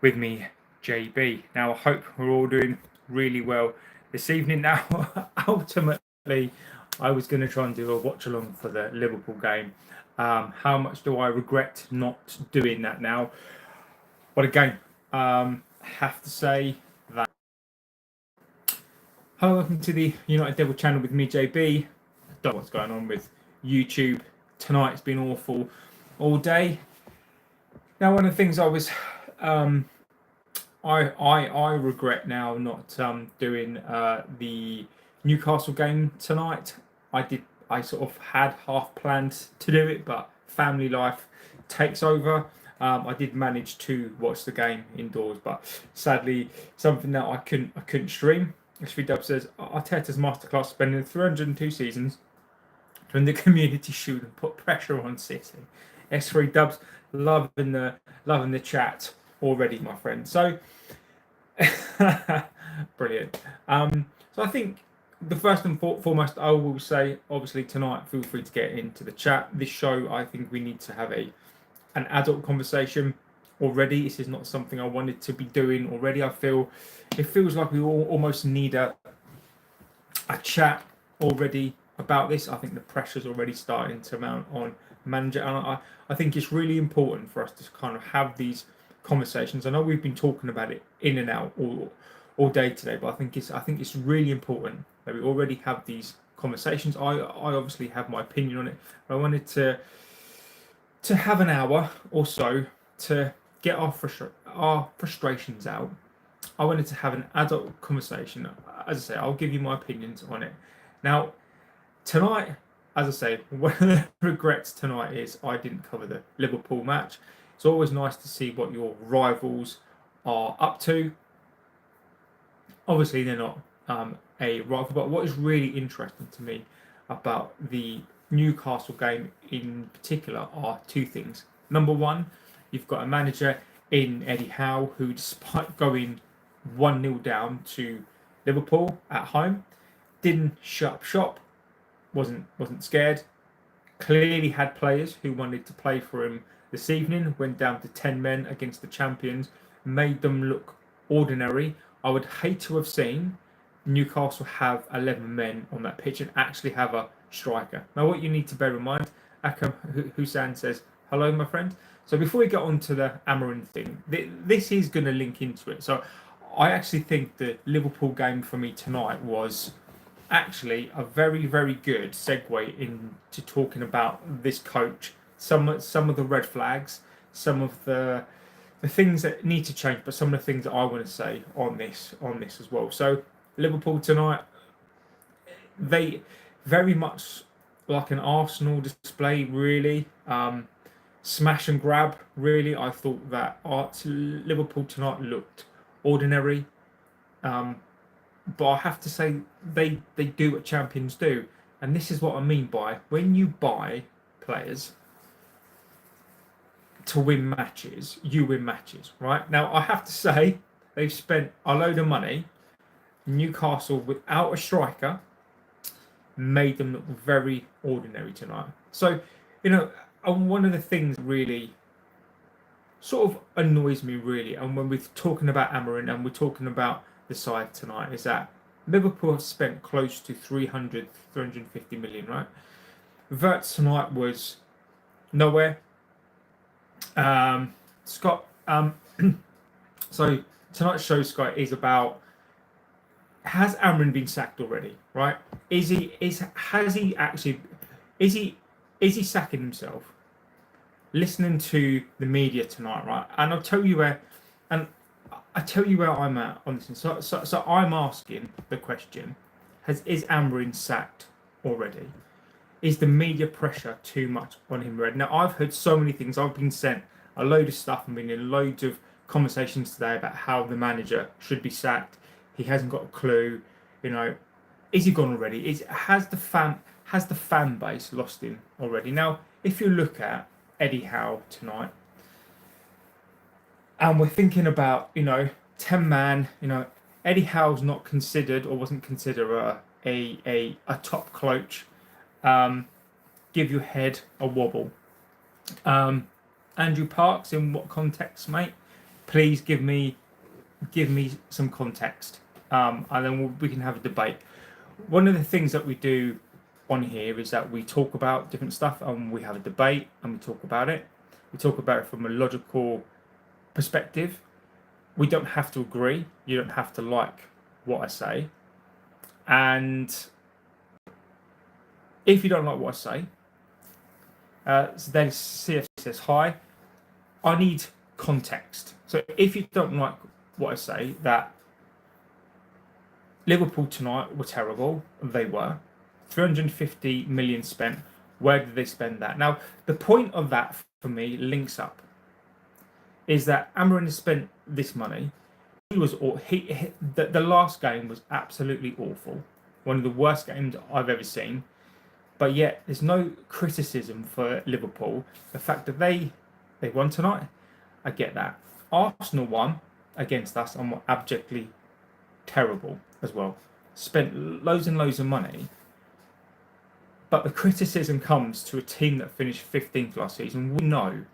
with me, JB. Now, I hope we're all doing really well this evening. Now, ultimately, I was going to try and do a watch along for the Liverpool game. How much do I regret not doing that now? But again, have to say that. Hello, welcome to the United Devil channel with me, JB. Don't know what's going on with YouTube tonight. It's been awful all day. Now, one of the things I regret now not doing the Newcastle game tonight. I sort of had half planned to do it, but family life takes over. I did manage to watch the game indoors, but sadly, something that I couldn't stream. SV Dub says Arteta's masterclass, spending 302 seasons from the Community Shield and put pressure on City. S3 Dubs loving the chat already, my friend. So brilliant. So I think the first and foremost, I will say, obviously tonight, feel free to get into the chat. This show, I think we need to have an adult conversation already. This is not something I wanted to be doing already. It feels like we all almost need a chat already about this. I think the pressure's already starting to mount on manager, and I think it's really important for us to kind of have these conversations. I know we've been talking about it in and out all day today, but I think it's really important that we already have these conversations. I obviously have my opinion on it, but I wanted to have an hour or so to get our frustrations out. I wanted to have an adult conversation. As I say, I'll give you my opinions on it. Now, tonight, as I say, one of the regrets tonight is I didn't cover the Liverpool match. It's always nice to see what your rivals are up to. Obviously, they're not a rival, but what is really interesting to me about the Newcastle game in particular are two things. Number one, you've got a manager in Eddie Howe who, despite going 1-0 down to Liverpool at home, didn't shut up shop, wasn't scared, clearly had players who wanted to play for him this evening, went down to 10 men against the champions, made them look ordinary. I would hate to have seen Newcastle have 11 men on that pitch and actually have a striker. Now, what you need to bear in mind, Akam Hussein says, hello, my friend. So before we get on to the Amorin thing, this is going to link into it. So I actually think the Liverpool game for me tonight was actually a very, very good segue into talking about this coach, some of the red flags, some of the things that need to change, but some of the things that I want to say on this as well. So Liverpool tonight, they very much like an Arsenal display, really. Smash and grab, really. I thought that Liverpool tonight looked ordinary. But I have to say, they do what champions do. And this is what I mean by when you buy players to win matches, you win matches, right? Now, I have to say, they've spent a load of money. Newcastle, without a striker, made them look very ordinary tonight. So, one of the things really sort of annoys me, really, and when we're talking about Amorin and we're talking about the side tonight, is that Liverpool have spent close to 350 million, right? Verts tonight was nowhere. Scott, so tonight's show, Scott, is about, has Amorin been sacked already, right? Is he sacking himself? Listening to the media tonight, right? And I'll tell you where I'm at on this. So I'm asking the question: is Amorin sacked already? Is the media pressure too much on him already? Now, I've heard so many things. I've been sent a load of stuff and been in loads of conversations today about how the manager should be sacked. He hasn't got a clue. Is he gone already? Has the fan base lost him already? Now, if you look at Eddie Howe tonight, and we're thinking about 10 man, Eddie Howe's not considered or wasn't considered a top coach. Give your head a wobble. Andrew Parks, in what context, mate? please give me some context, and then we can have a debate. One of the things that we do on here is that we talk about different stuff and we have a debate and we talk about it. We talk about it from a logical perspective. We don't have to agree. You don't have to like what I say. And if you don't like what I say, so then CF says, hi, I need context. So if you don't like what I say, that Liverpool tonight were terrible, they were. 350 million spent. Where did they spend that? Now, the point of that for me links up. Is that Amorin has spent this money. The last game was absolutely awful. One of the worst games I've ever seen. But yet, there's no criticism for Liverpool. The fact that they won tonight, I get that. Arsenal won against us and were abjectly terrible as well. Spent loads and loads of money. But the criticism comes to a team that finished 15th last season. We know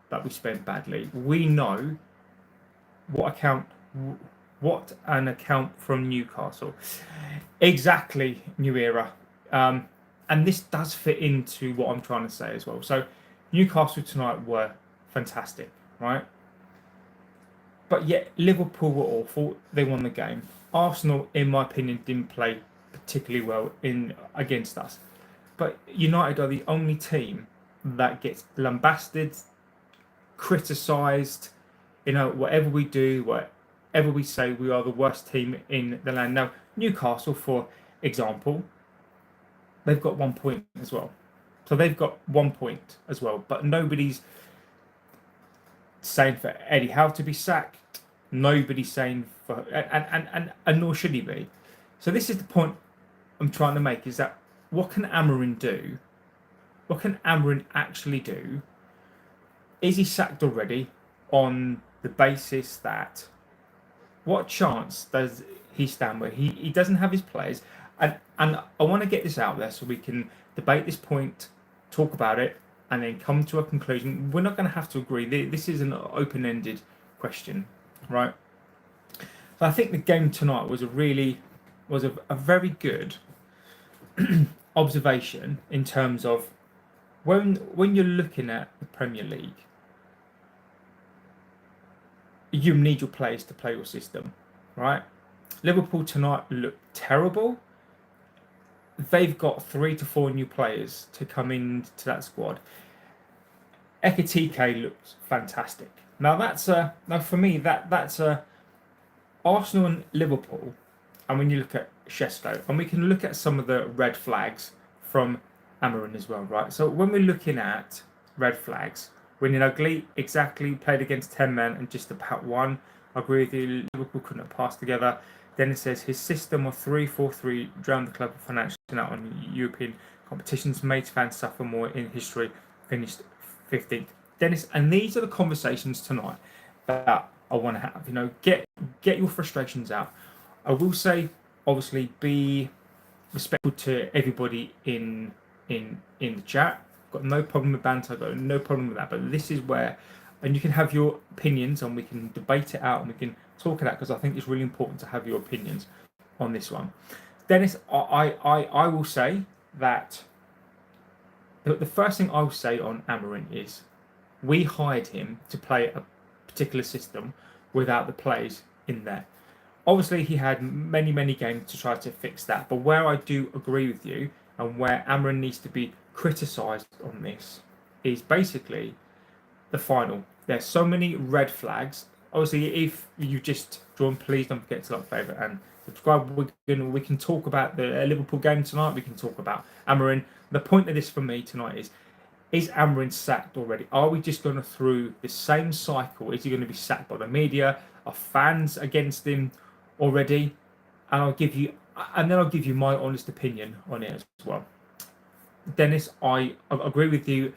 that we spent badly. We know what an account from Newcastle. Exactly, new era. And this does fit into what I'm trying to say as well. So Newcastle tonight were fantastic, right? But yet Liverpool were awful. They won the game. Arsenal, in my opinion, didn't play particularly well against us. But United are the only team that gets lambasted, criticised, whatever we do, whatever we say, we are the worst team in the land. Now, Newcastle, for example, they've got 1 point as well. So they've got 1 point as well. But nobody's saying for Eddie Howe to be sacked. Nobody's saying for... And nor should he be. So this is the point I'm trying to make, is that what can Amorin do? What can Amorin actually do? Is he sacked already on the basis that what chance does he stand with? He doesn't have his players. And I want to get this out there so we can debate this point, talk about it, and then come to a conclusion. We're not going to have to agree. This is an open-ended question, right? So I think the game tonight was a very good observation in terms of when you're looking at the Premier League, you need your players to play your system, right? Liverpool tonight looked terrible. They've got 3 to 4 new players to come into that squad. Ekitike looks fantastic. Now for me that's Arsenal and Liverpool, and when you look at Shesko, and we can look at some of the red flags from Amorin as well, right? So when we're looking at red flags, when Ugly exactly played against 10 men and just about one, I agree with you, Liverpool couldn't have passed together. Then it says his system of 3-4-3 drowned the club financially out on European competitions, made fans suffer more in history, finished 15th. Dennis, and these are the conversations tonight that I want to have. Get your frustrations out. I will say, obviously, be respectful to everybody in the chat. Got no problem with banter. Got no problem with that. But this is where, and you can have your opinions, and we can debate it out, and we can talk it out, because I think it's really important to have your opinions on this one. Dennis, I will say that the first thing I will say on Amorin is we hired him to play a particular system without the players in there. Obviously, he had many games to try to fix that. But where I do agree with you, and where Amorin needs to be criticised on this, is basically the final. There's so many red flags. Obviously, if you just join, please don't forget to like, favourite, and subscribe. We can talk about the Liverpool game tonight. We can talk about Amorin. The point of this for me tonight is Amorin sacked already? Are we just going through the same cycle? Is he going to be sacked by the media? Are fans against him already? And I'll give you my honest opinion on it as well. Dennis, I agree with you.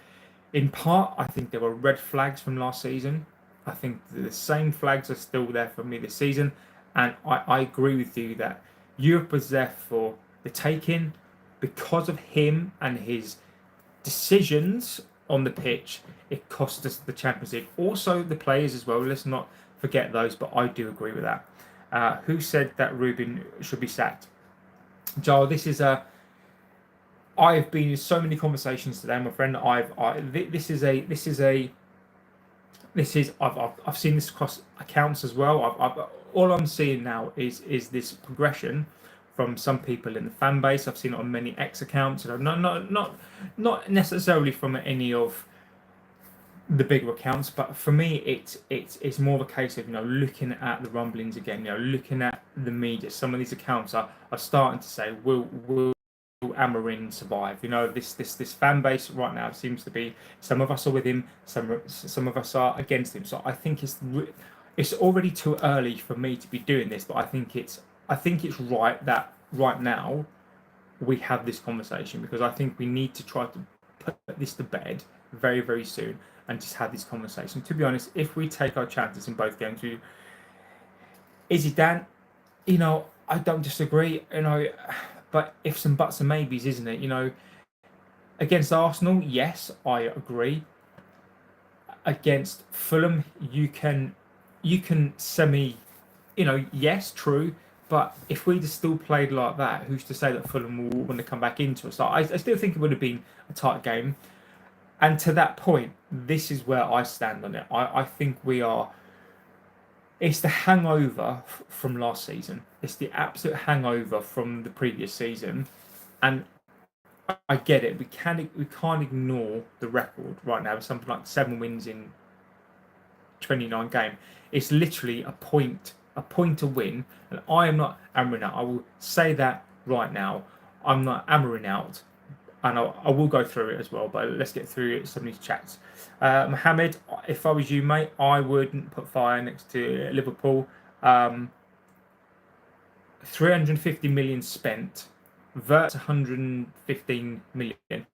In part, I think there were red flags from last season. I think the same flags are still there for me this season. And I agree with you that Europe was there for the taking because of him and his decisions on the pitch. It cost us the Champions League. Also, the players as well. Let's not forget those, but I do agree with that. Who said that Rúben should be sacked? Joel, this is a. I've been in so many conversations today, my friend. I've seen this across accounts as well. All I'm seeing now is this progression from some people in the fan base. I've seen it on many X accounts. Not necessarily from any of the bigger accounts, but for me, it's more of a case of looking at the rumblings again. Looking at the media. Some of these accounts are starting to say, will Amorin survive? This fan base right now seems to be, some of us are with him, some of us are against him. So I think it's already too early for me to be doing this, but I think it's right that right now we have this conversation, because I think we need to try to put this to bed very, very soon and just have this conversation. To be honest, if we take our chances in both games, is he Dan? I don't disagree. But if some buts and maybes, isn't it? Against Arsenal, yes, I agree. Against Fulham, you can yes, true. But if we just still played like that, who's to say that Fulham will want to come back into it? So I still think it would have been a tight game. And to that point, this is where I stand on it. I think we are. It's the hangover from last season. It's the absolute hangover from the previous season, and I get it. We can't ignore the record right now. Something like 7 wins in 29 games. It's literally a point a win, and I am not Amorin out. I will say that right now. I'm not Amorin out, and I will go through it as well. But let's get through some of these chats. Mohammed, if I was you, mate, I wouldn't put fire next to Liverpool. 350 million spent versus 115 million.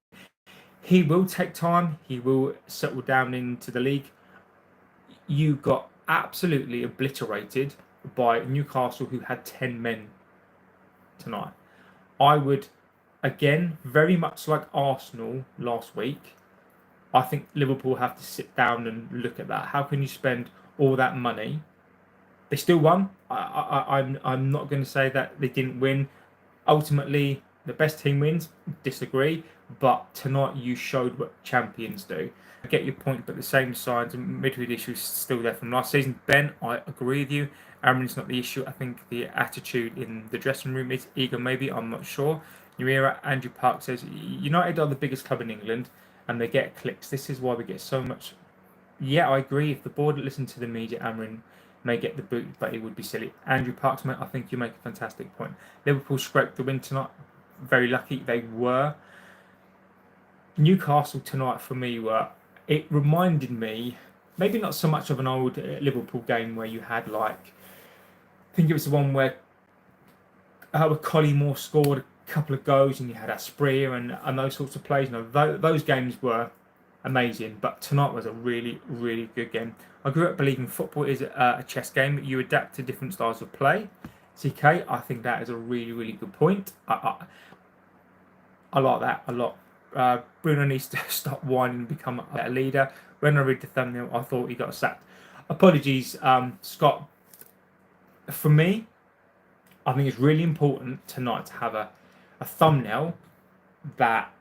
He will take time. He will settle down into the league. You got absolutely obliterated by Newcastle, who had 10 men tonight. I would, again, very much like Arsenal last week, I think Liverpool have to sit down and look at that. How can you spend all that money? They still won. I'm not going to say that they didn't win. Ultimately, the best team wins. Disagree. But tonight you showed what champions do. I get your point, but the same signs and midfield issues still there from last season. Ben, I agree with you. Amorin's not the issue. I think the attitude in the dressing room is. Ego, maybe, I'm not sure. New Era, Andrew Park says, United are the biggest club in England and they get clicks. This is why we get so much. Yeah, I agree. If the board listened to the media, Amorin may get the boot, but it would be silly. Andrew Parks, mate, I think you make a fantastic point. Liverpool scraped the win tonight. Very lucky they were. Newcastle tonight for me it reminded me, maybe not so much of an old Liverpool game where you had I think it was the one where Collymore scored a couple of goals and you had Asprilla and those sorts of plays. Those games were amazing, but tonight was a really, really good game. I grew up believing football is a chess game. You adapt to different styles of play. CK, I think that is a really, really good point. I like that a lot. Bruno needs to stop whining and become a better leader. When I read the thumbnail, I thought he got sacked. Apologies, Scott. For me, I think it's really important tonight to have a thumbnail that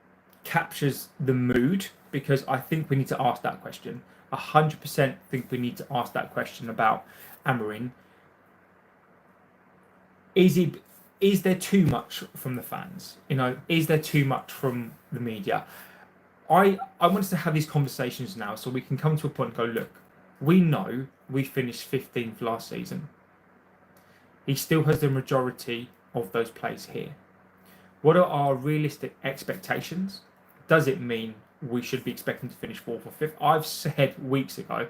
captures the mood, because I think we need to ask that question. 100% think we need to ask that question about Amorin. Is there too much from the fans? Is there too much from the media? I want us to have these conversations now so we can come to a point and go, look, we know we finished 15th last season. He still has the majority of those plays here. What are our realistic expectations? Does it mean we should be expecting to finish 4th or 5th? I've said weeks ago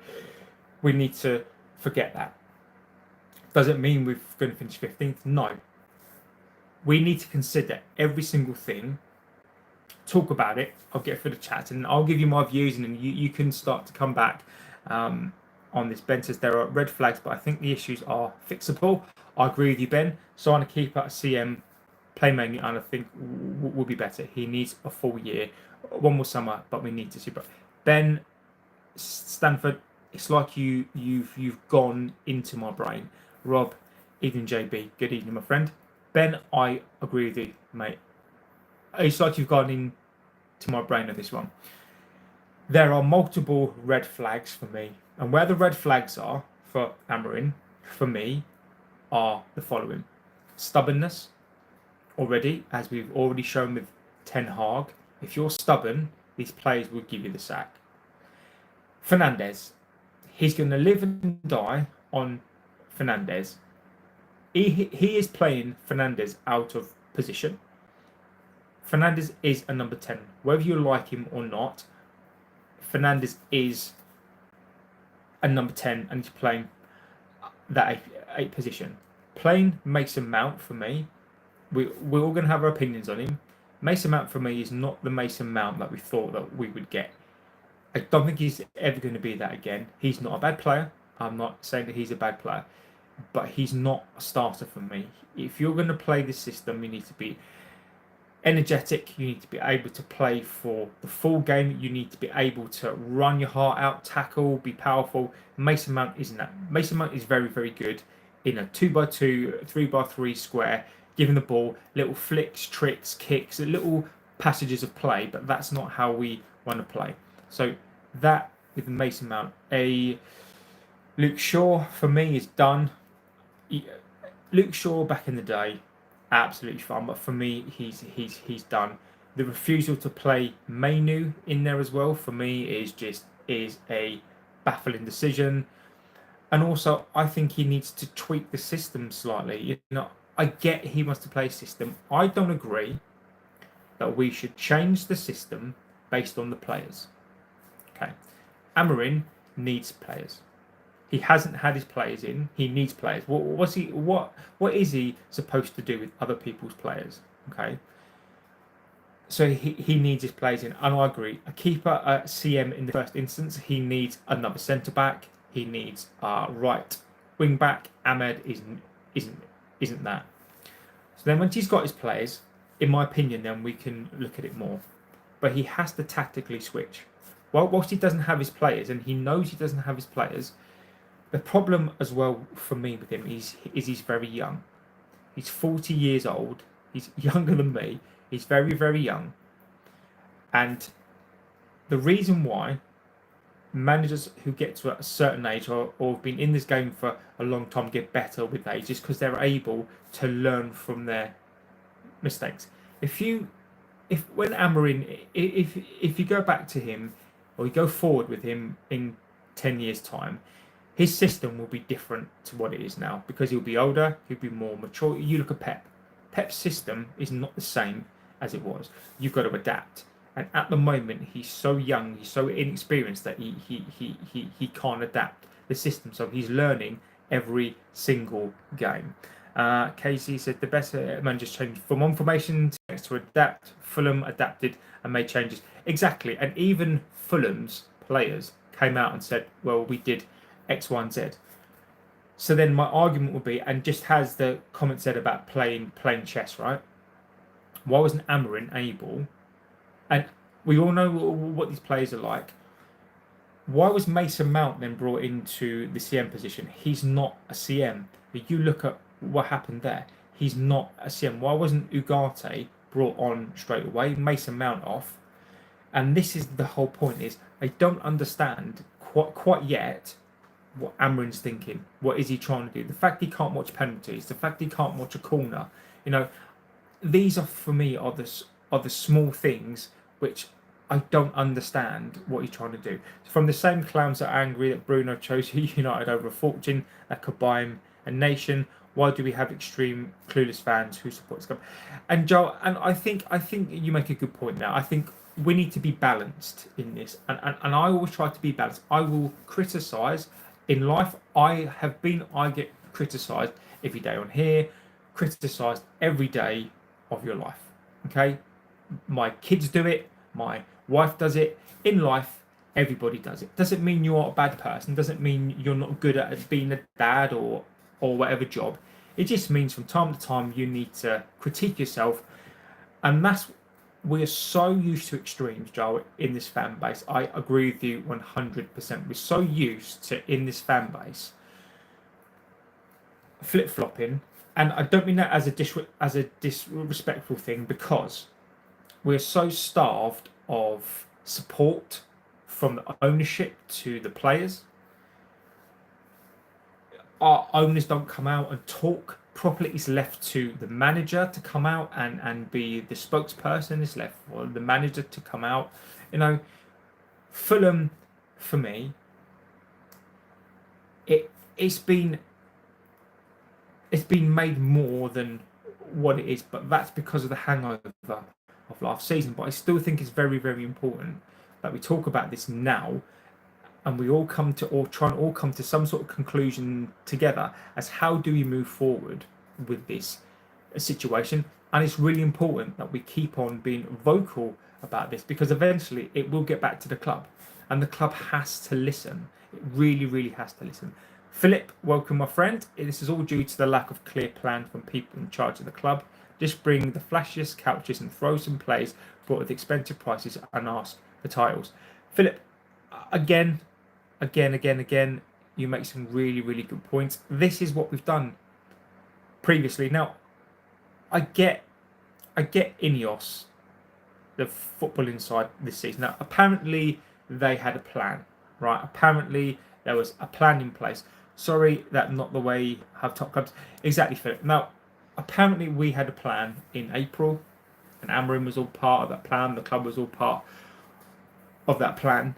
we need to forget that. Does it mean we're going to finish 15th? No. We need to consider every single thing, talk about it. I'll get through the chat and I'll give you my views, and then you can start to come back on this. Ben says there are red flags, but I think the issues are fixable. I agree with you, Ben. Sign a keeper at CM, play mainly, and I think will be better. He needs a full year, one more summer, but we need to see. But Ben Stanford, it's like you've gone into my brain. Rob, evening JB, good evening, my friend. Ben, I agree with you, mate. It's like you've gone into my brain on this one. There are multiple red flags for me, and where the red flags are for Amorin, for me, are the following: stubbornness. Already, as we've already shown with Ten Hag, if you're stubborn, these players will give you the sack. Fernandez, he's going to live and die on Fernandez. He is playing Fernandez out of position. Fernandez is a number 10. Whether you like him or not, Fernandez is a number 10 and he's playing that 8 position. Playing Mason Mount for me, we're all going to have our opinions on him. Mason Mount for me is not the Mason Mount that we thought that we would get. I don't think he's ever going to be that again. He's not a bad player. I'm not saying that he's a bad player, but he's not a starter for me. If you're going to play this system, you need to be energetic. You need to be able to play for the full game. You need to be able to run your heart out, tackle, be powerful. Mason Mount isn't that. Mason Mount is very, very good in a 2x2, 3x3 square, giving the ball, little flicks, tricks, kicks, little passages of play, but that's not how we want to play. So that with Mason Mount. Luke Shaw for me is done. Luke Shaw back in the day, absolutely fun, but for me he's done. The refusal to play Mainu in there as well for me is a baffling decision. And also I think he needs to tweak the system slightly. I get he wants to play a system. I don't agree that we should change the system based on the players. Okay. Amorin needs players. He hasn't had his players in. He needs players. What is he supposed to do with other people's players? Okay. So he needs his players in. And I agree. A keeper, a CM in the first instance, he needs another centre back. He needs a right wing back. Ahmed isn't that. So then once he's got his players, in my opinion, then we can look at it more. But he has to tactically switch. Whilst he doesn't have his players, and he knows he doesn't have his players, the problem as well for me with him is he's very young. He's 40 years old. He's younger than me. He's very, very young. And the reason why managers who get to a certain age or have been in this game for a long time get better with age is because they're able to learn from their mistakes. If when Amorin, if you go back to him or you go forward with him in 10 years' time, his system will be different to what it is now because he'll be older, he'll be more mature. You look at Pep. Pep's system is not the same as it was. You've got to adapt. And at the moment, he's so young, he's so inexperienced that he can't adapt the system. So he's learning every single game. Casey said the best managers changed from one formation to adapt. Fulham adapted and made changes. Exactly. And even Fulham's players came out and said, well, we did X, Y, and Z. So then my argument would be, and just has the comment said about playing chess, right? Why wasn't Amorin able? And we all know what these players are like. Why was Mason Mount then brought into the CM position? He's not a CM. But you look at what happened there. He's not a CM. Why wasn't Ugarte brought on straight away? Mason Mount off. And this is the whole point: is I don't understand quite yet what Amorin's thinking. What is he trying to do? The fact he can't watch penalties, the fact he can't watch a corner. These are for me are the small things which I don't understand what he's trying to do. From the same clowns that are angry that Bruno chose United over a fortune that could buy him a nation, why do we have extreme clueless fans who support this club? And Joel, and I think you make a good point now. I think we need to be balanced in this, and I always try to be balanced. I will criticise in life. I get criticised every day on here, criticised every day of your life. Okay, my kids do it, my wife does it. In life, everybody does it. Doesn't mean you're a bad person. Doesn't mean you're not good at being a dad or whatever job. It just means from time to time you need to critique yourself, and that's we are so used to extremes, Joe, in this fan base. I agree with you 100%. We're so used to, in this fan base, flip-flopping, and I don't mean that as a disrespectful thing, because we're so starved of support from the ownership to the players. Our owners don't come out and talk properly. It's left to the manager to come out and be the spokesperson. It's left for the manager to come out. You know, Fulham, for me, it's been made more than what it is, but that's because of the hangover of last season. But I still think it's very, very important that we talk about this now, and we all come to, or try and all come to, some sort of conclusion together as how do we move forward with this situation. And it's really important that we keep on being vocal about this, because eventually it will get back to the club, and the club has to listen. It really, really has to listen. Philip, welcome, my friend. This is all due to the lack of clear plan from people in charge of the club. Just bring the flashiest couches and throw some plays bought with expensive prices and ask for titles. Philip, again, you make some really, really good points. This is what we've done previously. Now, I get Ineos, the football inside this season. Now, apparently they had a plan, right? Apparently there was a plan in place. Sorry, that's not the way you have top clubs. Exactly, Philip. Now, apparently we had a plan in April, and Amorin was all part of that plan. The club was all part of that plan.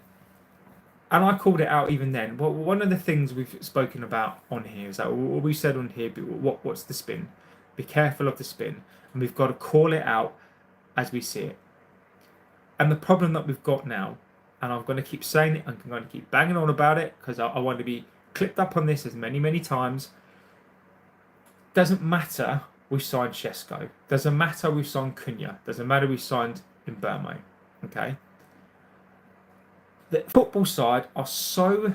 And I called it out even then. Well, one of the things we've spoken about on here is that what we said on here, what's the spin? Be careful of the spin. And we've got to call it out as we see it. And the problem that we've got now, and I'm going to keep saying it, I'm going to keep banging on about it, because I want to be clipped up on this as many, many times. Doesn't matter we've signed Shesko. Doesn't matter we've signed Cunha. Doesn't matter we've signed Mbeumo. Okay? The football side are so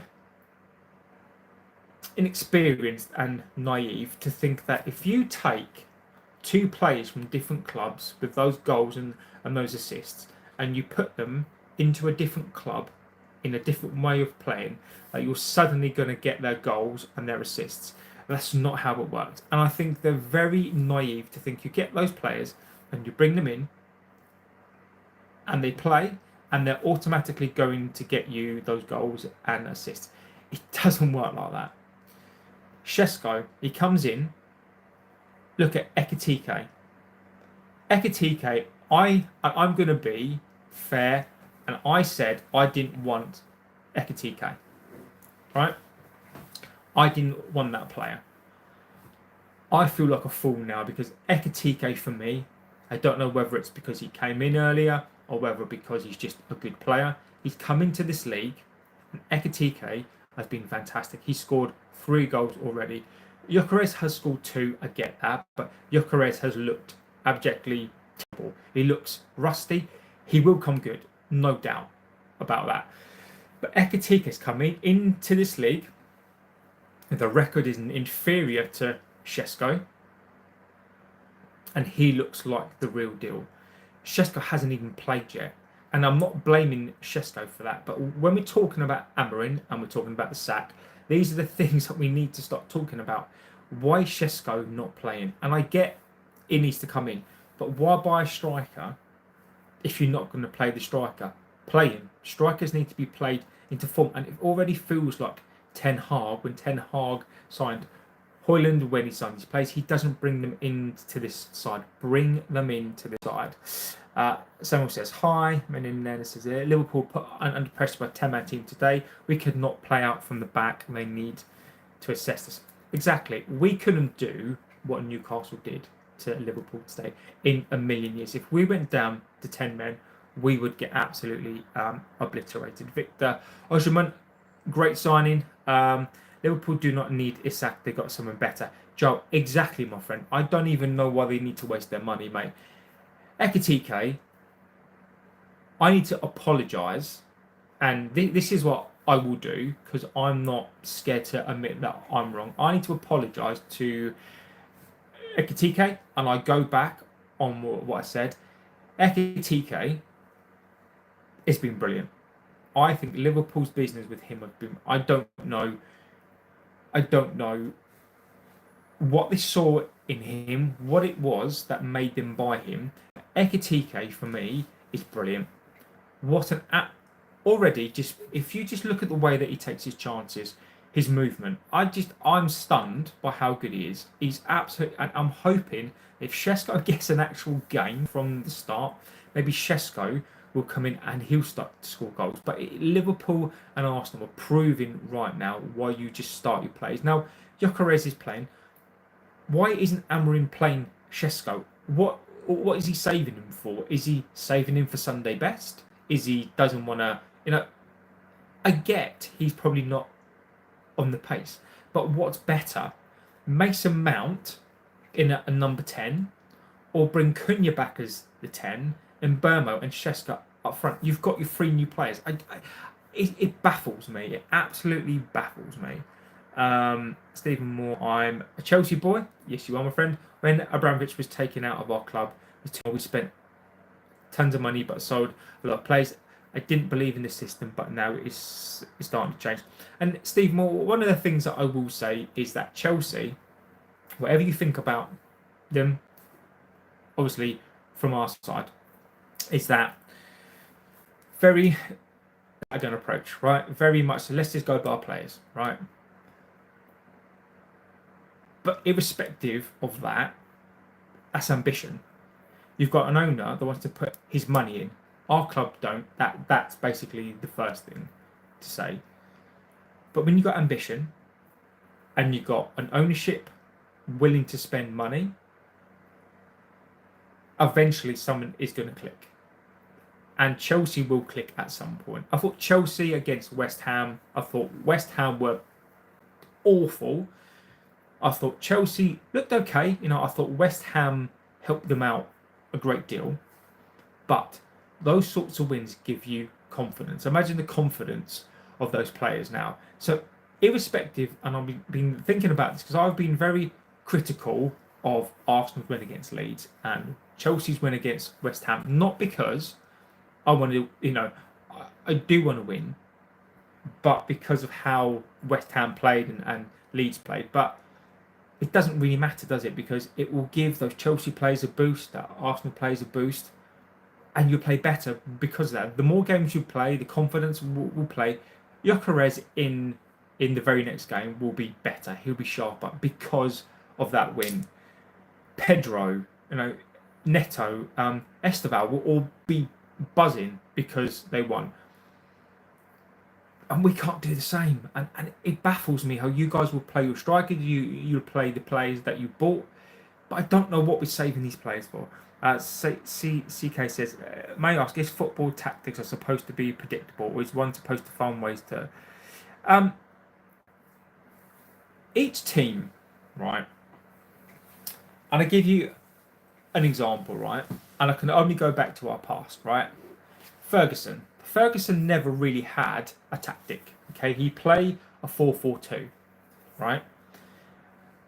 inexperienced and naive to think that if you take two players from different clubs with those goals and those assists, and you put them into a different club in a different way of playing, that you're suddenly going to get their goals and their assists. That's not how it works. And I think they're very naive to think you get those players and you bring them in and they play, and they're automatically going to get you those goals and assists. It doesn't work like that. Shesko, he comes in. Look at Ekitike. Ekitike, I'm going to be fair, and I said I didn't want Ekitike. Right? I didn't want that player. I feel like a fool now, because Ekitike, for me, I don't know whether it's because he came in earlier or whether because he's just a good player. He's come into this league, and Ekitike has been fantastic. He scored 3 goals already. Gyökeres has scored 2, I get that, but Gyökeres has looked abjectly terrible. He looks rusty. He will come good, no doubt about that. But Ekitike is coming into this league. The record is inferior to Shesko, and he looks like the real deal. Shesko hasn't even played yet, and I'm not blaming Shesko for that. But when we're talking about Amorin and we're talking about the sack, these are the things that we need to start talking about. Why is Shesko not playing? And I get it needs to come in, but why buy a striker if you're not going to play the striker? Play him. Strikers need to be played into form, and it already feels like Ten Hag, when Ten Hag signed Højlund, when he signed his place, he doesn't bring them into this side. Bring them into the side. Someone says hi. Menin says Liverpool put under pressure by a 10-man team today. We could not play out from the back, and they need to assess this. Exactly. We couldn't do what Newcastle did to Liverpool today in a million years. If we went down to 10 men, we would get absolutely obliterated. Victor Osimhen, great signing. Liverpool do not need Isak. They got someone better. Joe, exactly, my friend. I don't even know why they need to waste their money, mate. Ekitike, I need to apologise, and this is what I will do, because I'm not scared to admit that I'm wrong. I need to apologise to Ekitike, and I go back on what I said. Ekitike has been brilliant. I think Liverpool's business with him have been. I don't know what they saw in him, what it was that made them buy him. Ekitike for me is brilliant. What an app! Already, just if you just look at the way that he takes his chances, his movement, I'm stunned by how good he is. He's absolutely, and I'm hoping if Shesko gets an actual game from the start, maybe Shesko will come in and he'll start to score goals. But Liverpool and Arsenal are proving right now why you just start your plays. Now, Gyökeres is playing. Why isn't Amorin playing Shesko? What is he saving him for? Is he saving him for Sunday best? Is he doesn't want to, I get he's probably not on the pace. But what's better? Mason Mount in a number 10 or bring Cunha back as the 10 and Burmo and Sheska up front. You've got your 3 new players. It baffles me. It absolutely baffles me. Stephen Moore, I'm a Chelsea boy. Yes, you are, my friend. When Abramovich was taken out of our club, we spent tons of money but sold a lot of players. I didn't believe in the system, but now it's starting to change. And Steve Moore, one of the things that I will say is that Chelsea, whatever you think about them, obviously from our side, is that very an approach, right? Very much so let's just go by our players, right? But irrespective of that, that's ambition. You've got an owner that wants to put his money in. Our club don't. That's basically the first thing to say. But when you've got ambition and you've got an ownership willing to spend money, eventually someone is going to click. And Chelsea will click at some point. I thought Chelsea against West Ham, I thought West Ham were awful. I thought Chelsea looked okay. I thought West Ham helped them out a great deal. But those sorts of wins give you confidence. Imagine the confidence of those players now. So irrespective, and I've been thinking about this because I've been very critical of Arsenal's win against Leeds and Chelsea's win against West Ham. Not because I want to, I do want to win, but because of how West Ham played and Leeds played. But it doesn't really matter, does it? Because it will give those Chelsea players a boost, that Arsenal players a boost, and you'll play better because of that. The more games you play, the confidence will play. Gyökeres in the very next game will be better. He'll be sharper because of that win. Pedro, Neto, Esteval will all be buzzing because they won. And we can't do the same. And it baffles me how you guys will play your strikers, you'll play the players that you bought. But I don't know what we're saving these players for. CK says, may I ask, is football tactics are supposed to be predictable, or is one supposed to find ways to... each team, right? And I give you an example, right? And I can only go back to our past, right? Ferguson never really had a tactic, okay? He played a 4-4-2, right?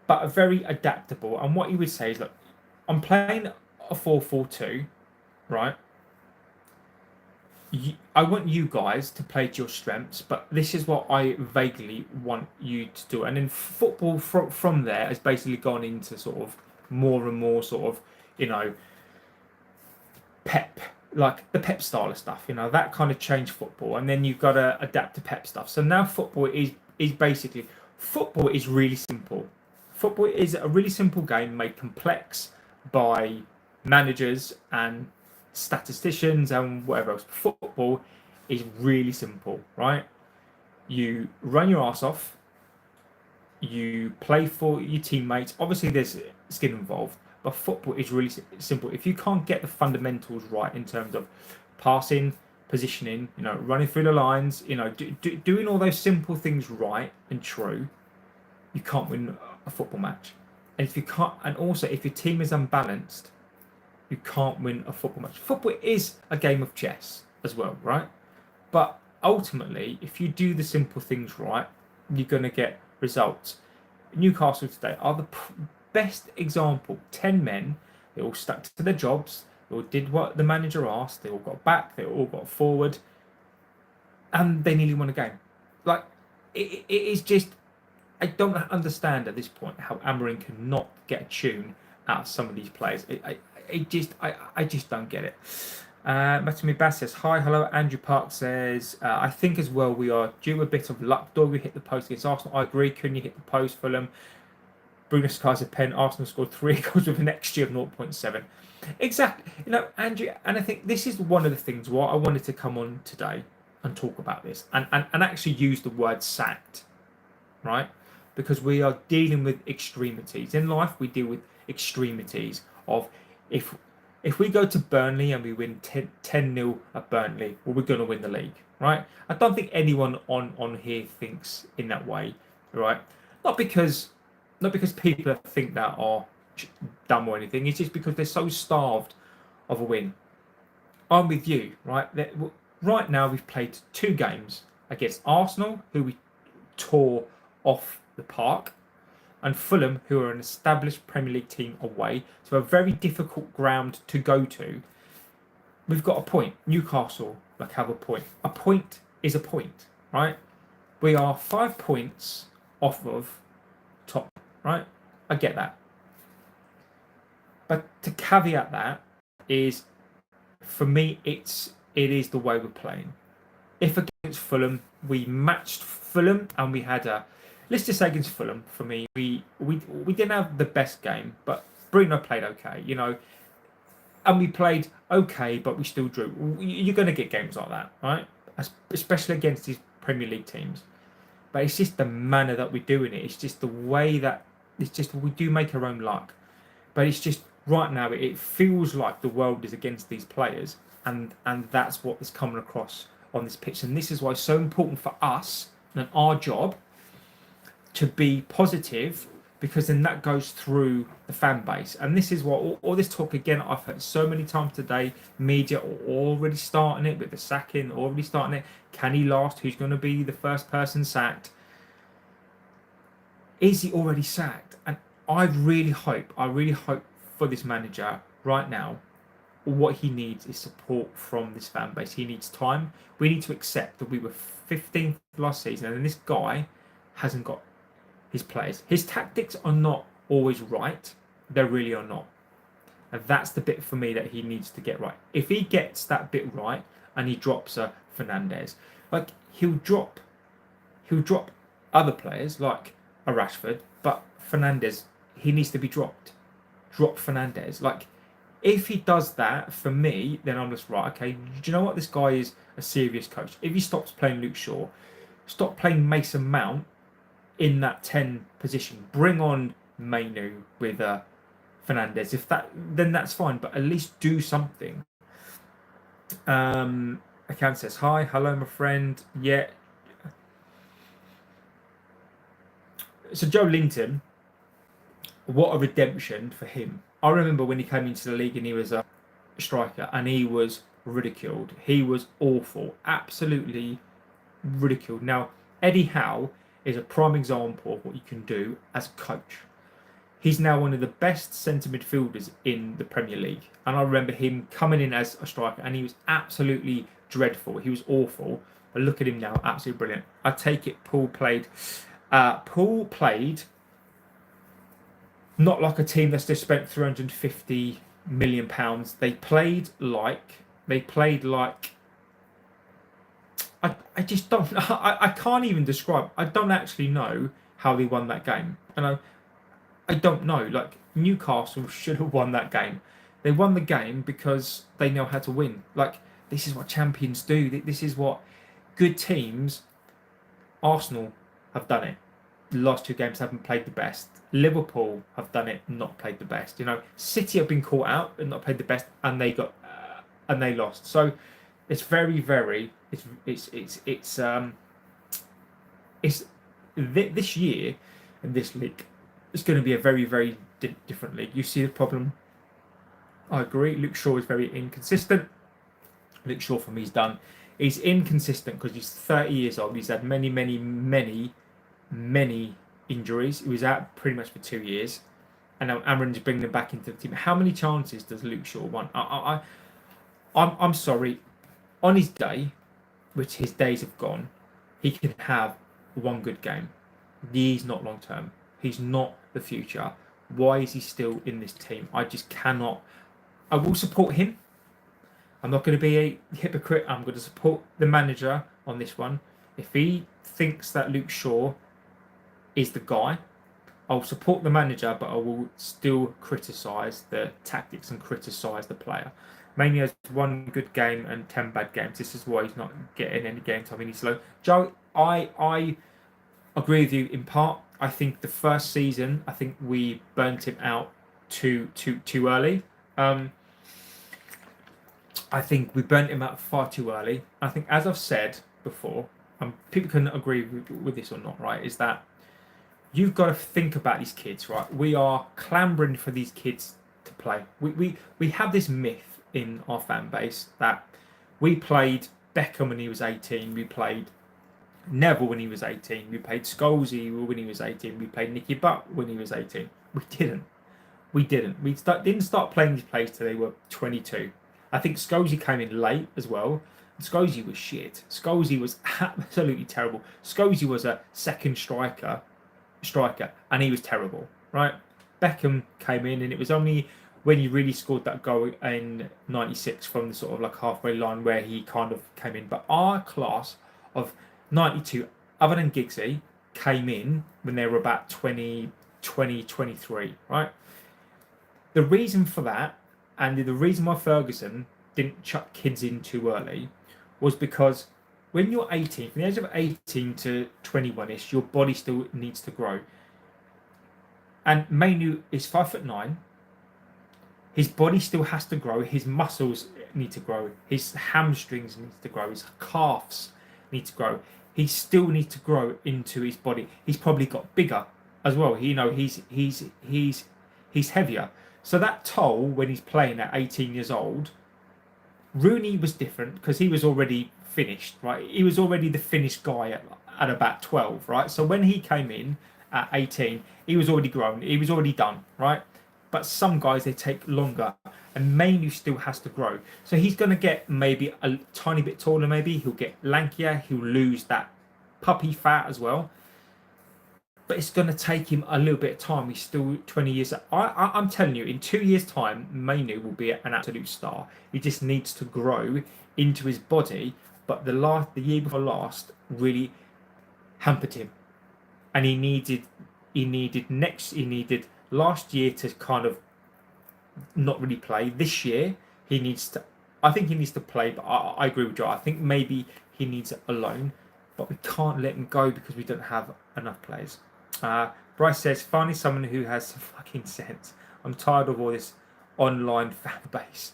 But a very adaptable. And what he would say is, look, I'm playing a 4-4-2, right? I want you guys to play to your strengths, but this is what I vaguely want you to do. And then football from there has basically gone into sort of more and more sort of, Pep, like the Pep style of stuff, that kind of changed football. And then you've got to adapt to Pep stuff. So now football is basically, football is really simple. Football is a really simple game made complex by managers and statisticians and whatever else. Football is really simple, right? You run your ass off, you play for your teammates. Obviously there's skill involved, but football is really simple. If you can't get the fundamentals right in terms of passing, positioning, running through the lines, doing all those simple things right and true, you can't win a football match. And if you can't, and also if your team is unbalanced, you can't win a football match. Football is a game of chess as well, right? But ultimately, if you do the simple things right, you're going to get results. Newcastle today are the best example. 10 men, they all stuck to their jobs. They all did what the manager asked. They all got back. They all got forward, and they nearly won a game. Like it is just. I don't understand at this point how Amorin cannot get a tune out of some of these players. I just don't get it. Matami Bass says, hi, hello. Andrew Park says, I think as well we are due a bit of luck. Dorgu hit the post against Arsenal. I agree. Couldn't you hit the post for them? Bruno Skies a pen. Arsenal scored 3 goals with an XG of 0.7. Exactly. Andrew, and I think this is one of the things why I wanted to come on today and talk about this and actually use the word sacked, right? Because we are dealing with extremities. In life, we deal with extremities of if we go to Burnley and we win 10-0 at Burnley, well, we're going to win the league, right? I don't think anyone on here thinks in that way, right? Not because people think that are dumb or anything. It's just because they're so starved of a win. I'm with you, right? Right now, we've played 2 games against Arsenal, who we tore off the park, and Fulham, who are an established Premier League team away, so a very difficult ground to go to. We've got a point. Newcastle have a point. A point is a point, right? We are 5 points off of top, right? I get that. But to caveat that is, for me, it is the way we're playing. If against Fulham, we matched Fulham and we had a, let's just say against Fulham, for me, we didn't have the best game, but Bruno played okay, and we played okay, but we still drew. You're going to get games like that, right? Especially against these Premier League teams. But it's just the manner that we're doing it. It's just the way that we do make our own luck. But it's just right now it feels like the world is against these players, and that's what is coming across on this pitch. And this is why it's so important for us and our job to be positive, because then that goes through the fan base. And this is what all this talk, again, I've heard so many times today, media are already starting it with the sacking, already starting it. Can he last? Who's going to be the first person sacked? Is he already sacked? And I really hope for this manager right now, what he needs is support from this fan base. He needs time. We need to accept that we were 15th last season, and this guy hasn't got his players. His tactics are not always right. They really are not. And that's the bit for me that he needs to get right. If he gets that bit right and he drops a Fernandes, he'll drop other players like a Rashford, but Fernandes, he needs to be dropped. Drop Fernandes. If he does that, for me, then I'm just right. Okay, do you know what? This guy is a serious coach. If he stops playing Luke Shaw, stop playing Mason Mount in that 10 position, bring on Mainu with Fernandes. Then that's fine. But at least do something. Account says hi, hello, my friend. Yeah. So Joe Linton, what a redemption for him. I remember when he came into the league and he was a striker and he was ridiculed. He was awful, absolutely ridiculed. Now, Eddie Howe is a prime example of what you can do as a coach. He's now one of the best centre midfielders in the Premier League. And I remember him coming in as a striker and he was absolutely dreadful. He was awful. But look at him now, absolutely brilliant. I take it Paul played not like a team that's just spent £350 million. They played like I just don't. I can't even describe. I don't actually know how they won that game. And I don't know. Newcastle should have won that game. They won the game because they know how to win. This is what champions do. This is what good teams. Arsenal have done it. The last 2 games haven't played the best. Liverpool have done it, not played the best. City have been caught out and not played the best, and they lost. So it's very, very. It's this year in this league. It's going to be a very, very different league. You see the problem. I agree. Luke Shaw is very inconsistent. Luke Shaw for me is done. He's inconsistent because he's 30 years old. He's had many, many, many, many injuries. He was out pretty much for 2 years. and now Amorin's bringing him back into the team. How many chances does Luke Shaw want? I'm sorry. On his day, which his days have gone, he can have one good game. He's not long term. He's not the future. Why is he still in this team? I just cannot. I will support him. I'm not going to be a hypocrite. I'm going to support the manager on this one. If he thinks that Luke Shaw is the guy, I'll support the manager, but I will still criticise the tactics and criticise the player. Mainly has one good game and 10 bad games. This is why he's not getting any game time. He's slow. Joe, I agree with you in part. I think the first season, I think we burnt him out too early. I think we burnt him out far too early. I think, as I've said before, people can agree with this or not, right? Is that you've got to think about these kids, right? We are clambering for these kids to play. We have this myth in our fan base that we played Beckham when he was 18, we played Neville when he was 18, we played Scholesy when he was 18, we played Nicky Butt when he was 18. We didn't. We didn't start playing these players till they were 22. I think Scholesy came in late as well. Scholesy was shit. Scholesy was absolutely terrible. Scholesy was a second striker, and he was terrible, right? Beckham came in, and it was only when he really scored that goal in '96 from the sort of like halfway line where he kind of came in. But our class of '92, other than Giggsy, came in when they were about 23, right? The reason for that, and the reason why Ferguson didn't chuck kids in too early, was because when you're 18, from the age of 18 to 21ish, your body still needs to grow. And Mainu is 5'9". His body still has to grow. His muscles need to grow. His hamstrings need to grow. His calves need to grow. He still needs to grow into his body. He's probably got bigger as well. He's heavier. So that toll when he's playing at 18 years old, Rooney was different because he was already finished, right? He was already the finished guy at about 12, right? So when he came in at 18, he was already grown. He was already done, right? But some guys, they take longer, and Mainu still has to grow. So he's going to get maybe a tiny bit taller, maybe. He'll get lankier. He'll lose that puppy fat as well. But it's going to take him a little bit of time. He's still 20 years. I'm telling you, in 2 years' time, Mainu will be an absolute star. He just needs to grow into his body. But the year before last really hampered him, and he needed last year to kind of not really play. This year he needs to. I think he needs to play, but I agree with Joe. I think maybe he needs a loan, but we can't let him go because we don't have enough players. Bryce says, finally someone who has some fucking sense. I'm tired of all this online fan base.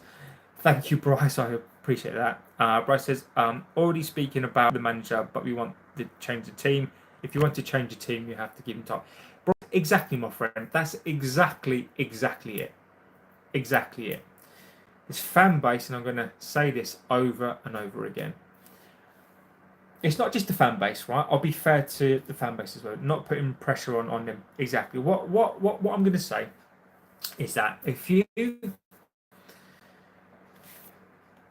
Thank you, Bryce. I appreciate that. Bryce says, already speaking about the manager, but we want to change the team. If you want to change the team, you have to give him time. Exactly, my friend. That's exactly it. Exactly it. This fan base, and I'm going to say this over and over again. It's not just the fan base, right? I'll be fair to the fan base as well. Not putting pressure on them. Exactly. What I'm going to say is that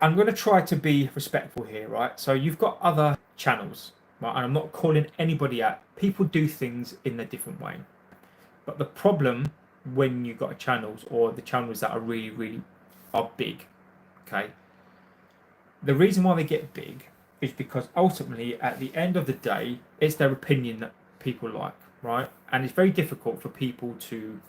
I'm going to try to be respectful here, right? So you've got other channels, right? And I'm not calling anybody out. People do things in a different way. But the problem when you've got channels, or the channels that are really are big, okay? The reason why they get big is because ultimately, at the end of the day, it's their opinion that people like, right? And it's very difficult for people to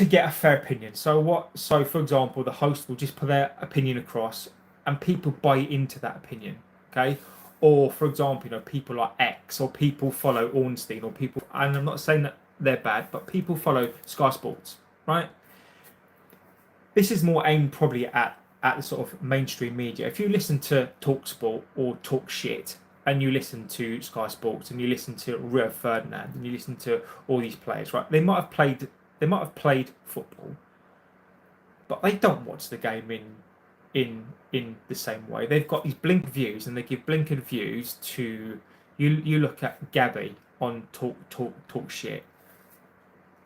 get a fair opinion. So for example, the host will just put their opinion across, and people buy into that opinion, okay? Or, for example, people like X, or people follow Ornstein, or people, and I'm not saying that they're bad, but people follow Sky Sports, right? This is more aimed probably at the sort of mainstream media. If you listen to TalkSport or Talk Shit, and you listen to Sky Sports, and you listen to Rio Ferdinand, and you listen to all these players, right? They might have played football, but they don't watch the game in the same way. They've got these blink views, and they give blinkered views to you. You look at Gabby on talk shit.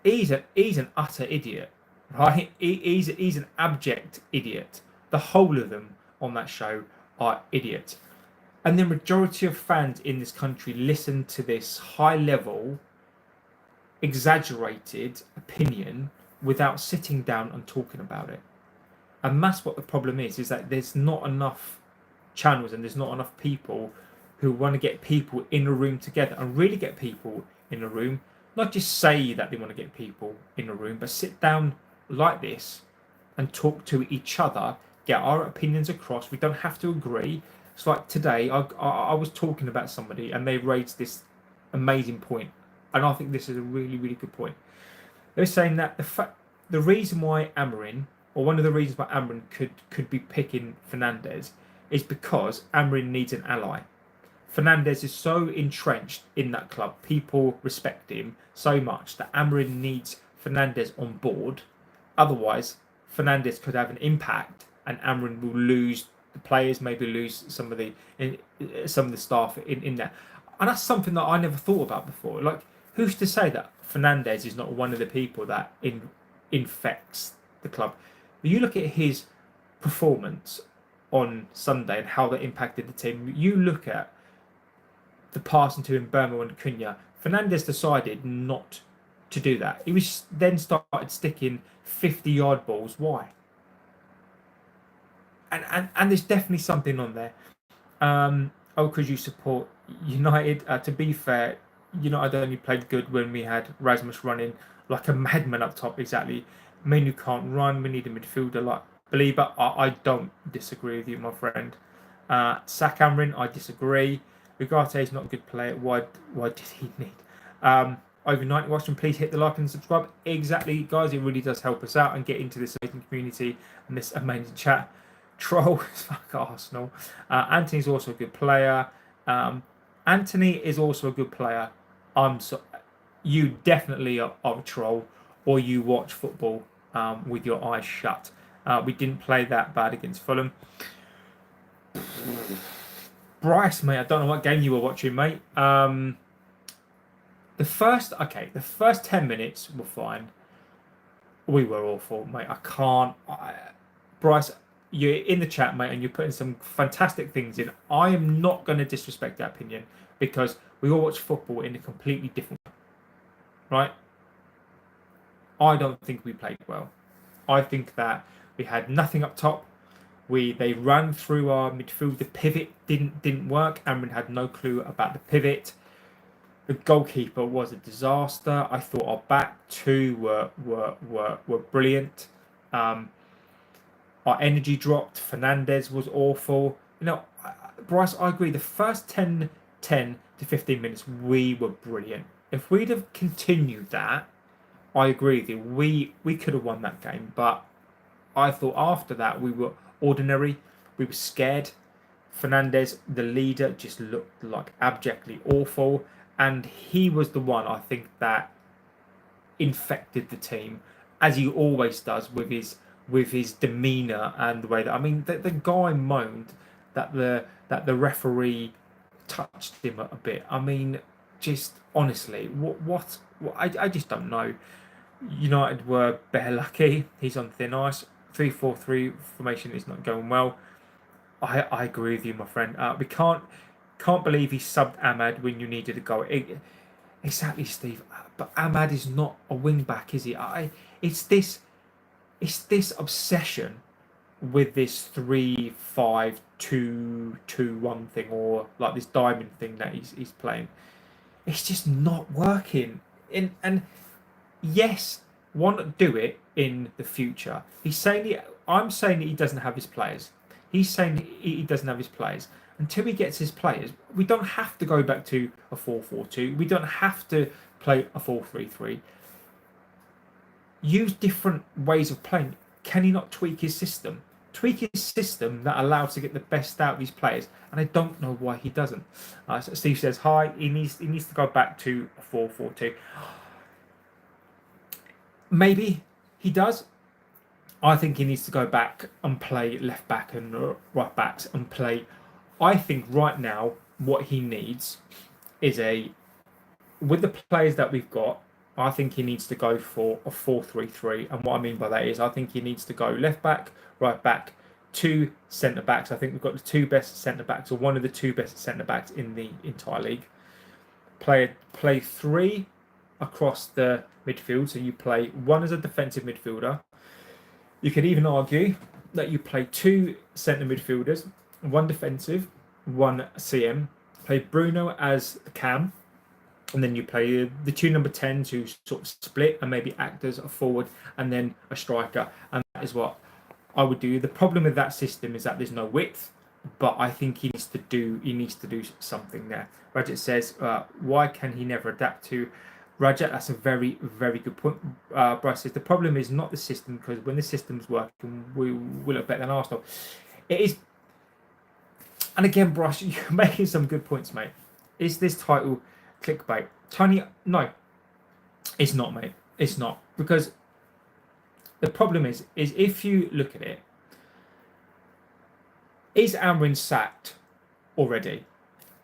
he's an utter idiot, right? He's an abject idiot. The whole of them on that show are idiots. And the majority of fans in this country listen to this high level, exaggerated opinion without sitting down and talking about it. And that's what the problem is that there's not enough channels and there's not enough people who want to get people in a room together and really get people in a room. Not just say that they want to get people in a room, but sit down like this and talk to each other, get our opinions across. We don't have to agree. It's like today, I was talking about somebody and they raised this amazing point, and I think this is a really, really good point. They're saying that the reason why Amorin, or one of the reasons why Amorin could be picking Fernandes, is because Amorin needs an ally. Fernandes is so entrenched in that club, people respect him so much that Amorin needs Fernandes on board. Otherwise, Fernandes could have an impact, and Amorin will lose the players, maybe lose some of the staff in there. And that's something that I never thought about before. Like, who's to say that Fernandes is not one of the people that infects the club? You look at his performance on Sunday and how that impacted the team. You look at the passing to Mbeumo and Cunha. Fernandes decided not to do that. He was then started sticking 50-yard balls. Why? And there's definitely something on there. Because you support United. To be fair, United only played good when we had Rasmus running like a madman up top. Exactly. Menu can't run. We need a midfielder like Belieber. I don't disagree with you, my friend. Sack Amorin, I disagree. Ugarte is not a good player. Why did he need? Over 90 watching, please hit the like and subscribe. Exactly, guys. It really does help us out and get into this amazing community and this amazing chat. Troll, fuck Arsenal. Anthony's also a good player. Anthony is also a good player. You definitely are a troll, or you watch football with your eyes shut. We didn't play that bad against Fulham. Bryce, mate, I don't know what game you were watching, mate. The first 10 minutes were fine. We were awful, mate. Bryce, you're in the chat, mate, and you're putting some fantastic things in. I am not going to disrespect that opinion because we all watch football in a completely different way, right? I don't think we played well. I think that we had nothing up top. They ran through our midfield. The pivot didn't work. Amorin had no clue about the pivot. The goalkeeper was a disaster. I thought our back two were brilliant. Our energy dropped. Fernandes was awful. Bryce, I agree. The first 10 to 15 minutes, we were brilliant. If we'd have continued that, I agree with you. We could have won that game. But I thought after that, we were ordinary. We were scared. Fernandes, the leader, just looked like abjectly awful. And he was the one, I think, that infected the team, as he always does with his demeanour and the way that the guy moaned that the referee touched him a bit. Just honestly, what I just don't know. United were better lucky. He's on thin ice. 3-4-3 formation is not going well. I agree with you, my friend. We can't believe he subbed Ahmad when you needed a goal. Exactly, Steve. But Ahmad is not a wing back, is he? It's this obsession with this 3-5-2-2-1 thing, or like this diamond thing that he's playing. It's just not working. And yes, want to do it in the future. I'm saying that he doesn't have his players. He's saying he doesn't have his players. Until he gets his players, we don't have to go back to a 4-4-2. We don't have to play a 4-3-3. Use different ways of playing. Can he not tweak his system? Tweak his system that allows to get the best out of these players. And I don't know why he doesn't. So Steve says, hi, he needs to go back to a 4-4-2. Maybe he does. I think he needs to go back and play left back and right backs and play. I think right now what he needs is with the players that we've got, I think he needs to go for a 4-3-3, and what I mean by that is I think he needs to go left back, right back, two centre backs. I think we've got the two best centre backs, or one of the two best centre backs in the entire league. Play three across the midfield, so you play one as a defensive midfielder. You could even argue that you play two centre midfielders, one defensive, one CM. Play Bruno as the cam, and then you play the two number 10s who sort of split and maybe act as a forward and then a striker. And that is what I would do. The problem with that system is that there's no width, but I think he needs to do something there. Rajat says, why can he never adapt to? Rajat, that's a very, very good point. Bryce says, the problem is not the system, because when the system's working, we will look better than Arsenal. It is. And again, Bryce, you're making some good points, mate. Is this title clickbait? Tony, no, it's not, mate. It's not. Because the problem is if you look at it, is Amorin sacked already?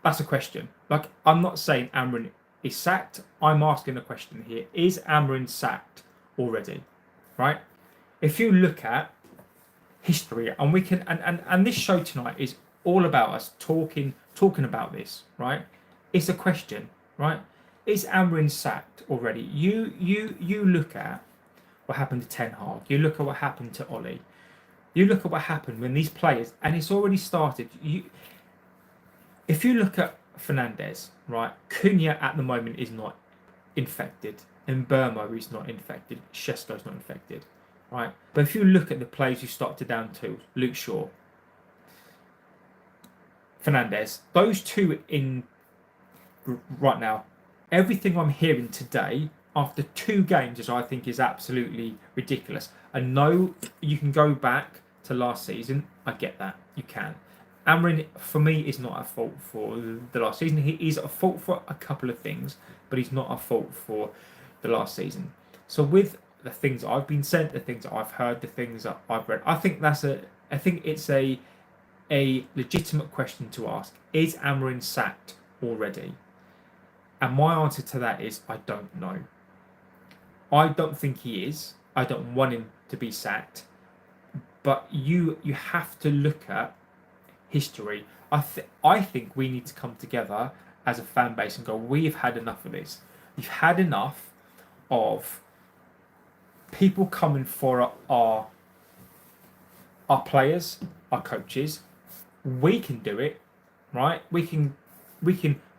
That's a question. Like, I'm not saying Amorin is sacked. I'm asking a question here. Is Amorin sacked already? Right? If you look at history, and we can, and this show tonight is all about us talking about this, right? It's a question, right? Is Amorin sacked already? You look at what happened to Ten Hag. You look at what happened to Ollie. You look at what happened when these players, and it's already started. If you look at Fernandes, right? Cunha at the moment is not infected, and Burma is not infected. Shesko's not infected, right? But if you look at the players who started down to Luke Shaw, Fernandes, those two in right now, everything I'm hearing today after 2 games is, I think, is absolutely ridiculous. I know you can go back to last season. I get that. You can. Amorin, for me, is not at fault for the last season. He is at fault for a couple of things, but he's not at fault for the last season. So with the things I've been sent, the things that I've heard, the things that I've read, I think it's a legitimate question to ask. Is Amorin sacked already? And my answer to that is, I don't know. I don't think he is. I don't want him to be sacked. But you have to look at history. I think we need to come together as a fan base and go, we've had enough of this. We've had enough of people coming for our players, our coaches. We can do it, right? We can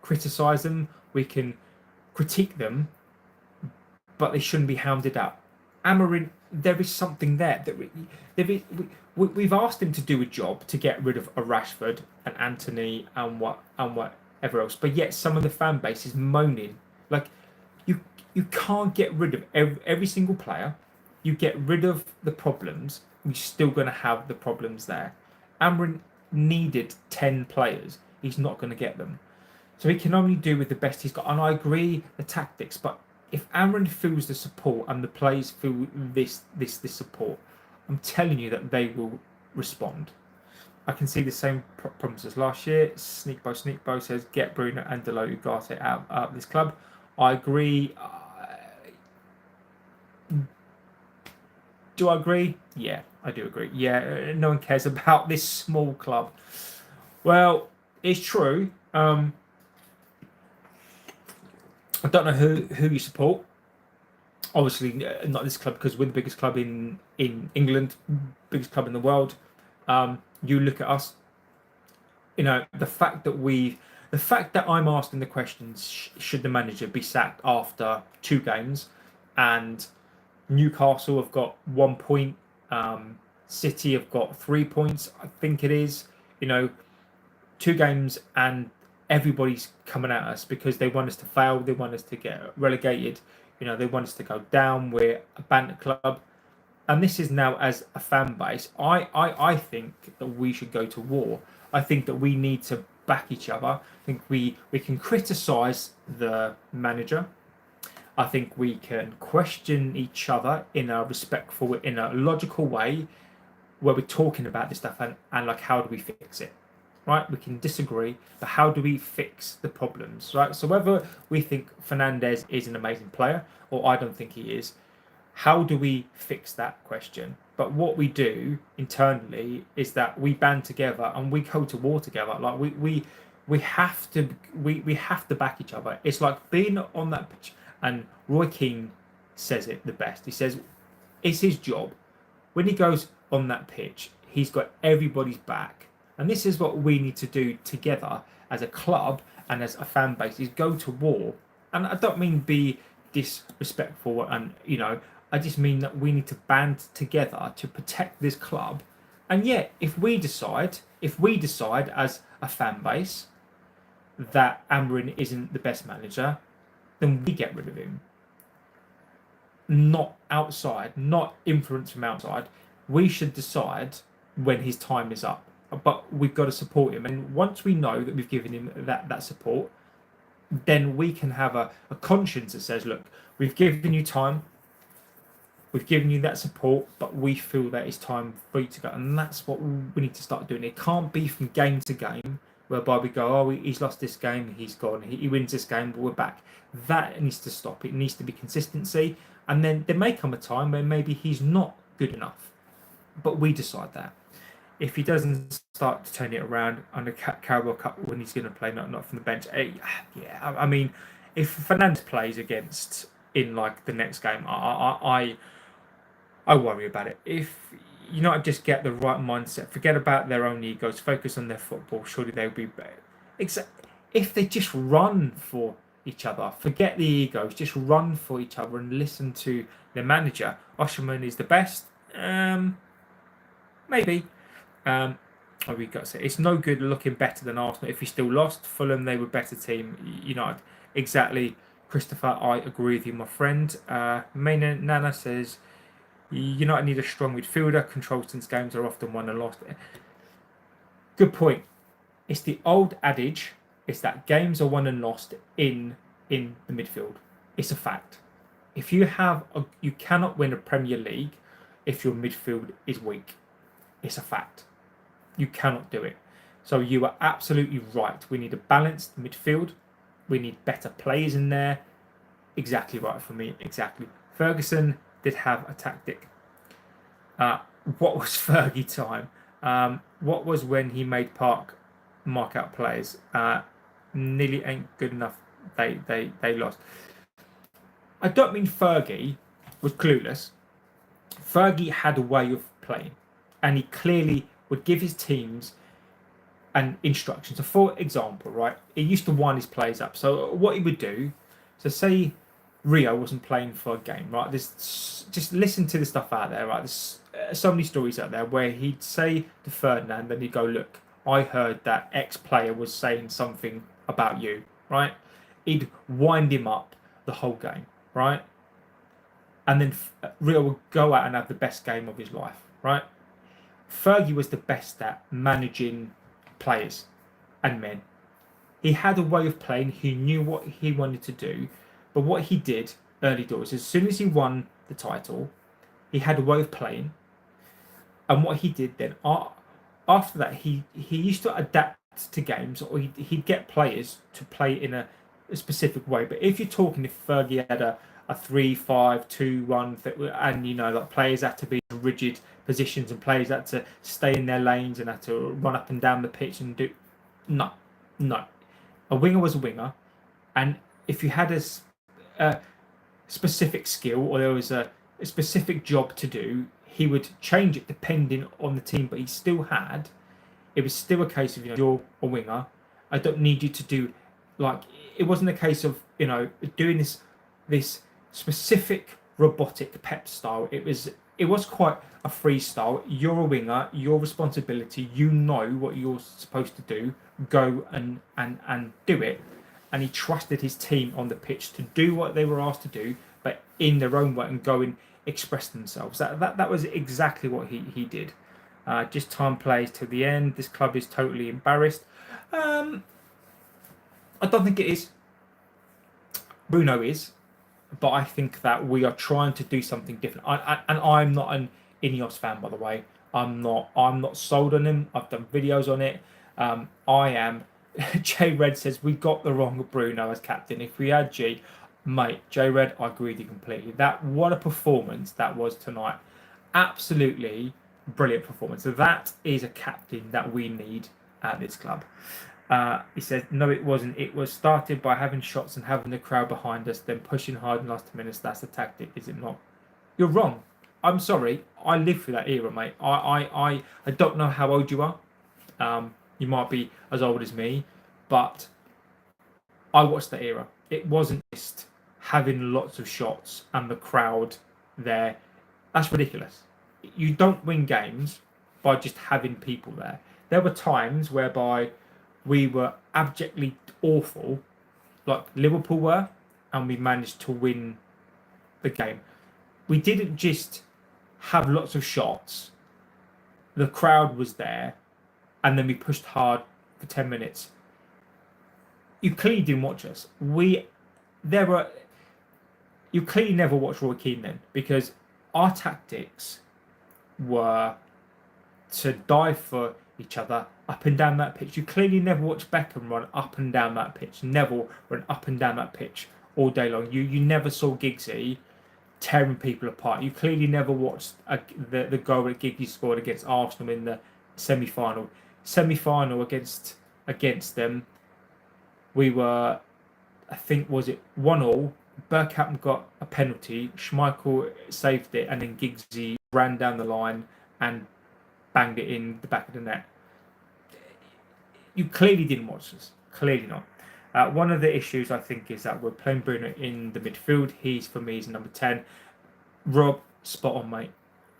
criticise them, we can critique them, but they shouldn't be hounded up. Amorin, there is something there that we've asked him to do a job to get rid of a Rashford and Anthony and whatever else, but yet some of the fan base is moaning. Like, you can't get rid of every single player. You get rid of the problems, you're still going to have the problems there. Amorin needed 10 players. He's not going to get them. So he can only do with the best he's got. And I agree the tactics, but if Amorin feels the support and the players feel this support, I'm telling you that they will respond. I can see the same problems as last year. Sneakbo says, get Bruno and Delo Ugarte out of this club. I agree. Do I agree? Yeah, I do agree. Yeah, no one cares about this small club. Well, it's true. I don't know who you support. Obviously, not this club, because we're the biggest club in England, biggest club in the world. You look at us. You know, the fact that I'm asking the questions, should the manager be sacked after 2 games, and Newcastle have got 1 point, City have got 3 points, I think it is. 2 games, and everybody's coming at us because they want us to fail, they want us to get relegated, they want us to go down. We're a banter club, and this is now, as a fan base, I think that we should go to war. I think that we need to back each other. I think we can criticise the manager. I think we can question each other in a respectful, in a logical way, where we're talking about this stuff and like, how do we fix it, right? We can disagree, but how do we fix the problems, right? So whether we think Fernandez is an amazing player or I don't think he is, how do we fix that question? But what we do internally is that we band together and we go to war together. Like we have to we have to back each other. It's like being on that pitch. And Roy Keane says it the best. He says it's his job when he goes on that pitch. He's got everybody's back, and this is what we need to do together as a club and as a fan base: is go to war. And I don't mean be disrespectful, and I just mean that we need to band together to protect this club. And yet, if we decide as a fan base that Amorin isn't the best manager, then we get rid of him. Not outside, not influence from outside. We should decide when his time is up. But we've got to support him. And once we know that we've given him that support, then we can have a conscience that says, look, we've given you time, we've given you that support, but we feel that it's time for you to go. And that's what we need to start doing. It can't be from game to game, whereby we go, oh, he's lost this game, he's gone. He wins this game, but we're back. That needs to stop. It needs to be consistency. And then there may come a time where maybe he's not good enough. But we decide that. If he doesn't start to turn it around on the Carabao Cup when he's going to play, not from the bench, I mean, if Fernandez plays against in like the next game, I worry about it. If United just get the right mindset, forget about their own egos, focus on their football, surely they'll be better. If they just run for each other, forget the egos, just run for each other and listen to their manager. Osherman is the best. Maybe. We've got to say, it's no good looking better than Arsenal if he still lost. Fulham, they were a better team. United, exactly. Christopher, I agree with you, my friend. Maina Nana says, United need a strong midfielder. Control-since games are often won and lost. Good point. It's the old adage. It's that games are won and lost in the midfield. It's a fact. If you cannot win a Premier League if your midfield is weak. It's a fact. You cannot do it. So you are absolutely right. We need a balanced midfield. We need better players in there. Exactly right for me. Exactly. Ferguson did have a tactic. What was Fergie time? What was when he made Park mark out players? Nearly ain't good enough. They lost. I don't mean Fergie was clueless. Fergie had a way of playing, and he clearly would give his teams an instruction. So, for example, right, he used to wind his players up. So, what he would do, so say Rio wasn't playing for a game, right? Just listen to the stuff out there, right? There's so many stories out there where he'd say to Ferdinand, then he'd go, look, I heard that X player was saying something about you, right? He'd wind him up the whole game, right? And then Rio would go out and have the best game of his life, right? Fergie was the best at managing players and men. He had a way of playing. He knew what he wanted to do. But what he did early doors, as soon as he won the title, he had a way of playing. And what he did then, after that, he used to adapt to games, or he'd get players to play in a specific way. But if you're talking, if Fergie had a 3-5-2-1, and like players had to be in rigid positions and players had to stay in their lanes and had to run up and down the pitch and do no. A winger was a winger, and if you had a specific skill or there was a specific job to do, he would change it depending on the team. But it was still a case of you're a winger. I don't need you to do it wasn't a case of doing this specific robotic Pep style. It was quite a freestyle. You're a winger, your responsibility, you know what you're supposed to do, go and do it. And he trusted his team on the pitch to do what they were asked to do, but in their own way, and go and express themselves. That was exactly what he did. Just time plays till the end. This club is totally embarrassed. I don't think it is. Bruno is. But I think that we are trying to do something different. And I'm not an Ineos fan, by the way. I'm not sold on him. I've done videos on it. I am. J Red says we got the wrong Bruno as captain. If we had G, mate, J Red, I agree with you completely. What a performance that was tonight. Absolutely brilliant performance. So that is a captain that we need at this club. He said, no, it wasn't. It was started by having shots and having the crowd behind us, then pushing hard in the last 2 minutes. That's the tactic, is it not? You're wrong. I'm sorry. I lived through that era, mate. I don't know how old you are. You might be as old as me, but I watched that era. It wasn't just having lots of shots and the crowd there. That's ridiculous. You don't win games by just having people there. There were times whereby we were abjectly awful, like Liverpool were, and we managed to win the game. We didn't just have lots of shots. The crowd was there, and then we pushed hard for 10 minutes. You clearly didn't watch us. You clearly never watched Roy Keane then, because our tactics were to dive for each other up and down that pitch. You clearly never watched Beckham run up and down that pitch. Neville run up and down that pitch all day long. You never saw Giggsy tearing people apart. You clearly never watched the goal that Giggsy scored against Arsenal in the semi-final. Semi-final against them, we were, I think, was it 1-1? Bergkamp got a penalty, Schmeichel saved it, and then Giggsy ran down the line and banged it in the back of the net. You clearly didn't watch this. Clearly not. One of the issues, I think, is that we're playing Bruno in the midfield. For me, he's number 10. Rob, spot on, mate.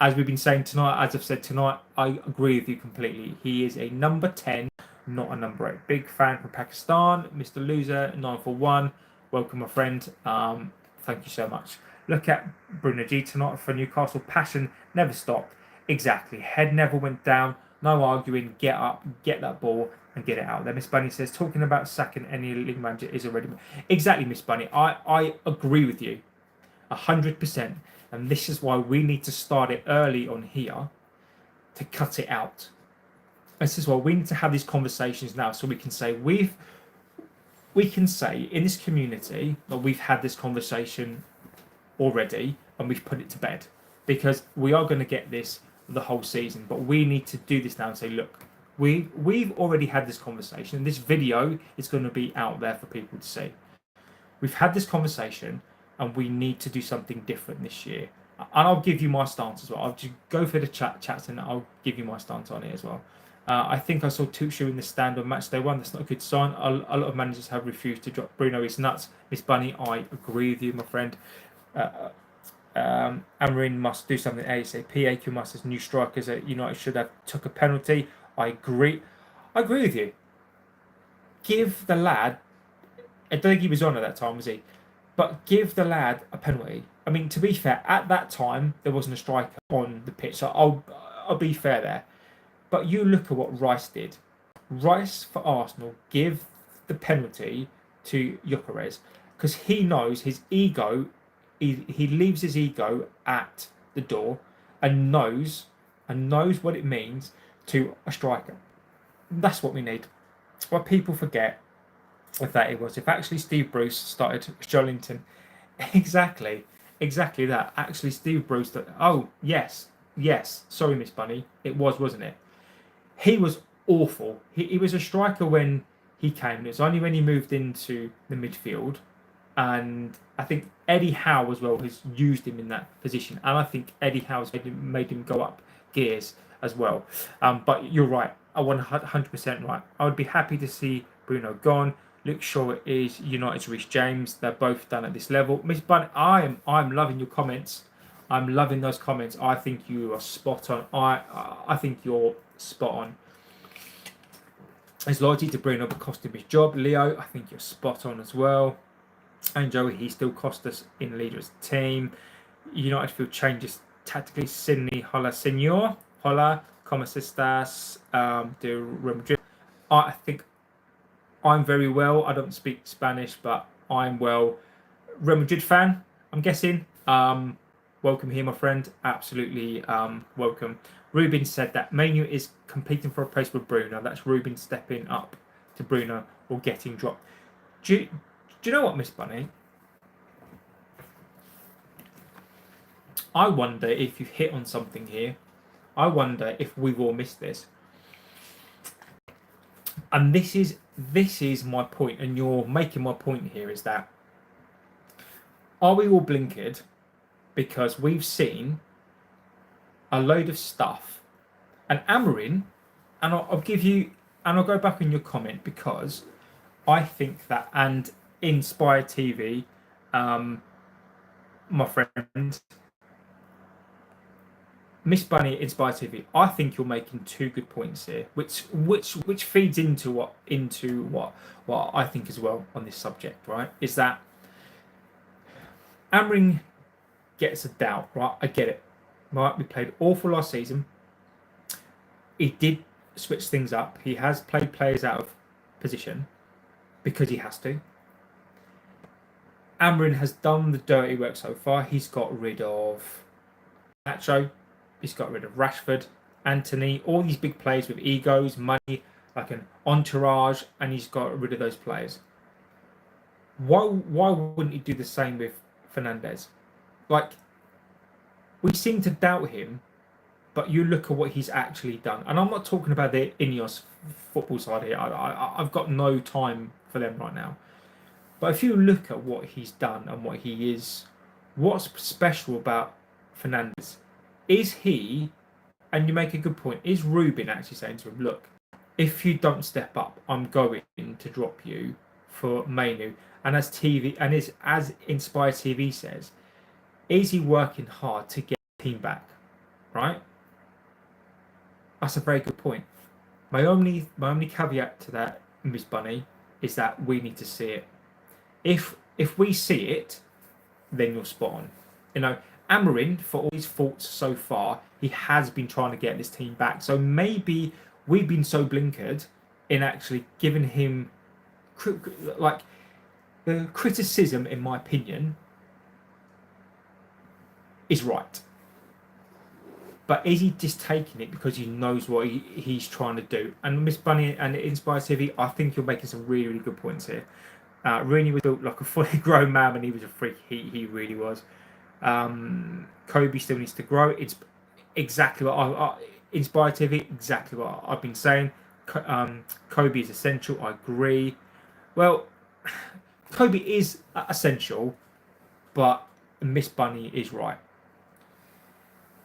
As we've been saying tonight, as I've said tonight, I agree with you completely. He is a number 10, not a number 8. Big fan from Pakistan. Mr. Loser, 941. Welcome, my friend. Thank you so much. Look at Bruno G tonight for Newcastle. Passion never stopped. Exactly. Head never went down. No arguing. Get up, get that ball, and get it out there. Miss Bunny says, talking about sacking any league manager is already... Exactly, Miss Bunny. I agree with you 100%. And this is why we need to start it early on here to cut it out. This is why we need to have these conversations now, so we can say we can say in this community that we've had this conversation already and we've put it to bed, because we are going to get this the whole season. But we need to do this now and say, look, we've already had this conversation, and this video is going to be out there for people to see. We've had this conversation, and we need to do something different this year. And I'll give you my stance as well. I'll just go for the chats and I'll give you my stance on it as well. I think I saw Tuchel in the stand on match day 1. That's not a good sign. A lot of managers have refused to drop Bruno. It's nuts. Miss Bunny, I agree with you, my friend. Amorin must do something ASAP. AQ must, as new strikers at United should have took a penalty. I agree with you. Give the lad, I don't think he was on at that time, was he? But give the lad a penalty. I mean, to be fair, at that time there wasn't a striker on the pitch, so I'll be fair there. But you look at what Rice did. Rice for Arsenal give the penalty to Gyökeres because he knows his ego. He leaves his ego at the door and knows what it means to a striker. That's what we need. What people forget with that it was if actually Steve Bruce started Jolinton, exactly that. Actually, Steve Bruce. Oh yes. Sorry, Miss Bunny. It was, wasn't it? He was awful. He was a striker when he came. It was only when he moved into the midfield, and I think Eddie Howe as well has used him in that position, and I think Eddie Howe's made him go up gears as well. But you're right. I want 100% right. I would be happy to see Bruno gone. Luke Shaw is United's Reece James. They're both done at this level. Miss Bunny, I'm loving your comments. I'm loving those comments. I think you are spot on. I think you're spot on. His loyalty to Bruno but cost him his job. Leo, I think you're spot on as well. And Joey, he still cost us in leader as a team. United field changes tactically. Sydney, hola, senor. Hola, como estas? De Real Madrid. I think I'm very well. I don't speak Spanish, but I'm well. Real Madrid fan, I'm guessing. welcome here, my friend. Absolutely welcome. Ruben said that Manu is competing for a place with Bruno. That's Ruben stepping up to Bruno or getting dropped. Do you know what, Miss Bunny? I wonder if you've hit on something here. I wonder if we've all missed this. And this is my point, and you're making my point here, is that are we all blinkered because we've seen a load of stuff, and Amorin, and I'll give you, and I'll go back on your comment, because I think that, and Inspire TV, my friend, Miss Bunny at Inspire TV, I think you're making two good points here, which feeds into what I think as well on this subject, right? Is that Amorin gets a doubt, right? I get it, right? We played awful last season. He did switch things up. He has played players out of position because he has to. Amorin has done the dirty work so far. He's got rid of Nacho. He's got rid of Rashford, Anthony, all these big players with egos, money, like an entourage, and he's got rid of those players. Why wouldn't he do the same with Fernandes? Like, we seem to doubt him, but you look at what he's actually done. And I'm not talking about the Ineos football side here. I've got no time for them right now. But if you look at what he's done and what he is, what's special about Fernandes? Is he, and you make a good point, is Ruben actually saying to him, look, if you don't step up, I'm going to drop you for Manu? And as Inspire TV says, is he working hard to get the team back? Right? That's a very good point. My only caveat to that, Miss Bunny, is that we need to see it. If we see it, then you're spot on. You know, Amorin, for all his faults so far, he has been trying to get this team back. So maybe we've been so blinkered in actually giving him, like, the criticism, in my opinion, is right. But is he just taking it because he knows what he's trying to do? And Miss Bunny and Inspire TV, I think you're making some really, really good points here. Rooney was built like a fully grown man, and he was a freak. He really was. Kobe still needs to grow. It's exactly what I Inspire TV, exactly what I've been saying. Kobe is essential. I agree. Well, Kobe is essential, but Miss Bunny is right.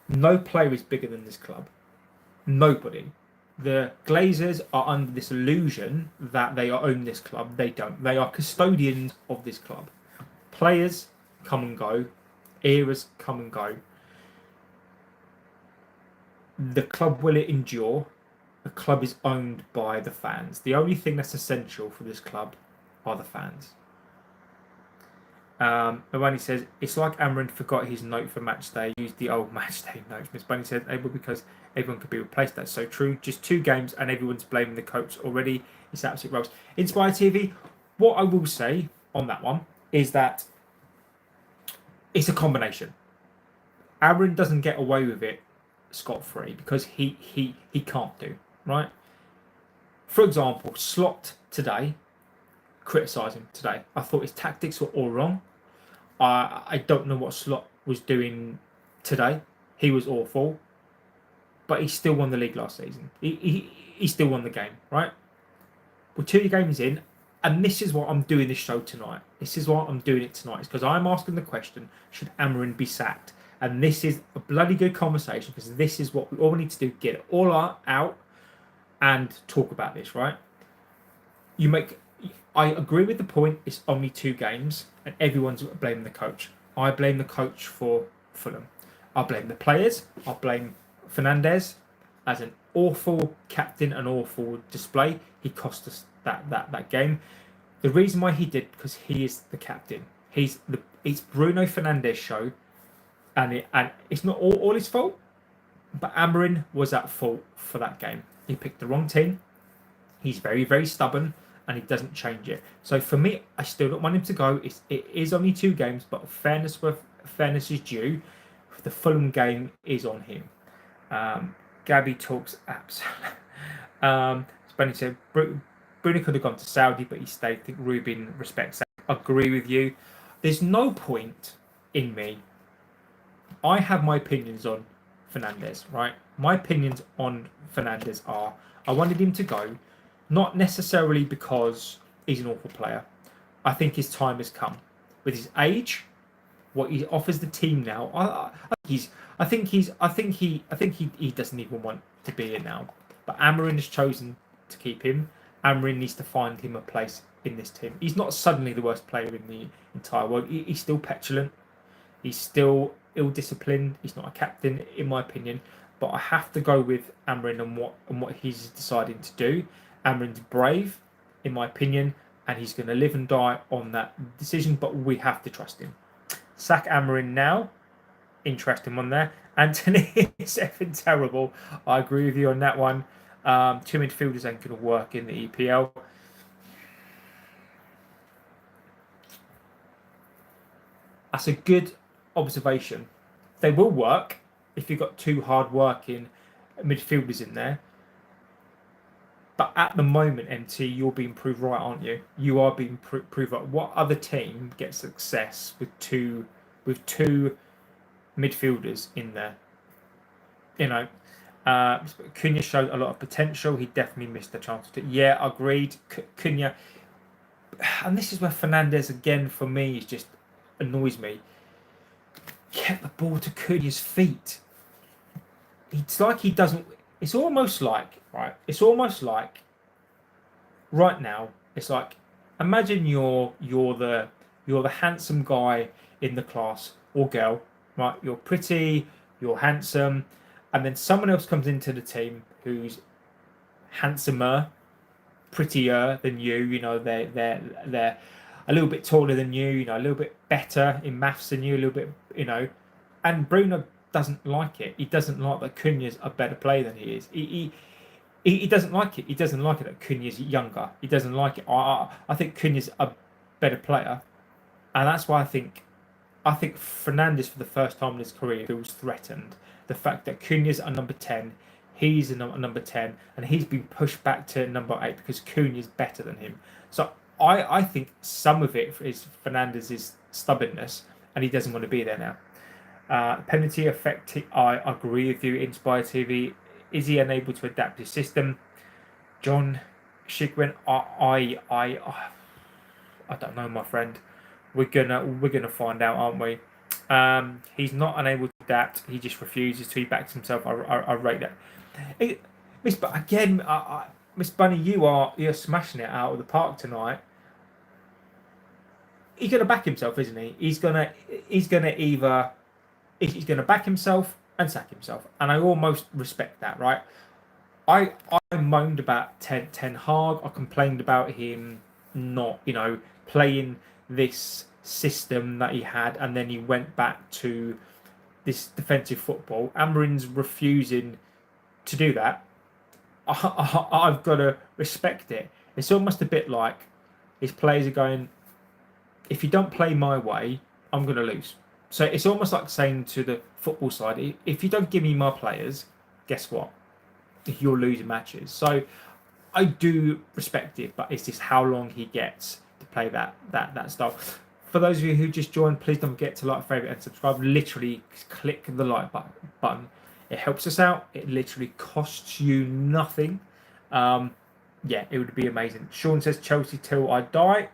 No player is bigger than this club. Nobody. The Glazers are under this illusion that they own this club. They don't. They are custodians of this club. Players come and go. Eras come and go. The club will endure. The club is owned by the fans. The only thing that's essential for this club are the fans. Bunny says, it's like Amorin forgot his note for match day, used the old match day notes. Miss Bunny says, able because everyone could be replaced. That's so true. Just 2 games and everyone's blaming the coach already. It's absolute rubbish. Inspire TV, what I will say on that one is that it's a combination. Amorin doesn't get away with it scot-free because he can't do, right? For example, Slot today, criticise him today. I thought his tactics were all wrong. I don't know what Slot was doing today. He was awful, but he still won the league last season. He still won the game, right? We're 2 games in, and this is what I'm doing this show tonight. This is why I'm doing it tonight. It's because I'm asking the question, should Amorin be sacked? And this is a bloody good conversation, because this is what we all need to do, get it all out and talk about this, right? I agree with the point, it's only 2 games and everyone's blaming the coach. I blame the coach for Fulham. I blame the players. I blame Fernandes as an awful captain, an awful display. He cost us that game. The reason why he did, because he is the captain. It's Bruno Fernandes' show, and it's not all his fault, but Amorin was at fault for that game. He picked the wrong team. He's very, very stubborn, and he doesn't change it. So for me, I still don't want him to go. It is only 2 games, but fairness is due. the Fulham game is on him. Gabby talks apps. Benny said Bruno could have gone to Saudi, but he stayed. I think Rúben respects that. I agree with you. There's no point in me. I have my opinions on Fernandes, right? My opinions on Fernandes are I wanted him to go, not necessarily because he's an awful player. I think his time has come. With his age, what he offers the team now, I think he doesn't even want to be here now. But Amorin has chosen to keep him. Amorin needs to find him a place in this team. He's not suddenly the worst player in the entire world. He's still petulant. He's still ill-disciplined. He's not a captain, in my opinion. But I have to go with Amorin and what he's deciding to do. Amorin's brave, in my opinion, and he's going to live and die on that decision. But we have to trust him. Sack Amorin now. Interesting one there. Anthony is effing terrible. I agree with you on that one. Two midfielders ain't going to work in the EPL. That's a good observation. They will work if you've got two hard-working midfielders in there. But at the moment, MT, you're being proved right, aren't you? You are being proved right. What other team gets success with two midfielders in there? You know, Cunha showed a lot of potential. He definitely missed the chance to. Yeah, agreed. Cunha, and this is where Fernandes again for me is just annoys me. Get the ball to Cunha's feet. It's like he doesn't. It's almost like right now. It's like imagine you're the handsome guy in the class or girl, right? You're pretty, you're handsome, and then someone else comes into the team who's handsomer, prettier than you. You know, they're a little bit taller than you. You know, a little bit better in maths than you. A little bit, you know, and Bruno doesn't like it. He doesn't like that Cunha's a better player than he is. He doesn't like it. He doesn't like it that Cunha's younger. He doesn't like it. I think Cunha's a better player, and that's why I think Fernandes for the first time in his career feels threatened. The fact that Cunha's a number 10, he's a number 10, and he's been pushed back to number 8 because Cunha's better than him. So I think some of it is Fernandes' stubbornness, and he doesn't want to be there now. Penalty effect, I agree with you. Inspire TV, is he unable to adapt his system? John Shigwin, I don't know, my friend. We're gonna find out, aren't we? He's not unable to adapt. He just refuses to. He backs himself. I rate that. Miss Bunny, you're smashing it out of the park tonight. He's gonna back himself, isn't he? He's gonna back himself and sack himself, and I almost respect that, right? I moaned about Ten Hag. I complained about him not, playing this system that he had, and then he went back to this defensive football. Amorin's refusing to do that. I've got to respect it. It's almost a bit like his players are going, if you don't play my way, I'm going to lose. So it's almost like saying to the football side, if you don't give me my players, guess what? You're losing matches. So I do respect it, but it's just how long he gets to play that style. For those of you who just joined, please don't forget to like, favourite and subscribe. Literally click the like button. It helps us out. It literally costs you nothing. Yeah, it would be amazing. Sean says Chelsea till I die.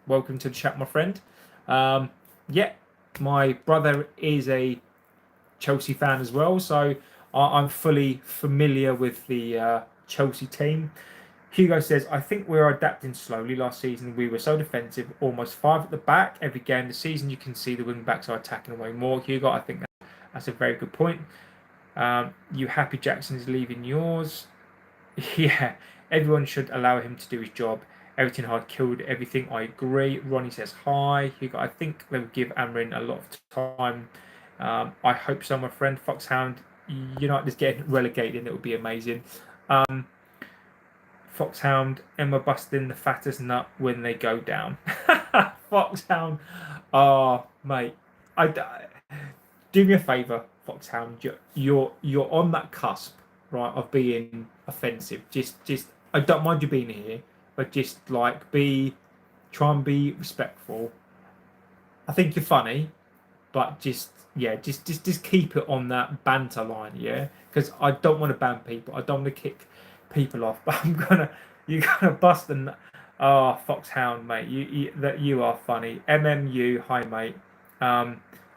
Welcome to the chat, my friend. Yeah, my brother is a Chelsea fan as well, so I'm fully familiar with the Chelsea team. Hugo says, I think we're adapting slowly. Last season, we were so defensive, almost 5 at the back. Every game this season, you can see the wing backs are attacking away more. Hugo, I think that's a very good point. You happy Jackson is leaving yours? Yeah, everyone should allow him to do his job. Everything hard killed everything. I agree. Ronnie says hi. Hugo, I think they will give Amorin a lot of time. I hope so, my friend. Foxhound United is getting relegated. It would be amazing. Foxhound, Emma busting the fattest nut when they go down. Foxhound, oh mate, do me a favour, Foxhound. You're on that cusp, right, of being offensive. Just I don't mind you being here, but just like try and be respectful. I think you're funny, but just keep it on that banter line, yeah. Because I don't want to ban people. I don't want to kick people off. But you're gonna bust and Foxhound, mate. You are funny. MMU, hi mate.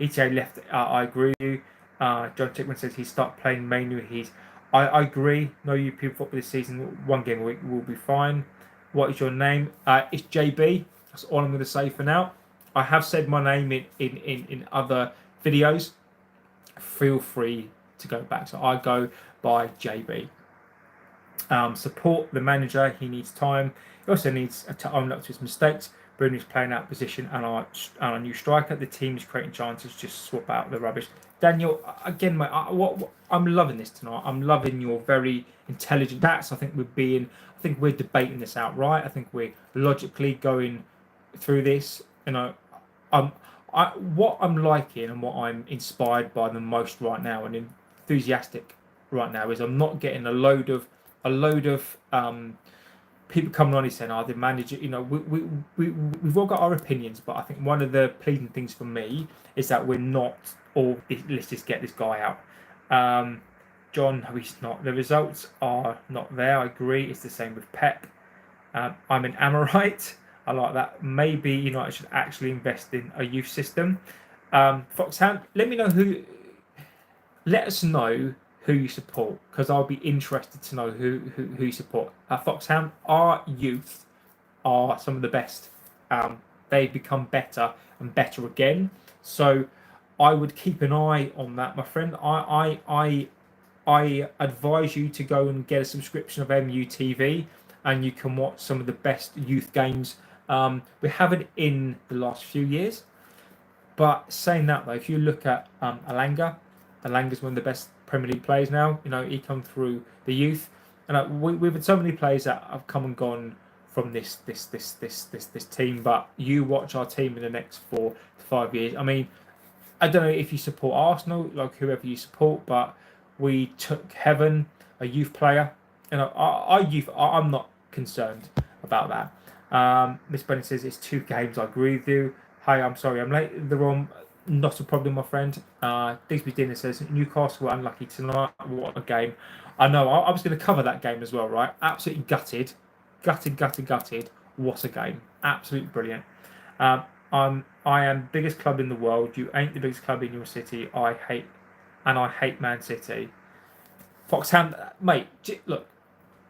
ETA left. I agree with you. John Chickman says he start playing mainly. I agree. No European football this season. One game a week will be fine. What is your name? It's JB. That's all I'm going to say for now. I have said my name in other videos. Feel free to go back. So I go by JB. Support the manager. He needs time. He also needs to own up to his mistakes. Bruno's playing out position and our new striker. The team is creating chances. Just swap out the rubbish. Daniel, again, mate. I'm loving this tonight. I'm loving your very intelligent chats. I think we're debating this out right. I think we're logically going through this. What I'm liking and what I'm inspired by the most right now and enthusiastic right now is I'm not getting a load of people coming on and saying, "Oh, the manager." We've all got our opinions, but I think one of the pleasing things for me is that we're not all. Let's just get this guy out. John, no, he's not. The results are not there. I agree. It's the same with Pep. I'm an Amorite. I like that. Maybe United should actually invest in a youth system. Foxhound, let us know who you support, because I'll be interested to know who you support. Foxhound, our youth are some of the best. They've become better and better again. So I would keep an eye on that, my friend. I advise you to go and get a subscription of MUTV, and you can watch some of the best youth games. We haven't in the last few years, but saying that though, if you look at Alanga's one of the best Premier League players now. He come through the youth, and we've had so many players that have come and gone from this team. But you watch our team in the next 4 to 5 years. I mean, I don't know if you support Arsenal, like whoever you support, but we took Heaven, a youth player. Our youth. I'm not concerned about that. Miss Benny says it's 2 games. I agree with you. Hi, I'm sorry I'm late. Not a problem, my friend. Digsby Dinner says Newcastle were unlucky tonight. What a game! I know. I was going to cover that game as well, right? Absolutely gutted. What a game! Absolutely brilliant. I am biggest club in the world. You ain't the biggest club in your city. I hate Man City. Foxhound, mate. Look,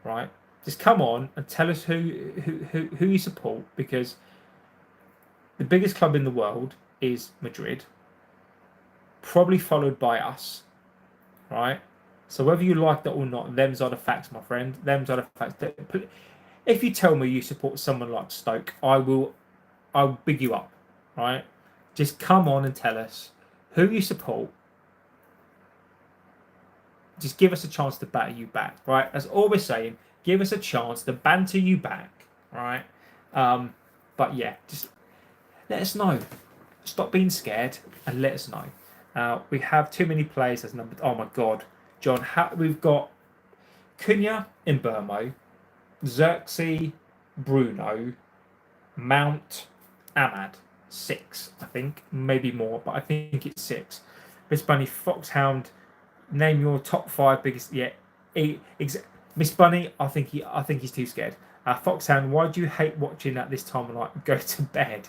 right. Just come on and tell us who you support, because the biggest club in the world is Madrid, probably followed by us, right? So whether you like that or not, them's are the facts, my friend. Them's are the facts. If you tell me you support someone like Stoke, I'll big you up, right? Just come on and tell us who you support. Just give us a chance to batter you back, right? That's all we're saying. Give us a chance to banter you back, right? But yeah, just let us know. Stop being scared and let us know. We have too many players as number. Oh my God, John. We've got Cunha in Burmo, Xerxes, Bruno, Mount, Ahmad. 6, I think, maybe more, but I think it's 6. Miss Bunny, Foxhound. Name your top 5 biggest. Yeah, Miss Bunny. I think he's too scared. Foxhound, why do you hate watching at this time of night? Go to bed.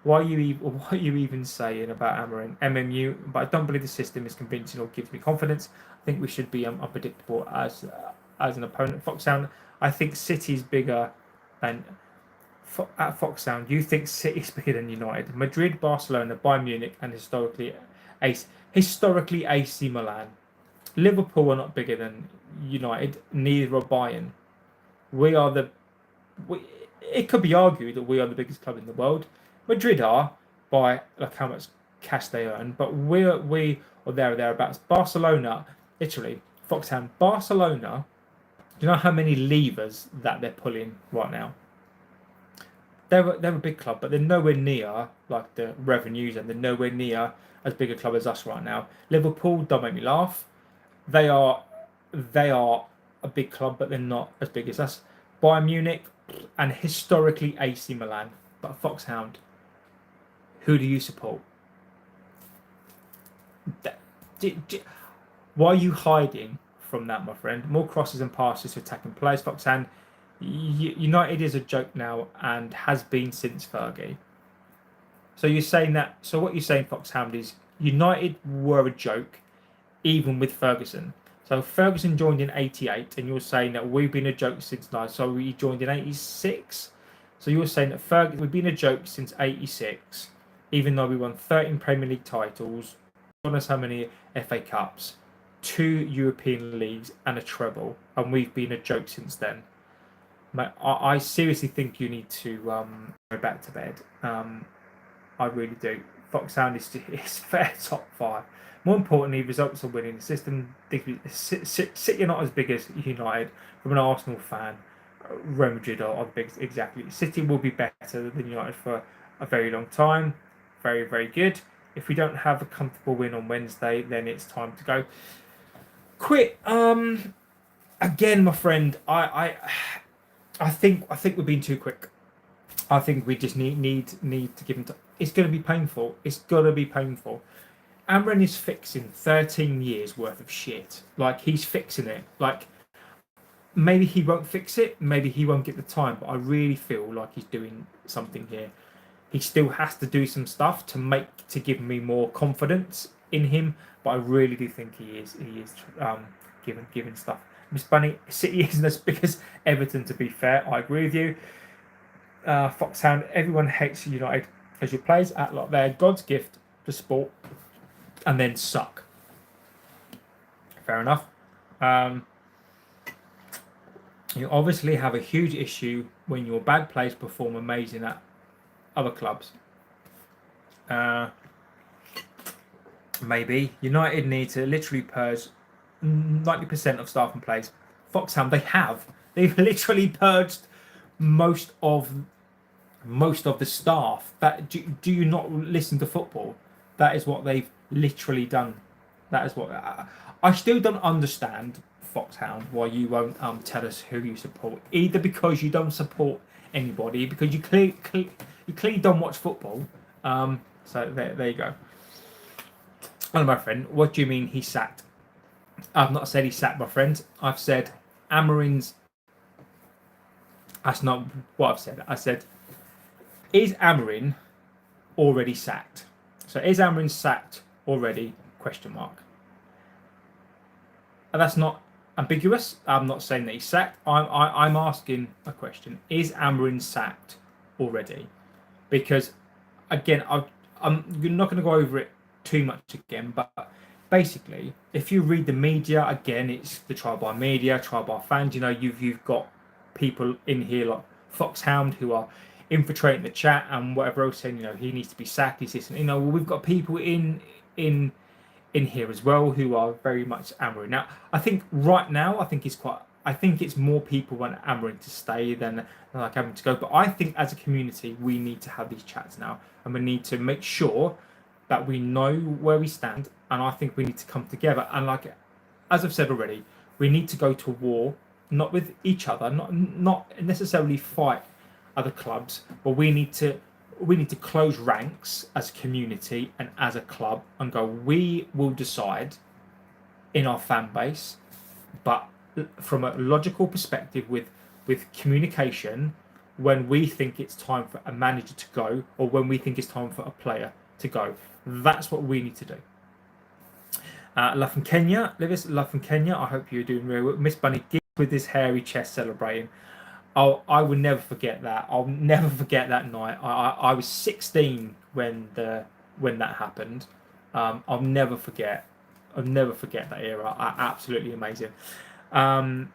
What are you even saying about Amorin? MMU, but I don't believe the system is convincing or gives me confidence. I think we should be unpredictable as an opponent. Foxhound, I think City's bigger than. At Foxhound, you think City's bigger than United? Madrid, Barcelona, Bayern Munich, and historically AC Milan. Liverpool are not bigger than United. Neither are Bayern. It could be argued that we are the biggest club in the world. Madrid are, by like how much cash they earn, but we are there or thereabouts. Barcelona, literally, Foxhound, Barcelona. Do you know how many levers that they're pulling right now? they're a big club, but they're nowhere near like the revenues, and they're nowhere near as big a club as us right now. Liverpool, don't make me laugh. They are they are a big club, but they're not as big as us. Bayern Munich and historically AC Milan. But Foxhound, who do you support? Why are you hiding from that, my friend? More crosses and passes to attacking players, Foxhound. United is a joke now and has been since Fergie. So you're saying that. So what you're saying, Foxhound, is United were a joke even with Ferguson. So Ferguson joined in '88, and you're saying that we've been a joke since now. So he joined in '86. So you're saying that we've been a joke since '86, even though we won 13 Premier League titles, God knows how many FA Cups, 2 European leagues, and a treble, and we've been a joke since then. Mate, I seriously think you need to go back to bed. I really do. Foxhound is fair top 5. More importantly, results are winning. The system, City are not as big as United. From an Arsenal fan, Real Madrid are the biggest. Exactly. City will be better than United for a very long time. Very, very good. If we don't have a comfortable win on Wednesday, then it's time to go. Quit. Again, my friend, I think we're being too quick. I think we just need to give him time. It's going to be painful. It's going to be painful. Amorin is fixing 13 years worth of shit. Like, he's fixing it. Like, maybe he won't fix it. Maybe he won't get the time. But I really feel like he's doing something here. He still has to do some stuff to give me more confidence in him. But I really do think he is giving stuff. Miss Bunny, City isn't as big as Everton, to be fair. I agree with you. Foxhound, everyone hates United as your players act like they're God's gift to sport and then suck. Fair enough. You obviously have a huge issue when your bad players perform amazing at other clubs. Maybe United need to literally purge 90% of staff and players. Foxhound, they've literally purged most of the staff. That do you not listen to football? That is what they've literally done. That is what I still don't understand, Foxhound, why you won't tell us who you support. Either because you don't support anybody, because you clearly don't watch football. So there you go. Hello, my friend. What do you mean he's sacked? I've not said he's sacked, my friend. I've said Amorin's. That's not what I've said. I said, is Amorin already sacked? So is Amorin sacked already? Question mark. And that's not ambiguous. I'm not saying that he's sacked. I'm asking a question. Is Amorin sacked already? Because again, you're not going to go over it too much again, but basically, if you read the media, again, it's the trial by media, trial by fans. You know, you've got people in here like Foxhound who are infiltrating the chat and whatever else, saying, you know, he needs to be sacked. He's this, and, you know, well, we've got people in here as well who are very much Amorin. Now, I think right now, I think it's more people want Amorin to stay than like having to go. But I think as a community, we need to have these chats now, and we need to make sure that we know where we stand. And I think we need to come together. And like, as I've said already, we need to go to war, not with each other, not necessarily fight other clubs, but we need to close ranks as a community and as a club and go, we will decide in our fan base, but from a logical perspective with communication, when we think it's time for a manager to go or when we think it's time for a player to go. That's what we need to do. Love from Kenya. Love from Kenya. I hope you're doing real well. Miss Bunny with his hairy chest celebrating. Oh, I will never forget that. I'll never forget that night. I was 16 when that happened. I'll never forget that era. Absolutely amazing. Bevan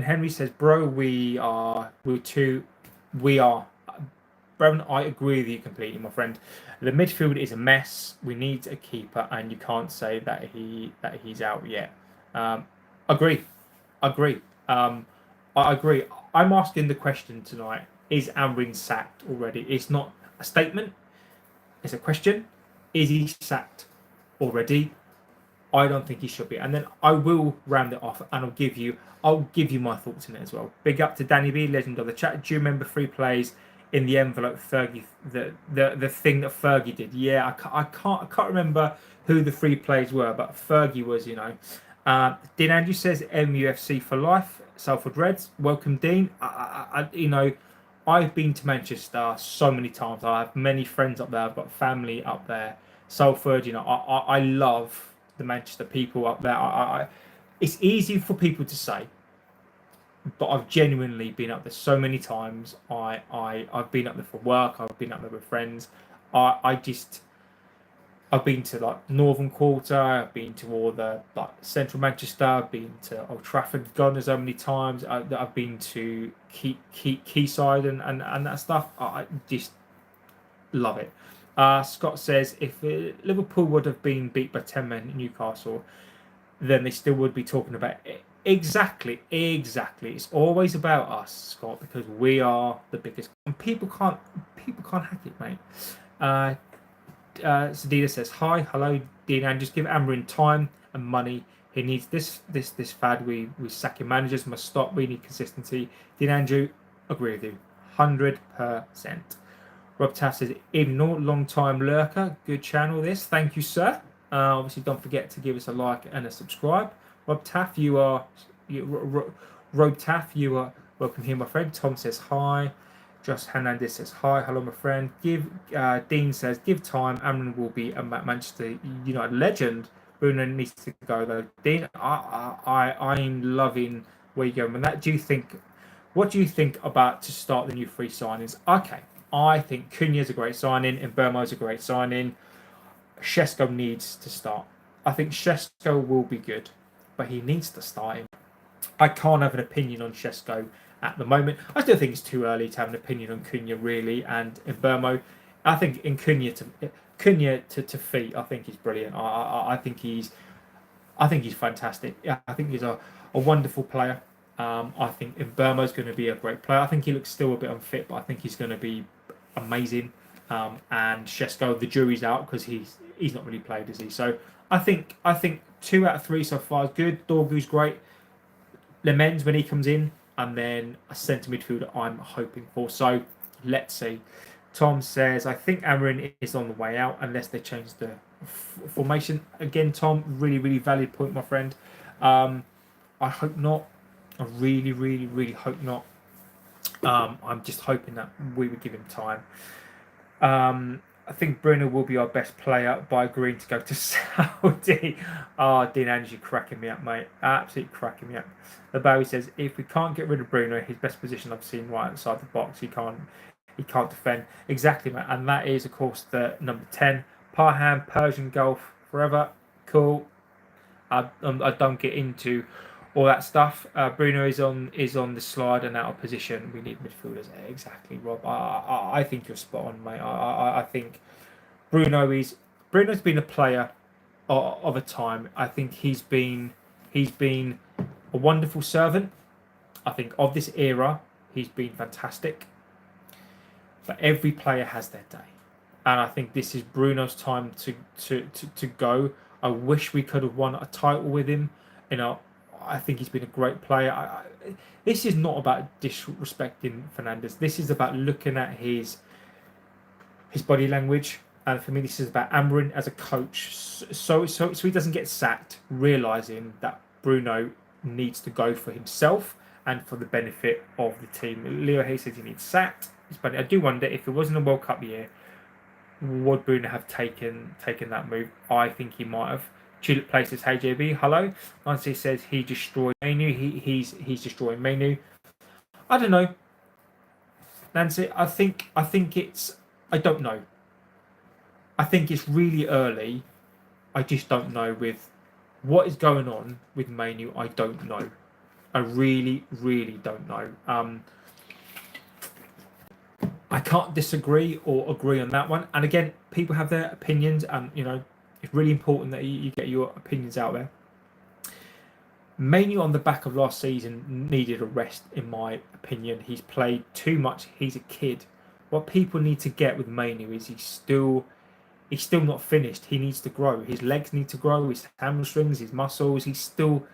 Henry says, bro, we are. Brevin, I agree with you completely, my friend. The midfield is a mess. We need a keeper, and you can't say that he's out yet. Agree. I agree. I'm asking the question tonight. is Amorim sacked already? It's not a statement, it's a question. Is he sacked already? I don't think he should be. And then I will round it off and I'll give you my thoughts on it as well. Big up to Danny B, legend of the chat. Do you remember 3 plays in the envelope Fergie, the thing that Fergie did? Yeah, I can't remember who the 3 plays were, but Fergie was, Dean Andrew says MUFC for life. Salford Reds, welcome Dean. I've been to Manchester so many times. I have many friends up there. I've got family up there. Salford, I love the Manchester people up there. It's easy for people to say, but I've genuinely been up there so many times. I've been up there for work. I've been up there with friends. I've been to like Northern Quarter. I've been to all the like Central Manchester. I've been to Old Trafford. God knows how many times. I've been to Quayside and that stuff. I just love it. Scott says if Liverpool would have been beat by 10 men in Newcastle, then they still would be talking about it. Exactly. It's always about us, Scott, because we are the biggest. And people can't hack it, mate. Sadida says hi, hello, Dean, and just give Amorim time and money. He needs this fad. We sacking managers must stop. We need consistency. Dean Andrew, agree with you, 100%. Rob Taff says, ignore long time lurker. Good channel this. Thank you, sir. Obviously, don't forget to give us a like and a subscribe. Rob Taff, Rob Taff, you are welcome here, my friend. Tom says hi. Josh Hernandez says hi. Hello, my friend. Dean says, give time. Amorim will be a Manchester United legend. Bruno needs to go though. Dean, I'm loving where you're going with that. What do you think about to start the new 3 signings? Okay, I think Cunha's a great signing and Mbeumo's a great signing. Šeško needs to start. I think Šeško will be good, but he needs to start him. I can't have an opinion on Šeško at the moment. I still think it's too early to have an opinion on Cunha, really, and in Mbeumo. I think in Cunha to feet, I think he's brilliant. I think he's fantastic. I think he's a wonderful player. I think Mbeumo's going to be a great player. I think he looks still a bit unfit, but I think he's going to be amazing. And Šeško, the jury's out because he's not really played, is he? So I think 2 out of 3 so far is good. Dorgu's great. Lemens when he comes in, and then a centre midfielder I'm hoping for. So let's see. Tom says, I think Amorim is on the way out unless they change the formation. Again, Tom, really, really valid point, my friend. I hope not. I really, really, really hope not. I'm just hoping that we would give him time. I think Bruno will be our best player by agreeing to go to Saudi. Dean Andrew, cracking me up, mate. Absolutely cracking me up. The Bowie says, if we can't get rid of Bruno, his best position I've seen right outside the box, he can't defend. Exactly, mate. And that is, of course, the number 10. Parham, Persian Gulf, forever. Cool. I don't get into all that stuff. Bruno is on the slide and out of position. We need midfielders. Exactly, Rob. I think you're spot on, mate. I think Bruno's been a player of a time. I think he's been a wonderful servant. I think of this era, he's been fantastic. But every player has their day, and I think this is Bruno's time to go. I wish we could have won a title with him. I think he's been a great player. This is not about disrespecting Fernandes. This is about looking at his body language. And for me, this is about Amorim as a coach. So he doesn't get sacked, realising that Bruno needs to go for himself and for the benefit of the team. Leo Hayes says he needs sacked. But I do wonder if it wasn't a World Cup year, would Bruno have taken that move? I think he might have. Tulip places, hey JB, hello. Nancy says he destroyed Manu. He's destroying Manu. I don't know, Nancy. I think it's. I don't know. I think it's really early. I just don't know with what is going on with Manu. I don't know. I really, really don't know. I can't disagree or agree on that one. And again, people have their opinions, and it's really important that you get your opinions out there. Mainly on the back of last season, needed a rest, in my opinion. He's played too much. He's a kid. What people need to get with Manu is he's still not finished. He needs to grow. His legs need to grow. His hamstrings, his muscles. He's still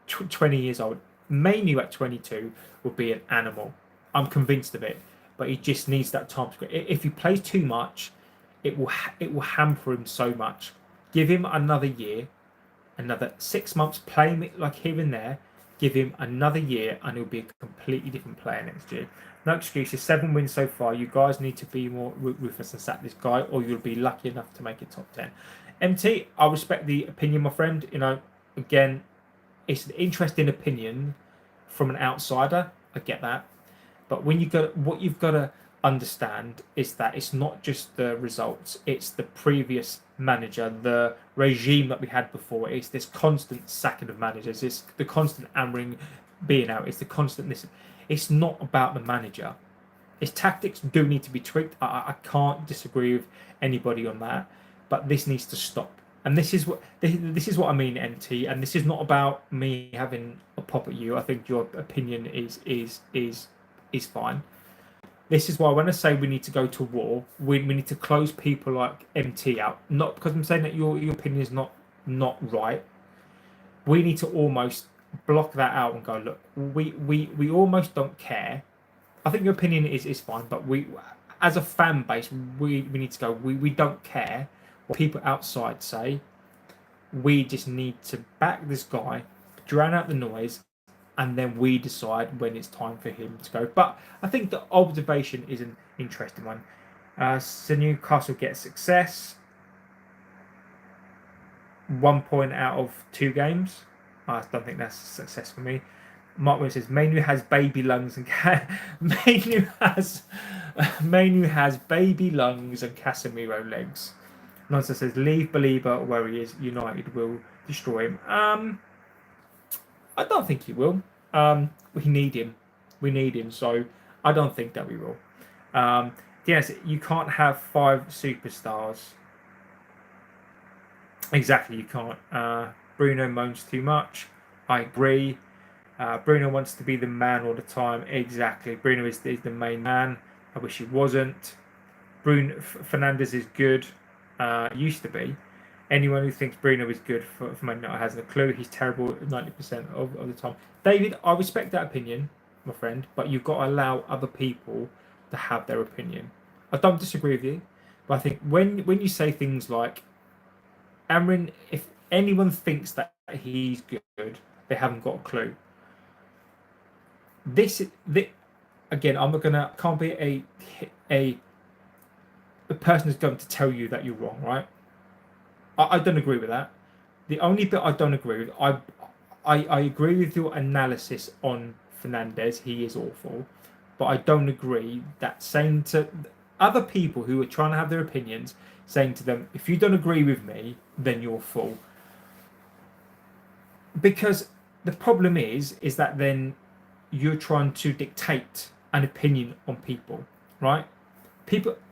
20 years old. Manu at 22 will be an animal. I'm convinced of it. But he just needs that time to grow. If he plays too much, it will hamper him so much. Give him another year, another 6 months, play him like here and there. Give him another year, and he'll be a completely different player next year. No excuses. 7 wins so far. You guys need to be more ruthless and sack this guy, or you'll be lucky enough to make it top 10. MT, I respect the opinion, my friend. You know, again, it's an interesting opinion from an outsider. I get that, but when you got what you've got to understand is that it's not just the results; it's the previous manager, the regime that we had before. It's this constant sacking of managers. It's the constant Amorin being out. It's the constant this. It's not about the manager. His tactics do need to be tweaked. I can't disagree with anybody on that, but this needs to stop. And this is what I mean, MT. And this is not about me having a pop at you. I think your opinion is fine. This is why when I say we need to go to war, we need to close people like MT out. Not because I'm saying that your opinion is not right. We need to almost block that out and go, look, we almost don't care. I think your opinion is fine, but we as a fan base, we need to go, we don't care what people outside say. We just need to back this guy, drown out the noise, and then we decide when it's time for him to go. But I think the observation is an interesting one. So Newcastle gets success. 1 point out of 2 games. I don't think that's a success for me. Mark Williams says Manu has baby lungs and Manu has baby lungs and Casemiro legs. Nonsa says leave Belieber where he is. United will destroy him. I don't think he will. We need him. So I don't think that we will. Yes, you can't have 5 superstars. Exactly, you can't. Bruno moans too much. I agree. Bruno wants to be the man all the time. Exactly. Bruno is the main man. I wish he wasn't. Fernandes is good. Used to be. Anyone who thinks Bruno is good for Man United hasn't a clue. He's terrible 90% of the time. David, I respect that opinion, my friend, but you've got to allow other people to have their opinion. I don't disagree with you, but I think when you say things like Amorin, if anyone thinks that he's good, they haven't got a clue. This again, can't be a person who's going to tell you that you're wrong, right? I don't agree with that. The only bit I don't agree with, I agree with your analysis on Fernandes. He is awful, but I don't agree that saying to other people who are trying to have their opinions, saying to them, if you don't agree with me, then you're a fool. Because the problem is that then you're trying to dictate an opinion on people, right?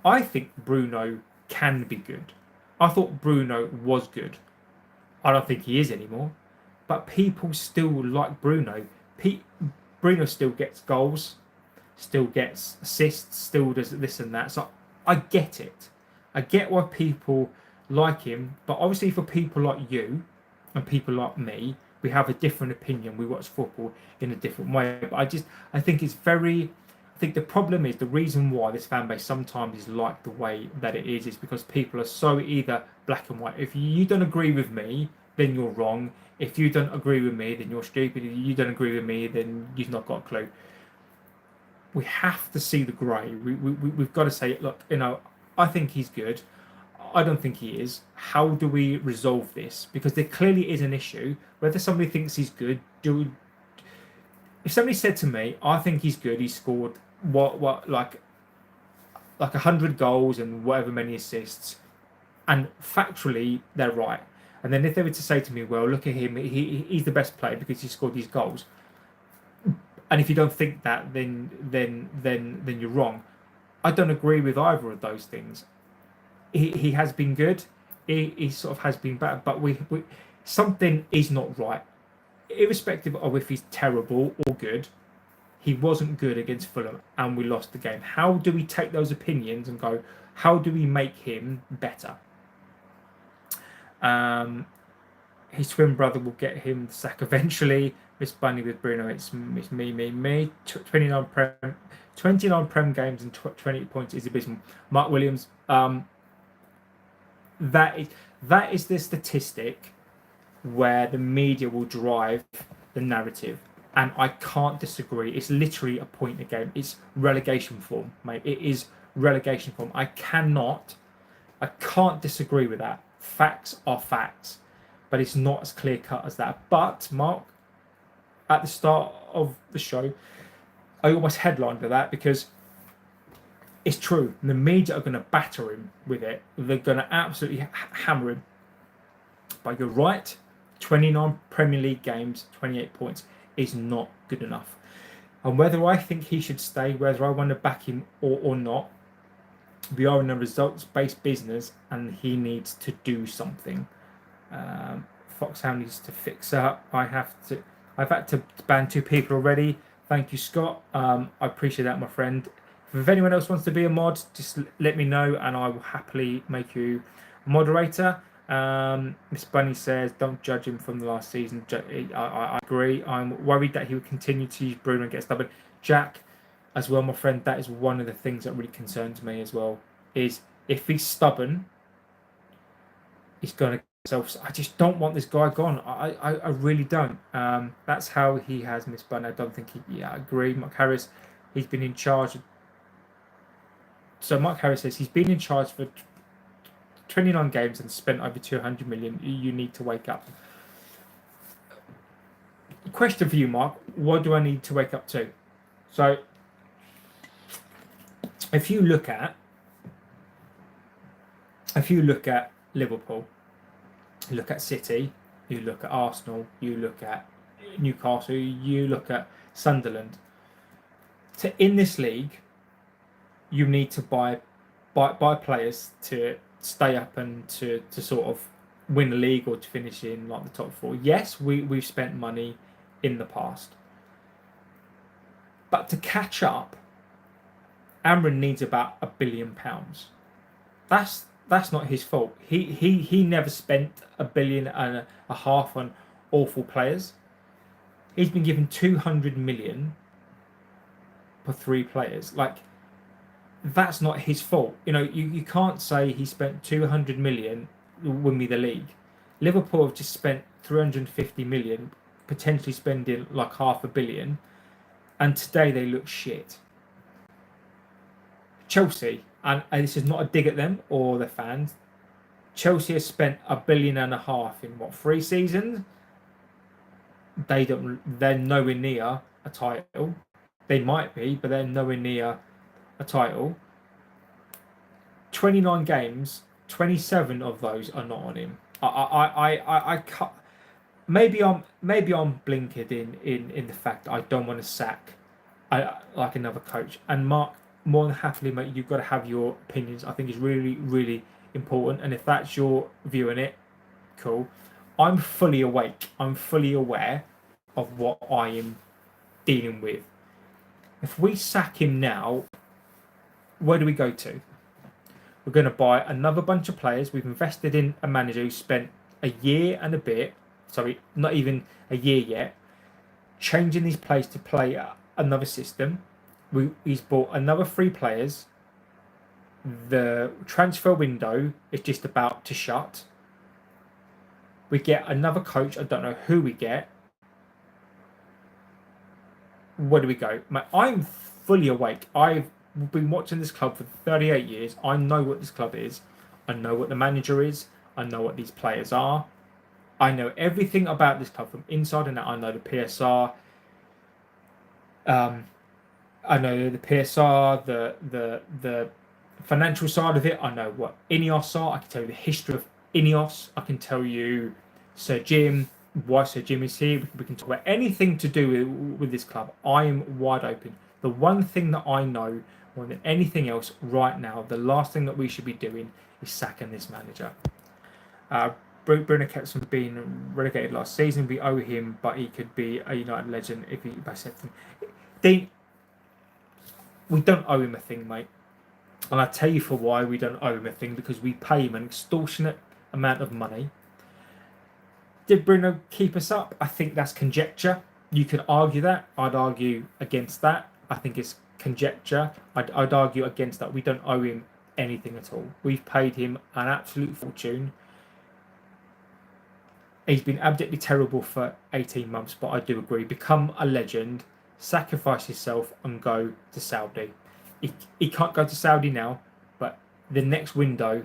I think Bruno can be good. I thought Bruno was good. I don't think he is anymore. But people still like Bruno. Bruno still gets goals, still gets assists, still does this and that. So I get it. I get why people like him. But obviously for people like you and people like me, we have a different opinion. We watch football in a different way. But I think it's very... I think the problem is the reason why this fan base sometimes is like the way that it is because people are so either black and white. If you don't agree with me, then you're wrong. If you don't agree with me, then you're stupid. If you don't agree with me, then you've not got a clue. We have to see the grey. We've got to say, look, I think he's good. I don't think he is. How do we resolve this? Because there clearly is an issue. Whether somebody thinks he's good, if somebody said to me, I think he's good, he scored like 100 goals and whatever many assists, and factually they're right. And then if they were to say to me, well, look at him, he's the best player because he scored these goals. And if you don't think that, then you're wrong. I don't agree with either of those things. He has been good. He sort of has been bad, but we something is not right. irrespective of if he's terrible or good, he wasn't good against Fulham and we lost the game. How do we take those opinions and go, how do we make him better? His twin brother will get him the sack eventually. Miss Bunny with Bruno, it's me. 29 Prem games and 20 points is abysmal. Mark Williams, that is the statistic where the media will drive the narrative, and I can't disagree. It's literally a point a game. It's relegation form, mate. It is relegation form. I can't disagree with that. Facts are facts, but it's not as clear cut as that. But Mark, at the start of the show, I almost headlined with that because it's true. The media are going to batter him with it. They're going to absolutely hammer him. But you're right. 29 Premier League games, 28 points is not good enough. And whether I think he should stay, whether I want to back him or not, we are in a results-based business and he needs to do something. Foxhound needs to fix up. I've had to ban 2 people already. Thank you, Scott. I appreciate that, my friend. If anyone else wants to be a mod, just let me know and I will happily make you a moderator. Miss Bunny says, don't judge him from the last season. I agree. I'm worried that he will continue to use Bruno and get stubborn. Jack, as well, my friend, that is one of the things that really concerns me as well, is if he's stubborn, he's going to himself. I just don't want this guy gone. I really don't. That's how he has Miss Bunny. I don't think I agree. Mark Harris, he's been in charge. So Mark Harris says he's been in charge for 29 games and spent over 200 million. You need to wake up. Question for you, Mark. What do I need to wake up to? So, if you look at Liverpool, you look at City, you look at Arsenal, you look at Newcastle, you look at Sunderland. In this league, you need to buy players to stay up and to sort of win the league or to finish in like the top 4. Yes, we've spent money in the past, but to catch up, Amorin needs about £1 billion. That's not his fault. He never spent £1.5 billion on awful players. He's been given 200 million for 3 players. Like, that's not his fault. You know, you can't say he spent 200 million to win me the league. Liverpool have just spent 350 million, potentially spending like £500 million, and today they look shit. Chelsea, and this is not a dig at them or their fans, Chelsea has spent £1.5 billion in what, 3 seasons? They're nowhere near a title. They might be, but they're nowhere near a title. 29 games, 27 of those are not on him. I can't. Maybe I'm blinkered in the fact that I don't want to sack like another coach. And Mark, more than happily, mate, you've got to have your opinions. I think it's really, really important. And if that's your view on it, cool. I'm fully awake. I'm fully aware of what I am dealing with. If we sack him now, where do we go to? We're going to buy another bunch of players. We've invested in a manager who spent a year and a bit, sorry, not even a year yet, changing these players to play another system. He's bought another 3 players. The transfer window is just about to shut. We get another coach. I don't know who we get. Where do we go? I'm fully awake. I've been watching this club for 38 years. I know what this club is. I know what the manager is. I know what these players are. I know everything about this club from inside and out. I know the PSR. I know the PSR, the financial side of it. I know what Ineos are. I can tell you the history of Ineos. I can tell you Sir Jim, why Sir Jim is here. We can talk about anything to do with this club. I am wide open. The one thing that I know more than anything else right now, the last thing that we should be doing is sacking this manager. Bruno kept from being relegated last season. We owe him, but he could be a United legend if he accepts him. Dean, we don't owe him a thing, mate. And I tell you for why we don't owe him a thing, because we pay him an extortionate amount of money. Did Bruno keep us up? I think that's conjecture. You could argue that. I'd argue against that. I think it's conjecture. I'd argue against that. We don't owe him anything at all. We've paid him an absolute fortune. He's been abjectly terrible for 18 months, but I do agree. Become a legend, sacrifice yourself, and go to Saudi. He can't go to Saudi now, but the next window,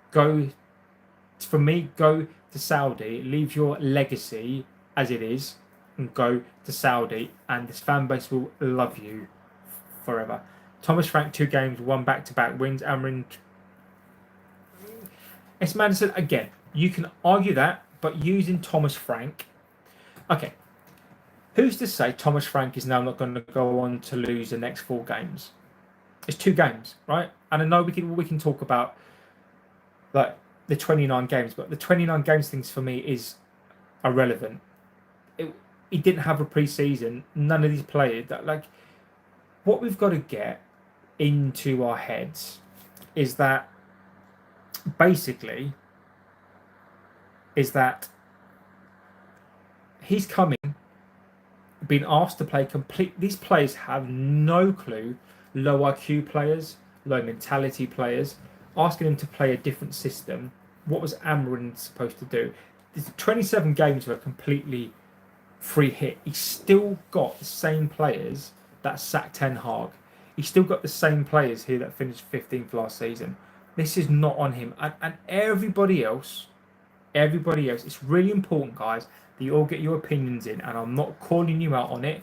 go to Saudi, leave your legacy as it is, and go to Saudi, and this fan base will love you forever. Thomas Frank, 2 games, 1 back-to-back wins. Amorin, it's Madison again. You can argue that, but using Thomas Frank, okay. Who's to say Thomas Frank is now not going to go on to lose the next 4 games? It's 2 games, right? And I know we can talk about like the 29 games, but the 29 games things for me is irrelevant. He didn't have a pre-season. None of these players that like. What we've got to get into our heads is that basically is that he's coming, been asked to play complete. These players have no clue. Low IQ players, low mentality players, asking him to play a different system. What was Amorin supposed to do? These 27 games were completely free hit. He's still got the same players that sacked Ten Hag. He's still got the same players here that finished 15th last season. This is not on him. And everybody else, it's really important, guys, that you all get your opinions in, and I'm not calling you out on it.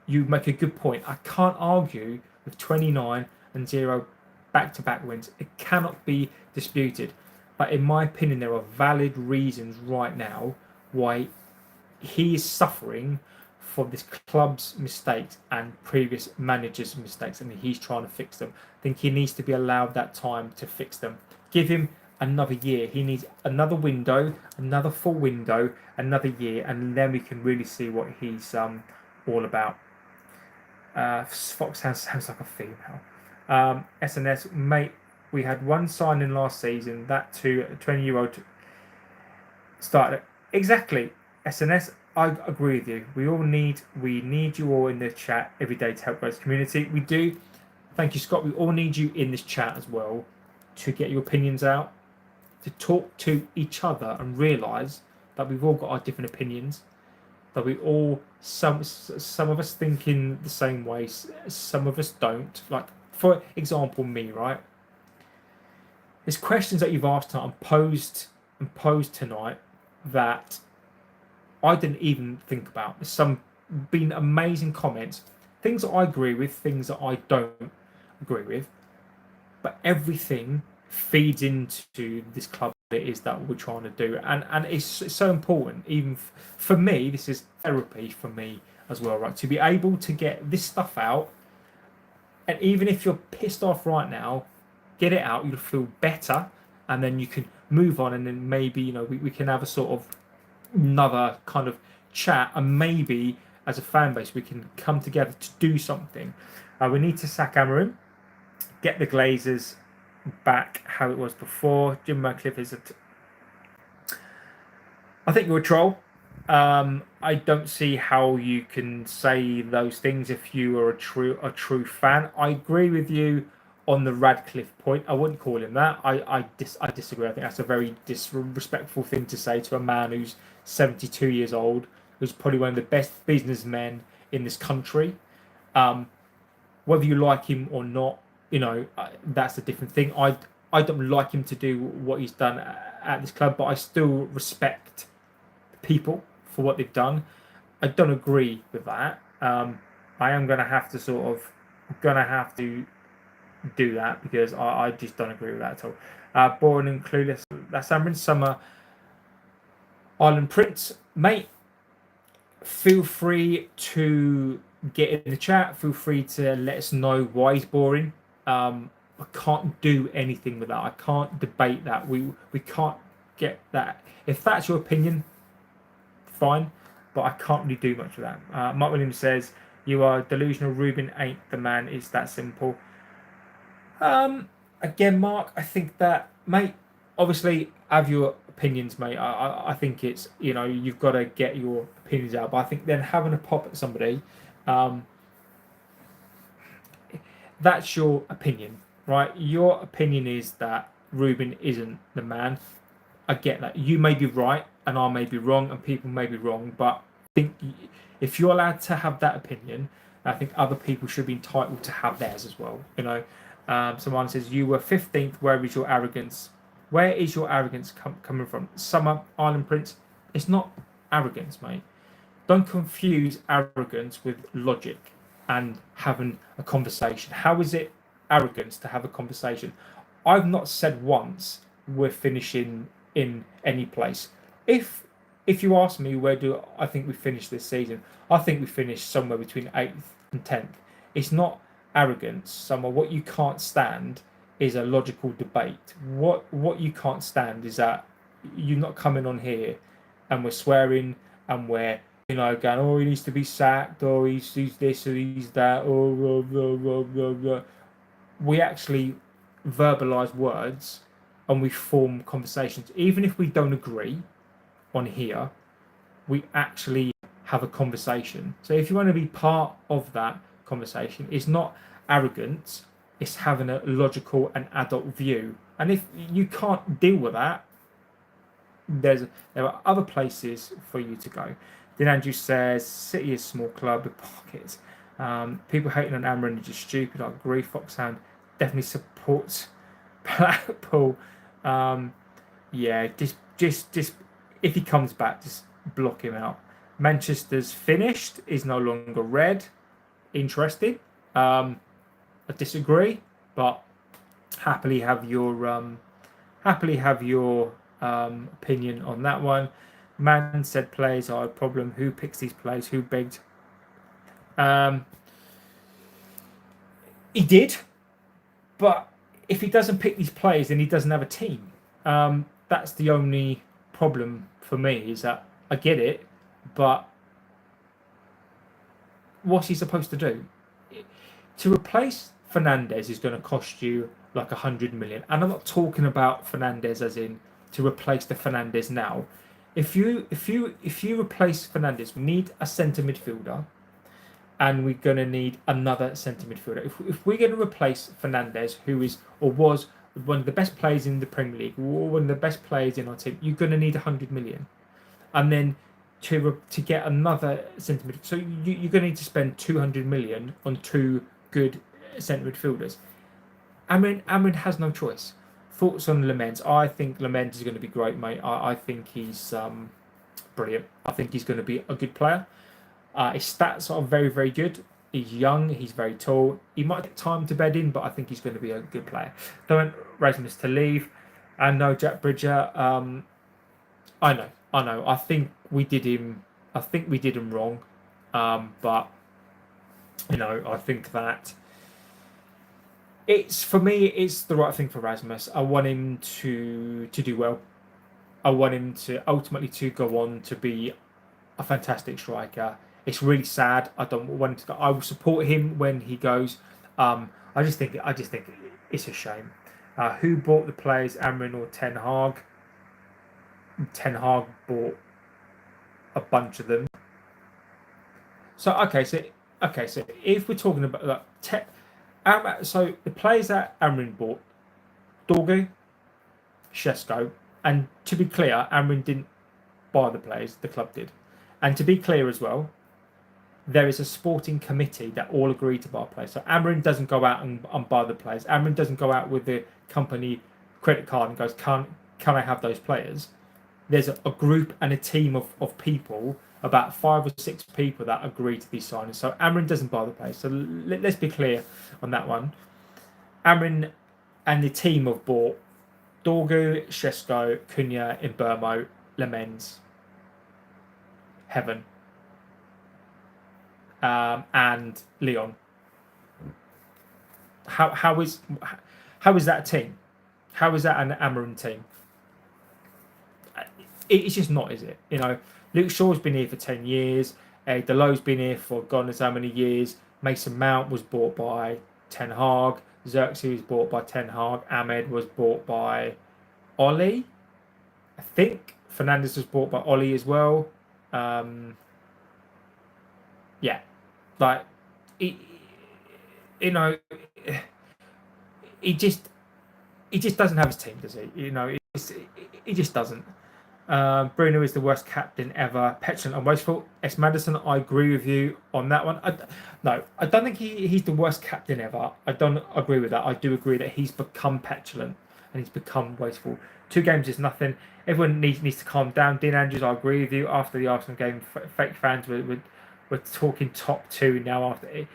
You make a good point. I can't argue with 29 and 0 back-to-back wins. It cannot be disputed. But in my opinion, there are valid reasons right now why he is suffering for this club's mistakes and previous managers' mistakes, and he's trying to fix them. I think he needs to be allowed that time to fix them. Give him another year. He needs another window, another full window, another year, and then we can really see what he's all about. Fox sounds like a female. SNS, mate, we had 1 signing last season, that too, a 20-year-old started. Exactly, SNS, I agree with you. We need you all in the chat every day to help grow this community. We do. Thank you, Scott. We all need you in this chat as well to get your opinions out, to talk to each other and realise that we've all got our different opinions, that we all, some of us think in the same way, some of us don't. Like, for example, me, right? There's questions that you've asked tonight and posed tonight that I didn't even think about. There's some been amazing comments, things that I agree with, things that I don't agree with, but everything feeds into this club that it is that we're trying to do, and it's so important. Even for me, this is therapy for me as well, right? To be able to get this stuff out, and even if you're pissed off right now, get it out. You'll feel better, and then you can move on, and then maybe we can have a sort of another kind of chat, and maybe as a fan base we can come together to do something. We need to sack Amorim, get the Glazers back how it was before. Jim Radcliffe is I think you're a troll. I don't see how you can say those things if you are a true fan. I agree with you on the Radcliffe point. I wouldn't call him that. I disagree. I think that's a very disrespectful thing to say to a man who's 72 years old, who's probably one of the best businessmen in this country. Whether you like him or not, that's a different thing. I don't like him to do what he's done at this club, but I still respect people for what they've done. I don't agree with that. I am going to have to do that because I just don't agree with that at all. Boring and clueless. That's Amorin. Summer Island Prince, mate. Feel free to get in the chat. Feel free to let us know why he's boring. I can't do anything with that. I can't debate that. We can't get that. If that's your opinion, fine, but I can't really do much with that. Mark Williams says, you are delusional. Rúben ain't the man. It's that simple. Again, Mark, I think that, mate, obviously have your opinions, mate. I think it's, you've got to get your opinions out. But I think then having a pop at somebody, that's your opinion, right? Your opinion is that Rúben isn't the man. I get that. You may be right and I may be wrong and people may be wrong, but I think if you're allowed to have that opinion, I think other people should be entitled to have theirs as well. Someone says, you were 15th. Where is your arrogance? Where is your arrogance coming from? Summer Island Prince. It's not arrogance, mate. Don't confuse arrogance with logic and having a conversation. How is it arrogance to have a conversation? I've not said once we're finishing in any place. If you ask me where do I think we finished this season, I think we finished somewhere between 8th and 10th. It's not arrogance. Somewhere what you can't stand is a logical debate. What you can't stand is that you're not coming on here and we're swearing and we're going, oh, he needs to be sacked, or he's this, or he's that, or blah, blah, blah, blah. We actually verbalise words and we form conversations. Even if we don't agree on here, we actually have a conversation. So if you want to be part of that conversation, it's not arrogance, it's having a logical and adult view. And if you can't deal with that, there are other places for you to go. Then Andrew says, City is a small club with pockets. People hating on Amorin are just stupid. I agree. Foxhound definitely supports Blackpool. Just if he comes back, just block him out. Manchester's finished, is no longer red. Interesting. I disagree, but happily have your opinion on that one. Man said players are a problem. Who picks these players? Who begged? He did, but if he doesn't pick these players, then he doesn't have a team. That's the only problem for me, is that I get it, but what's he supposed to do? To replace Fernandes is going to cost you like 100 million, and I'm not talking about Fernandes as in to replace the Fernandes now. If you replace Fernandes, we need a centre midfielder, and we're going to need another centre midfielder. If we're going to replace Fernandes, who is or was one of the best players in the Premier League, or one of the best players in our team, you're going to need 100 million, and then to get another centre midfielder, so you're going to need to spend 200 million on two good centre midfielders. Amorin has no choice. Thoughts on Lamens? I think Lamens is going to be great, mate. I think he's brilliant. I think he's going to be a good player. His stats are very, very good. He's young. He's very tall. He might take time to bed in, but I think he's going to be a good player. Don't want Rasmus to leave. And no, Jack Bridger. I know. I think we did him wrong. But I think that it's the right thing for Rasmus. I want him to do well. I want him to ultimately to go on to be a fantastic striker. It's really sad. I don't want him to go. I will support him when he goes. I just think it's a shame. Who bought the players, Amorin or Ten Hag? Ten Hag bought a bunch of them. So if we're talking about so the players that Amorin bought, Dorgu, Shesko, and to be clear, Amorin didn't buy the players, the club did. And to be clear as well, there is a sporting committee that all agree to buy players. So Amorin doesn't go out and buy the players. Amorin doesn't go out with the company credit card and goes, can I have those players? There's a group and a team of people, about 5 or 6 people that agree to these signings. So Amorin doesn't buy the players. So let's be clear on that one. Amorin and the team have bought Dorgu, Shesko, Cunha, Mbeumo, Lamens, Heaven, and Leon. How is that a team? How is that an Amorin team? it's just not, is it? Luke Shaw's been here for 10 years. Delo's been here for God knows how many years. Mason Mount was bought by Ten Hag. Xerxes was bought by Ten Hag. Ahmed was bought by Ollie. I think Fernandez was bought by Ollie as well. Yeah, like he, you know, he just doesn't have his team, does he? He just doesn't. Bruno is the worst captain ever. Petulant and wasteful. S. Madison, I agree with you on that one. I don't think he's the worst captain ever. I don't agree with that. I do agree that he's become petulant and he's become wasteful. 2 games is nothing. Everyone needs to calm down. Dean Andrews, I agree with you. After the Arsenal game, fake fans were talking top 2 now after it.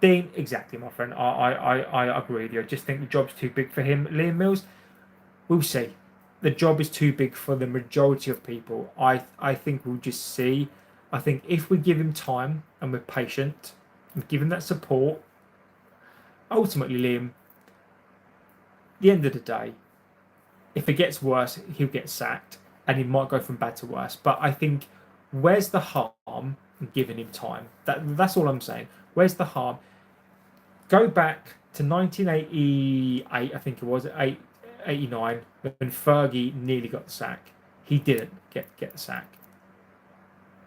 Dean, exactly, my friend. I agree with you. I just think the job's too big for him. Liam Mills, we'll see. The job is too big for the majority of people. I think we'll just see. I think if we give him time and we're patient and give him that support, ultimately, Liam, at the end of the day, if it gets worse, he'll get sacked and he might go from bad to worse. But I think, where's the harm in giving him time? That's all I'm saying. Where's the harm? Go back to 1988, I think it was, 89, when Fergie nearly got the sack. He didn't get the sack.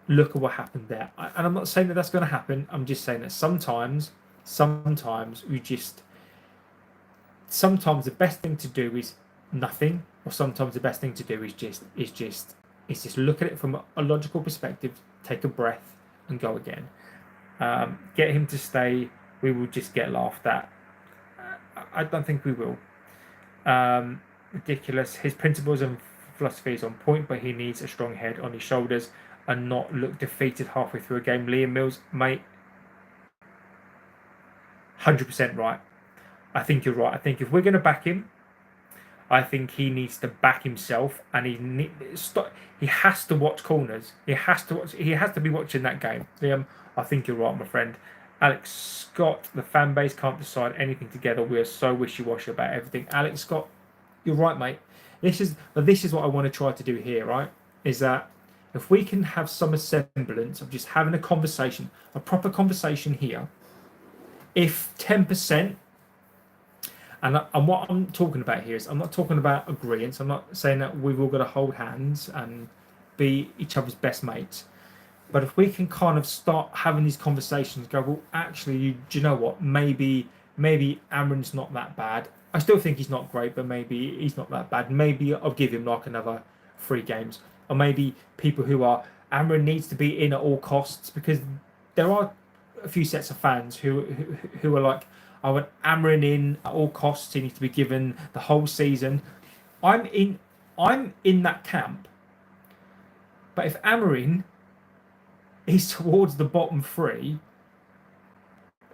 Look at what happened there. And I'm not saying that that's going to happen. I'm just saying that sometimes the best thing to do is nothing, or sometimes the best thing to do is just look at it from a logical perspective, take a breath, and go again. Get him to stay. We will just get laughed at. I don't think we will. Ridiculous. His principles and philosophy is on point, but he needs a strong head on his shoulders and not look defeated halfway through a game. Liam Mills, mate, 100% right. I think you're right. I think if we're going to back him, I think he needs to back himself, and he has to watch corners. He has to be watching that game. Liam, I think you're right, my friend. Alex Scott, the fan base can't decide anything together. We are so wishy-washy about everything. Alex Scott, you're right, mate. This is what I want to try to do here, right? Is that if we can have some semblance of just having a conversation, a proper conversation here, if 10%, and what I'm talking about here is, I'm not talking about agreement. I'm not saying that we've all got to hold hands and be each other's best mates. But if we can kind of start having these conversations, go, well, actually, do you know what? Maybe Amorin's not that bad. I still think he's not great, but maybe he's not that bad. Maybe I'll give him like another 3 games. Or maybe people who are, Amorin needs to be in at all costs, because there are a few sets of fans who are like, I want Amorin in at all costs. He needs to be given the whole season. I'm in that camp. But if Amorin is towards the bottom 3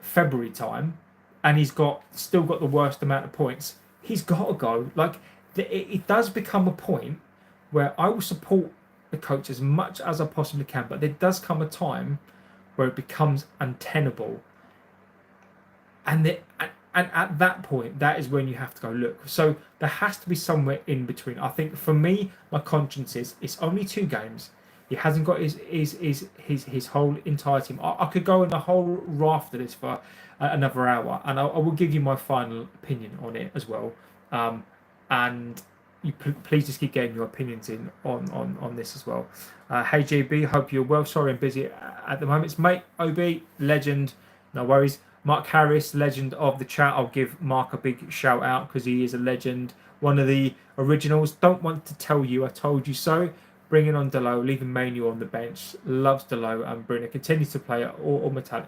February time, and he's still got the worst amount of points, he's got to go. Like, it does become a point where I will support the coach as much as I possibly can, but there does come a time where it becomes untenable. And at that point, that is when you have to go, look. So there has to be somewhere in between. I think for me, my conscience is, it's only 2 games. He hasn't got his whole entire team. I could go in a whole raft of this for another hour, and I will give you my final opinion on it as well. And you please just keep getting your opinions in on this as well. Hey JB, hope you're well. Sorry I'm busy at the moment. It's mate OB, legend, no worries. Mark Harris, legend of the chat. I'll give Mark a big shout out because he is a legend, one of the originals. Don't want to tell you I told you so. Bringing on Delo, leaving Manu on the bench. Loves Delo and Bruno. Continues to play at all metallic.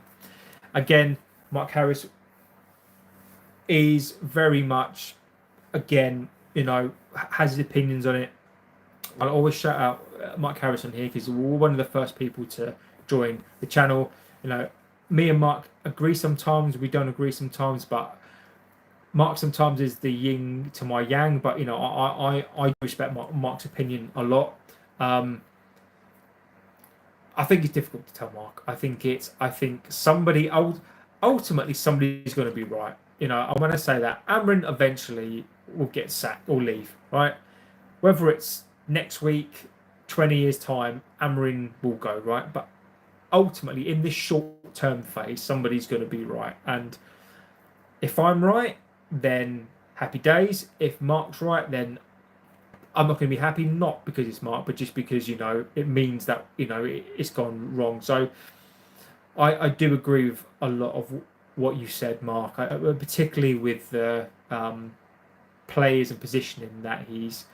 Again, Mark Harris is very much, again, has his opinions on it. I'll always shout out Mark Harris on here because we're one of the first people to join the channel. Me and Mark agree sometimes, we don't agree sometimes, but Mark sometimes is the yin to my yang. But I respect Mark's opinion a lot. I think it's difficult to tell Mark. I think ultimately somebody's going to be right. I want to say that Amorin eventually will get sacked or leave, right? Whether it's next week, 20 years' time, Amorin will go, right? But ultimately, in this short-term phase, somebody's going to be right. And if I'm right, then happy days. If Mark's right, then I'm not going to be happy, not because it's Mark, but just because, it means that, it's gone wrong. So I do agree with a lot of what you said, Mark, particularly with the players and positioning that he's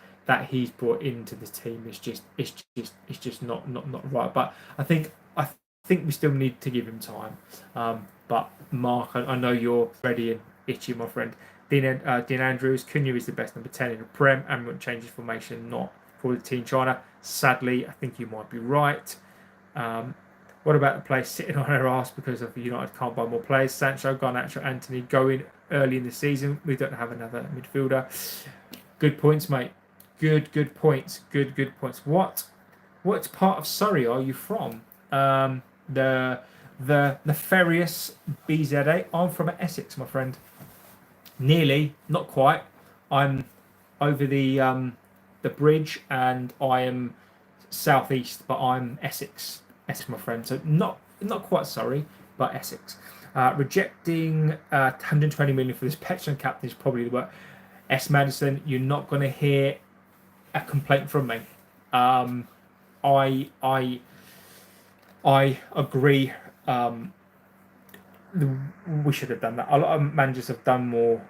brought into the team. It's just not right. But I think we still need to give him time. But Mark, I know you're ready and itchy, my friend. Dean Andrews, Cunha is the best number 10 in the Prem and won't change his formation, not for the Team China. Sadly, I think you might be right. What about the players sitting on their arse because of United can't buy more players? Sancho, Garnacho, Anthony going early in the season. We don't have another midfielder. Good points, mate. Good points. Good points. What part of Surrey are you from? The nefarious BZA. I'm from Essex, my friend. Nearly, not quite. I'm over the bridge, and I am southeast, but I'm Essex, my friend. So not quite Surrey, but Essex. Rejecting 120 million for this Petron captain is probably the word. S. Madison, you're not going to hear a complaint from me. I agree. We should have done that. A lot of managers have done more.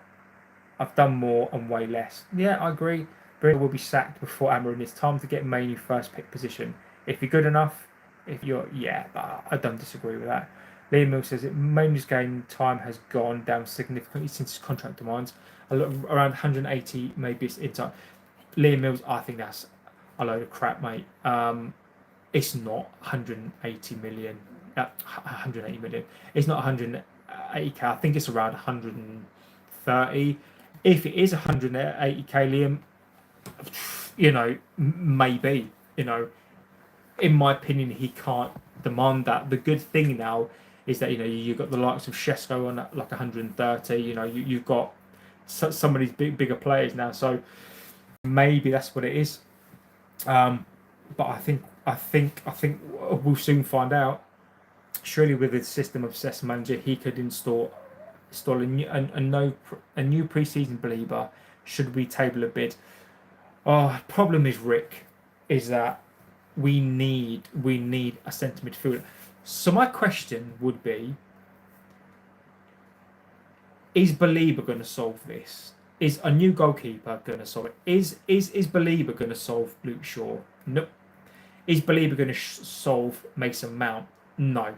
I've done more and way less. Yeah, I agree. Bruno will be sacked before Amorin. It's time to get Mainoo first pick position. If you're good enough, I don't disagree with that. Liam Mills says that Mainoo's game time has gone down significantly since his contract demands. Around 180, maybe it's inside. Liam Mills, I think that's a load of crap, mate. It's not 180 million. 180 million. It's not 180k. I think it's around 130. If it is 180k, Liam, maybe. In my opinion, he can't demand that. The good thing now is that you've got the likes of Shesko on like 130. You've got some of these bigger players now, so maybe that's what it is. But I think we'll soon find out. Surely, with the system obsessed manager, he could install a new pre-season believer. Should we table a bid? Problem is, Rick, is that we need a centre midfielder. So my question would be: is Belieber going to solve this? Is a new goalkeeper going to solve it? Is Belieber going to solve Luke Shaw? No. Is Belieber going to solve Mason Mount? No.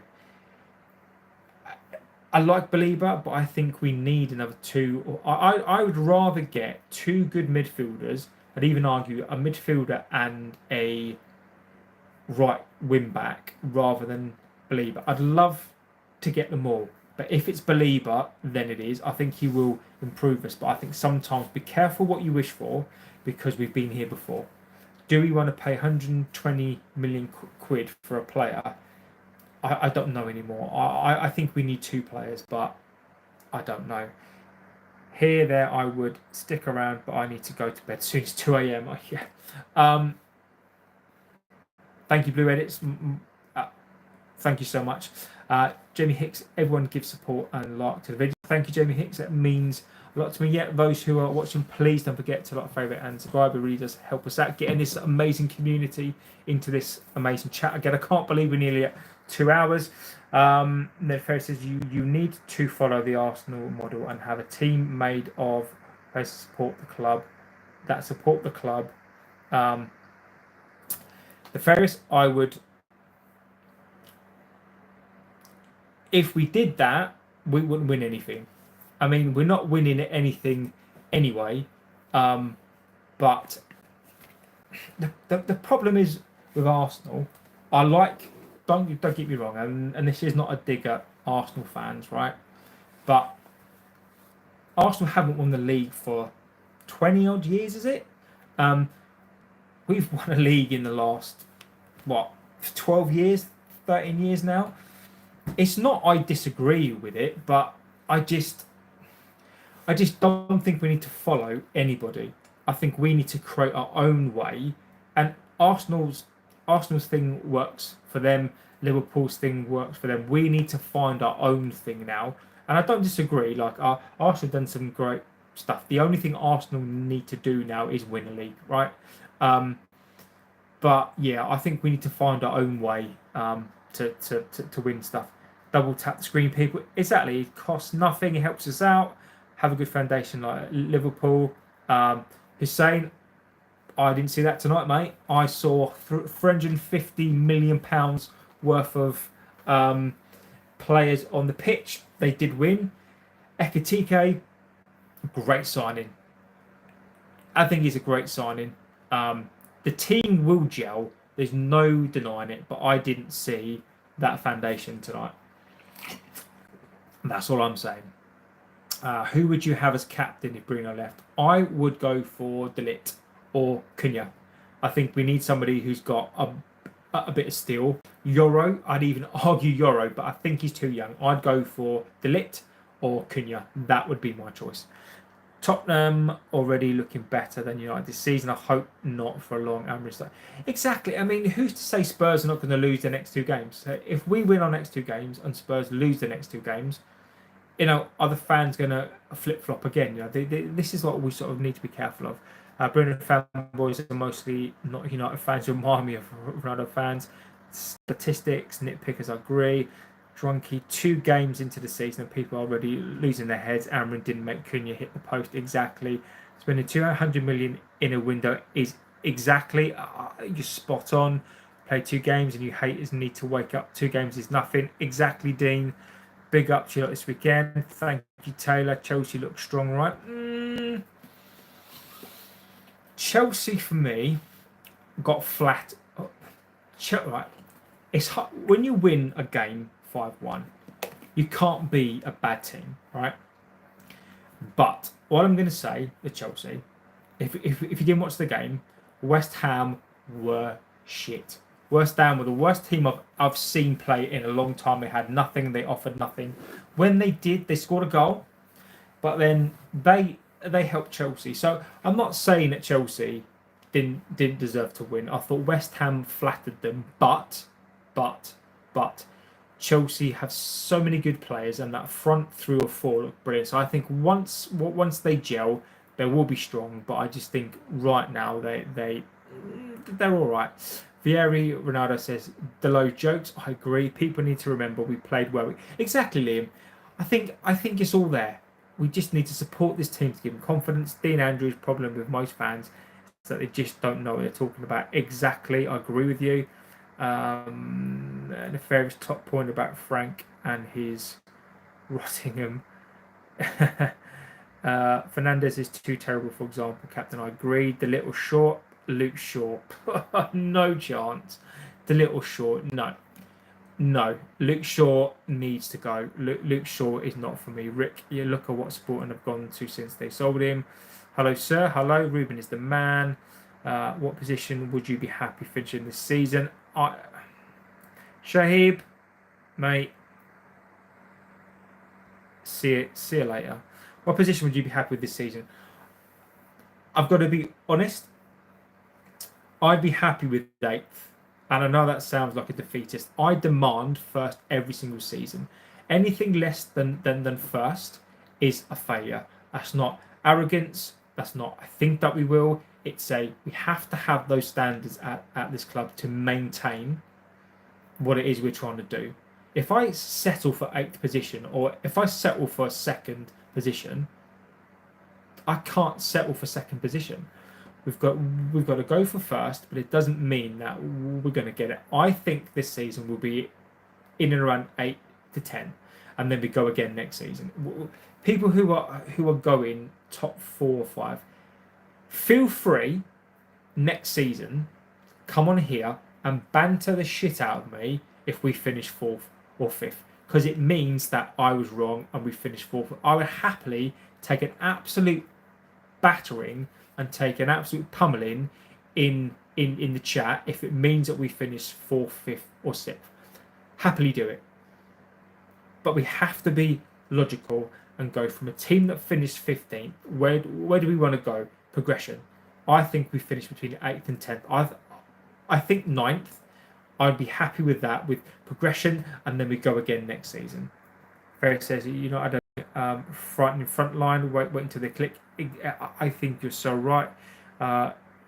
I like Belieber, but I think we need another two. I would rather get two good midfielders. I'd even argue a midfielder and a right wing back rather than Belieber. I'd love to get them all, but if it's Belieber, then it is. I think he will improve us, but I think sometimes be careful what you wish for, because we've been here before. Do we want to pay 120 million quid for a player? I don't know anymore. I think we need two players, but I don't know. There, I would stick around, but I need to go to bed soon. It's 2 a.m. Thank you, Blue Edits. Thank you so much. Jamie Hicks, everyone gives support and like to the video. Thank you, Jamie Hicks. That means a lot to me. Yeah, those who are watching, please don't forget to like, favourite and subscribe. It really does help us out, getting this amazing community into this amazing chat. Again, I can't believe we're nearly at 2 hours. Ned Ferry says you need to follow the Arsenal model and have a team made of those support the club. The Ferris, I would. If we did that, we wouldn't win anything. I mean, we're not winning anything anyway. But the problem is with Arsenal. Don't get me wrong, and this is not a dig at Arsenal fans, right? But Arsenal haven't won the league for 20 odd years, is it? We've won a league in the last 12 years, 13 years now. It's not I disagree with it, but I just don't think we need to follow anybody. I think we need to create our own way. And Arsenal's Arsenal's thing works for them. Liverpool's thing works for them. We need to find our own thing now. And I don't disagree. Like Arsenal done some great stuff. The only thing Arsenal need to do now is win a league, right? But yeah, I think we need to find our own way to win stuff. Double tap the screen, people. Exactly. It costs nothing. It helps us out. Have a good foundation like Liverpool. Hussein, I didn't see that tonight, mate. I saw £350 million worth of players on the pitch. They did win. Ekitike, great signing. I think he's a great signing. The team will gel. There's no denying it. But I didn't see that foundation tonight. That's all I'm saying. Who would you have as captain if Bruno left? I would go for De Ligt or Cunha. I think we need somebody who's got a bit of steel. Euro, I'd even argue Euro, but I think he's too young. I'd go for De Ligt or Cunha. That would be my choice. Tottenham already looking better than United this season. I hope not for a long Amorim. Exactly. I mean, who's to say Spurs are not going to lose their next two games? If we win our next two games and Spurs lose the next two games, are the fans going to flip-flop again? This is what we sort of need to be careful of. Bruno fanboys are mostly not United fans, remind me of Ronaldo fans. Statistics, nitpickers, I agree. Drunky, 2 games into the season and people are already losing their heads. Amorin didn't make Cunha hit the post. Exactly. Spending 200 million in a window is exactly, you're spot on. Play 2 games and you haters need to wake up. 2 games is nothing. Exactly, Dean. Big up to you this weekend. Thank you, Taylor. Chelsea looks strong, right? Chelsea, for me, got flat. Right. It's hard. When you win a game 5-1, you can't be a bad team, right? But what I'm going to say with Chelsea, if you didn't watch the game, West Ham were shit. West Ham were the worst team I've seen play in a long time. They had nothing. They offered nothing. When they did, they scored a goal, but then they helped Chelsea. So I'm not saying that Chelsea didn't deserve to win. I thought West Ham flattered them, but Chelsea have so many good players, and that front 3 or 4 look brilliant. So I think once they gel, they will be strong. But I just think right now they're all right. Vieri Ronaldo says the low jokes. I agree. People need to remember we played well. Exactly, Liam. I think it's all there. We just need to support this team to give them confidence. Dean Andrews' problem with most fans is that they just don't know what they're talking about. Exactly, I agree with you. The fairest top point about Frank and his Rottingham. Fernandez is too terrible, for example. Captain, I agree. The little short. Luke Shaw, no chance. The little Shaw, no. Luke Shaw needs to go. Luke Shaw is not for me. Rick, you look at what Sporting have gone to since they sold him. Hello, sir. Hello, Ruben is the man. What position would you be happy finishing this season? Shahib, mate. See you later. What position would you be happy with this season? I've got to be honest. I'd be happy with 8th. And I know that sounds like a defeatist. I demand first every single season. Anything less than first is a failure. That's not arrogance. That's not, I think that we will. It's we have to have those standards at this club to maintain what it is we're trying to do. If I settle for 8th position, or if I settle for 2nd position, I can't settle for 2nd position. We've got to go for first, but it doesn't mean that we're going to get it. I think this season will be in and around 8 to 10, and then we go again next season. People who are going top 4 or 5, feel free next season, come on here and banter the shit out of me if we finish 4th or 5th, because it means that I was wrong and we finished 4th. I would happily take an absolute battering and take an absolute pummeling in the chat if it means that we finish 4th, 5th or 6th. Happily do it. But we have to be logical and go from a team that finished 15th. Where do we want to go? Progression. I think we finished between 8th and 10th. I think ninth. I'd be happy with that, with progression, and then we go again next season. Ferry says, I don't front line, wait until they click. I think you're so right.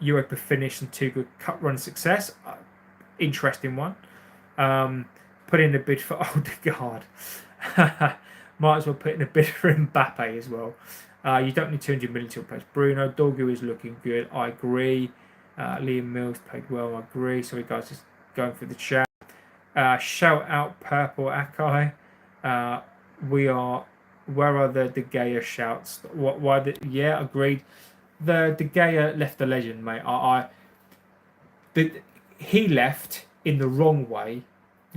Europa finish and 2 good cut run success. Interesting one. Put in a bid for Odegaard. Might as well put in a bid for Mbappe as well. You don't need 200 million to replace Bruno. Dorgu is looking good. I agree. Liam Mills played well. I agree. Sorry, guys, just going through the chat. Shout out Purple Akai. Where are the De Gea shouts? Why? Yeah, agreed. The De Gea left a legend, mate. He left in the wrong way,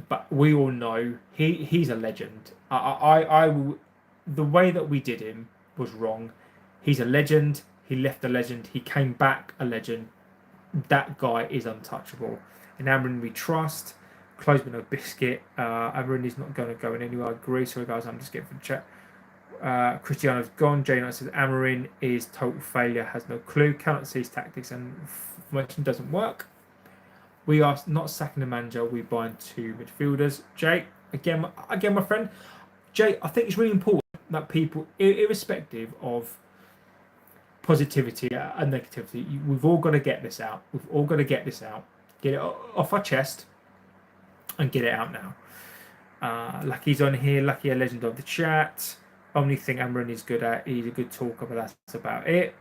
but we all know he's a legend. The way that we did him was wrong. He's a legend. He left a legend. He came back a legend. That guy is untouchable. In Amorin we trust. Close but no biscuit. Amorin is not going to go in anywhere. I agree. Sorry guys, I'm just getting from the chat. Cristiano's gone. Jay Knight says Amorin is total failure. Has no clue. Cannot see his tactics and formation doesn't work. We are not sacking the manager. We're buying 2 midfielders. Jay, again, my friend. Jay, I think it's really important that people, irrespective of positivity and negativity, we've all got to get this out. We've all got to get this out. Get it off our chest and get it out now. Lucky's on here. Lucky, a legend of the chat. Only thing Amorin is good at, he's a good talker, but that's about it.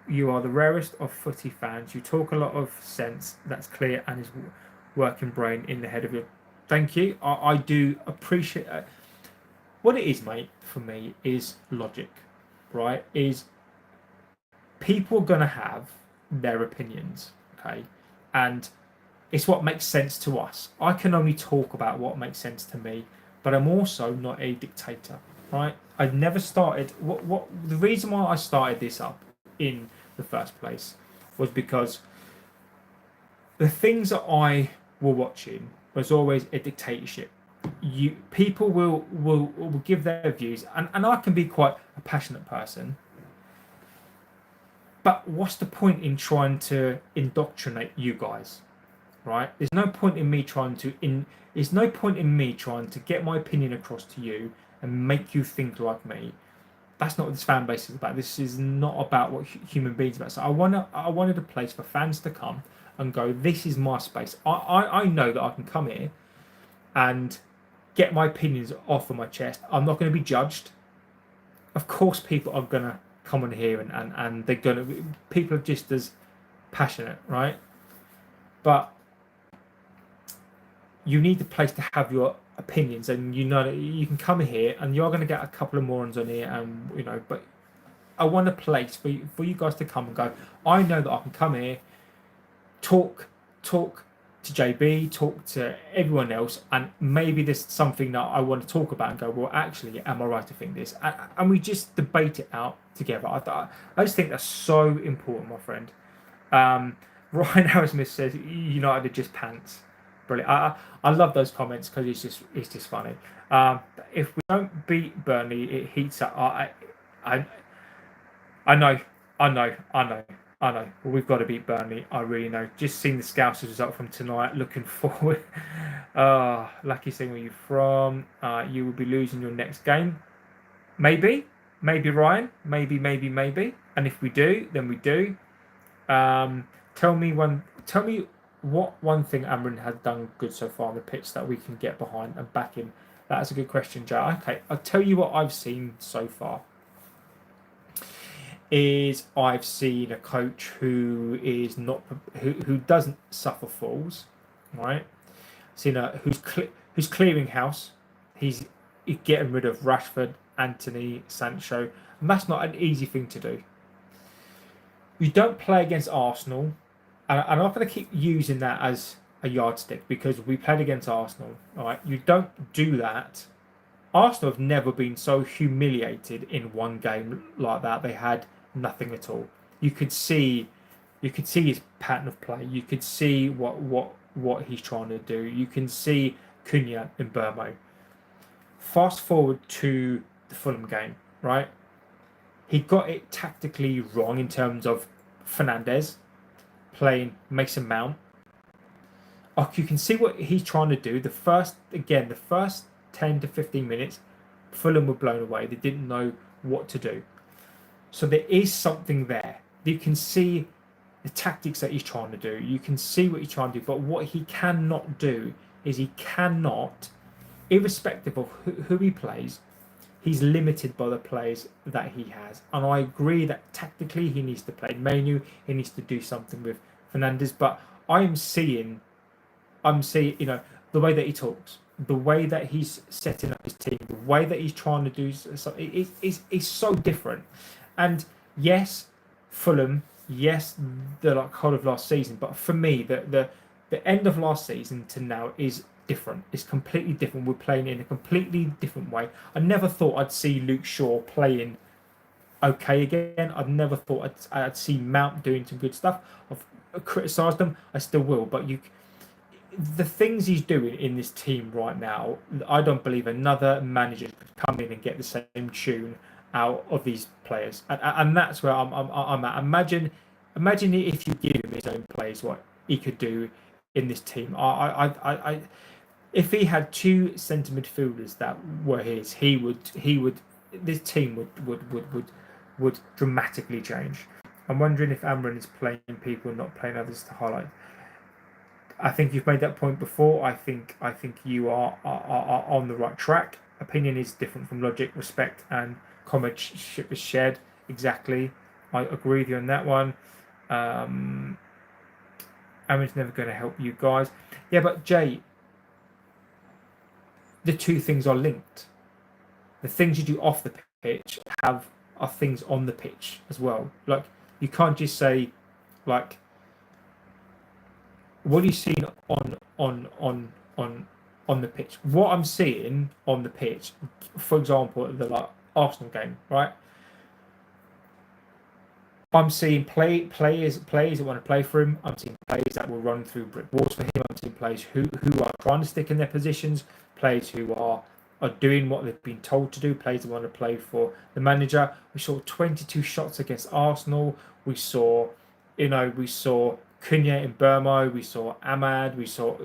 You are the rarest of footy fans. You talk a lot of sense. That's clear, and his working brain in the head of you. Thank you. I do appreciate it. What it is, mate, for me is logic, right? Is people are going to have their opinions, okay? And it's what makes sense to us. I can only talk about what makes sense to me, but I'm also not a dictator, right? I've never started. The reason why I started this up in the first place was because the things that I were watching was always a dictatorship. People will give their views, and I can be quite a passionate person. But what's the point in trying to indoctrinate you guys, right? There's no point in me trying to get my opinion across to you and make you think like me. That's not what this fan base is about. This is not about what human beings are about. So I wanted a place for fans to come and go, this is my space. I know that I can come here and get my opinions off of my chest. I'm not going to be judged. Of course, people are going to come on here and they're going to. People are just as passionate, right? But you need the place to have your opinions, and you know that you can come here and you're going to get a couple of morons on here, and but I want a place for you guys to come and go, I know that I can come here, talk to JB, talk to everyone else, and maybe there's something that I want to talk about and go, well, actually, am I right to think this? And we just debate it out together. I just think that's so important, my friend. Ryan Harris-Smith says United are just pants. Brilliant. I love those comments because it's just funny. If we don't beat Burnley, it heats up. I know. Well, we've got to beat Burnley. I really know. Just seeing the Scousers result from tonight. Looking forward. Lucky saying where you're from. You will be losing your next game. Maybe Ryan. Maybe. And if we do, then we do. Tell me what one thing Amorin has done good so far on the pitch that we can get behind and back him. That's a good question, Joe. Okay, I'll tell you what I've seen so far. Is I've seen a coach who is not who doesn't suffer falls, right? Seen who's clearing house. He's getting rid of Rashford, Anthony, Sancho, and that's not an easy thing to do. You don't play against Arsenal, and I'm not going to keep using that as a yardstick because we played against Arsenal. All right, you don't do that. Arsenal have never been so humiliated in one game like that. They had nothing at all. You could see his pattern of play. You could see what he's trying to do. You can see Cunha in Burmo. Fast forward to the Fulham game, right? He got it tactically wrong in terms of Fernandes. playing Mason Mount. You can see what he's trying to do. The first 10 to 15 minutes, Fulham were blown away. They didn't know what to do. So there is something there. You can see the tactics that he's trying to do. You can see what he's trying to do. But what he cannot do is he cannot, irrespective of who he plays, he's limited by the players that he has. And I agree that tactically he needs to play Menu. He needs to do something with Fernandes. But I'm seeing, the way that he talks, the way that he's setting up his team, the way that he's trying to do something, it's so different. And yes, Fulham, yes, the whole of last season, but for me, the end of last season to now is different. It's completely different. We're playing in a completely different way. I never thought I'd see Luke Shaw playing okay again. I never thought I'd see Mount doing some good stuff. I've criticised them. I still will, but the things he's doing in this team right now, I don't believe another manager could come in and get the same tune out of these players, and that's where I'm at. Imagine if you give him his own players, what he could do in this team. If he had two centre midfielders that were his, he would. This team would dramatically change. I'm wondering if Amorin is playing people and not playing others to highlight. I think you've made that point before. I think you are on the right track. Opinion is different from logic, respect, and comradeship is shared. Exactly, I agree with you on that one. Amorin's never going to help you guys. Yeah, but Jay, the two things are linked. The things you do off the pitch are things on the pitch as well. Like, you can't just say, like, what are you seeing on the pitch? What I'm seeing on the pitch, for example, the Arsenal game, right? I'm seeing players that want to play for him. I'm seeing players that will run through brick walls for him. I'm seeing players who are trying to stick in their positions, players who are doing what they've been told to do, players that want to play for the manager. We saw 22 shots against Arsenal. We saw Cunha in Burma. We saw Ahmad. We saw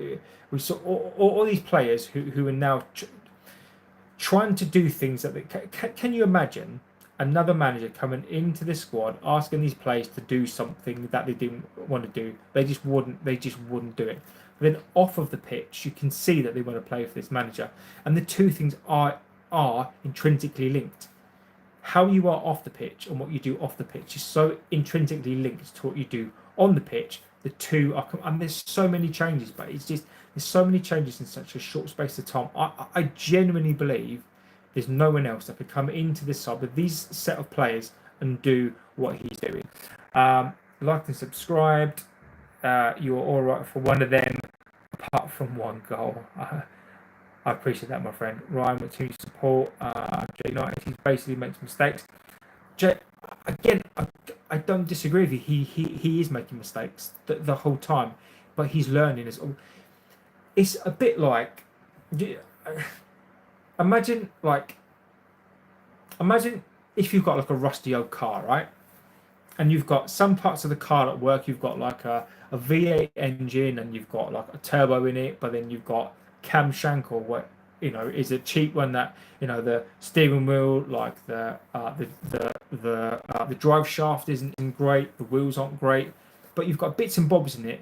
all these players who are now trying to do things that can you imagine another manager coming into the squad asking these players to do something that they didn't want to do? They just wouldn't do it. But then off of the pitch, you can see that they want to play for this manager, and the two things are intrinsically linked. How you are off the pitch and what you do off the pitch is so intrinsically linked to what you do on the pitch. The two are, and there's so many changes, but there's so many changes in such a short space of time. I genuinely believe there's no one else that could come into this side with these set of players and do what he's doing. Liked and subscribed. You were all right for one of them, apart from one goal. I appreciate that, my friend. Ryan, with team support. Jay Knight, he basically makes mistakes. Jay, again, I don't disagree with you. He is making mistakes the whole time, but he's learning. It's a bit like, imagine if you've got like a rusty old car, right? And you've got some parts of the car that work. You've got like a V8 engine, and you've got like a turbo in it, but then you've got camshankle, what is a cheap one that the steering wheel, like the drive shaft isn't great, the wheels aren't great, but you've got bits and bobs in it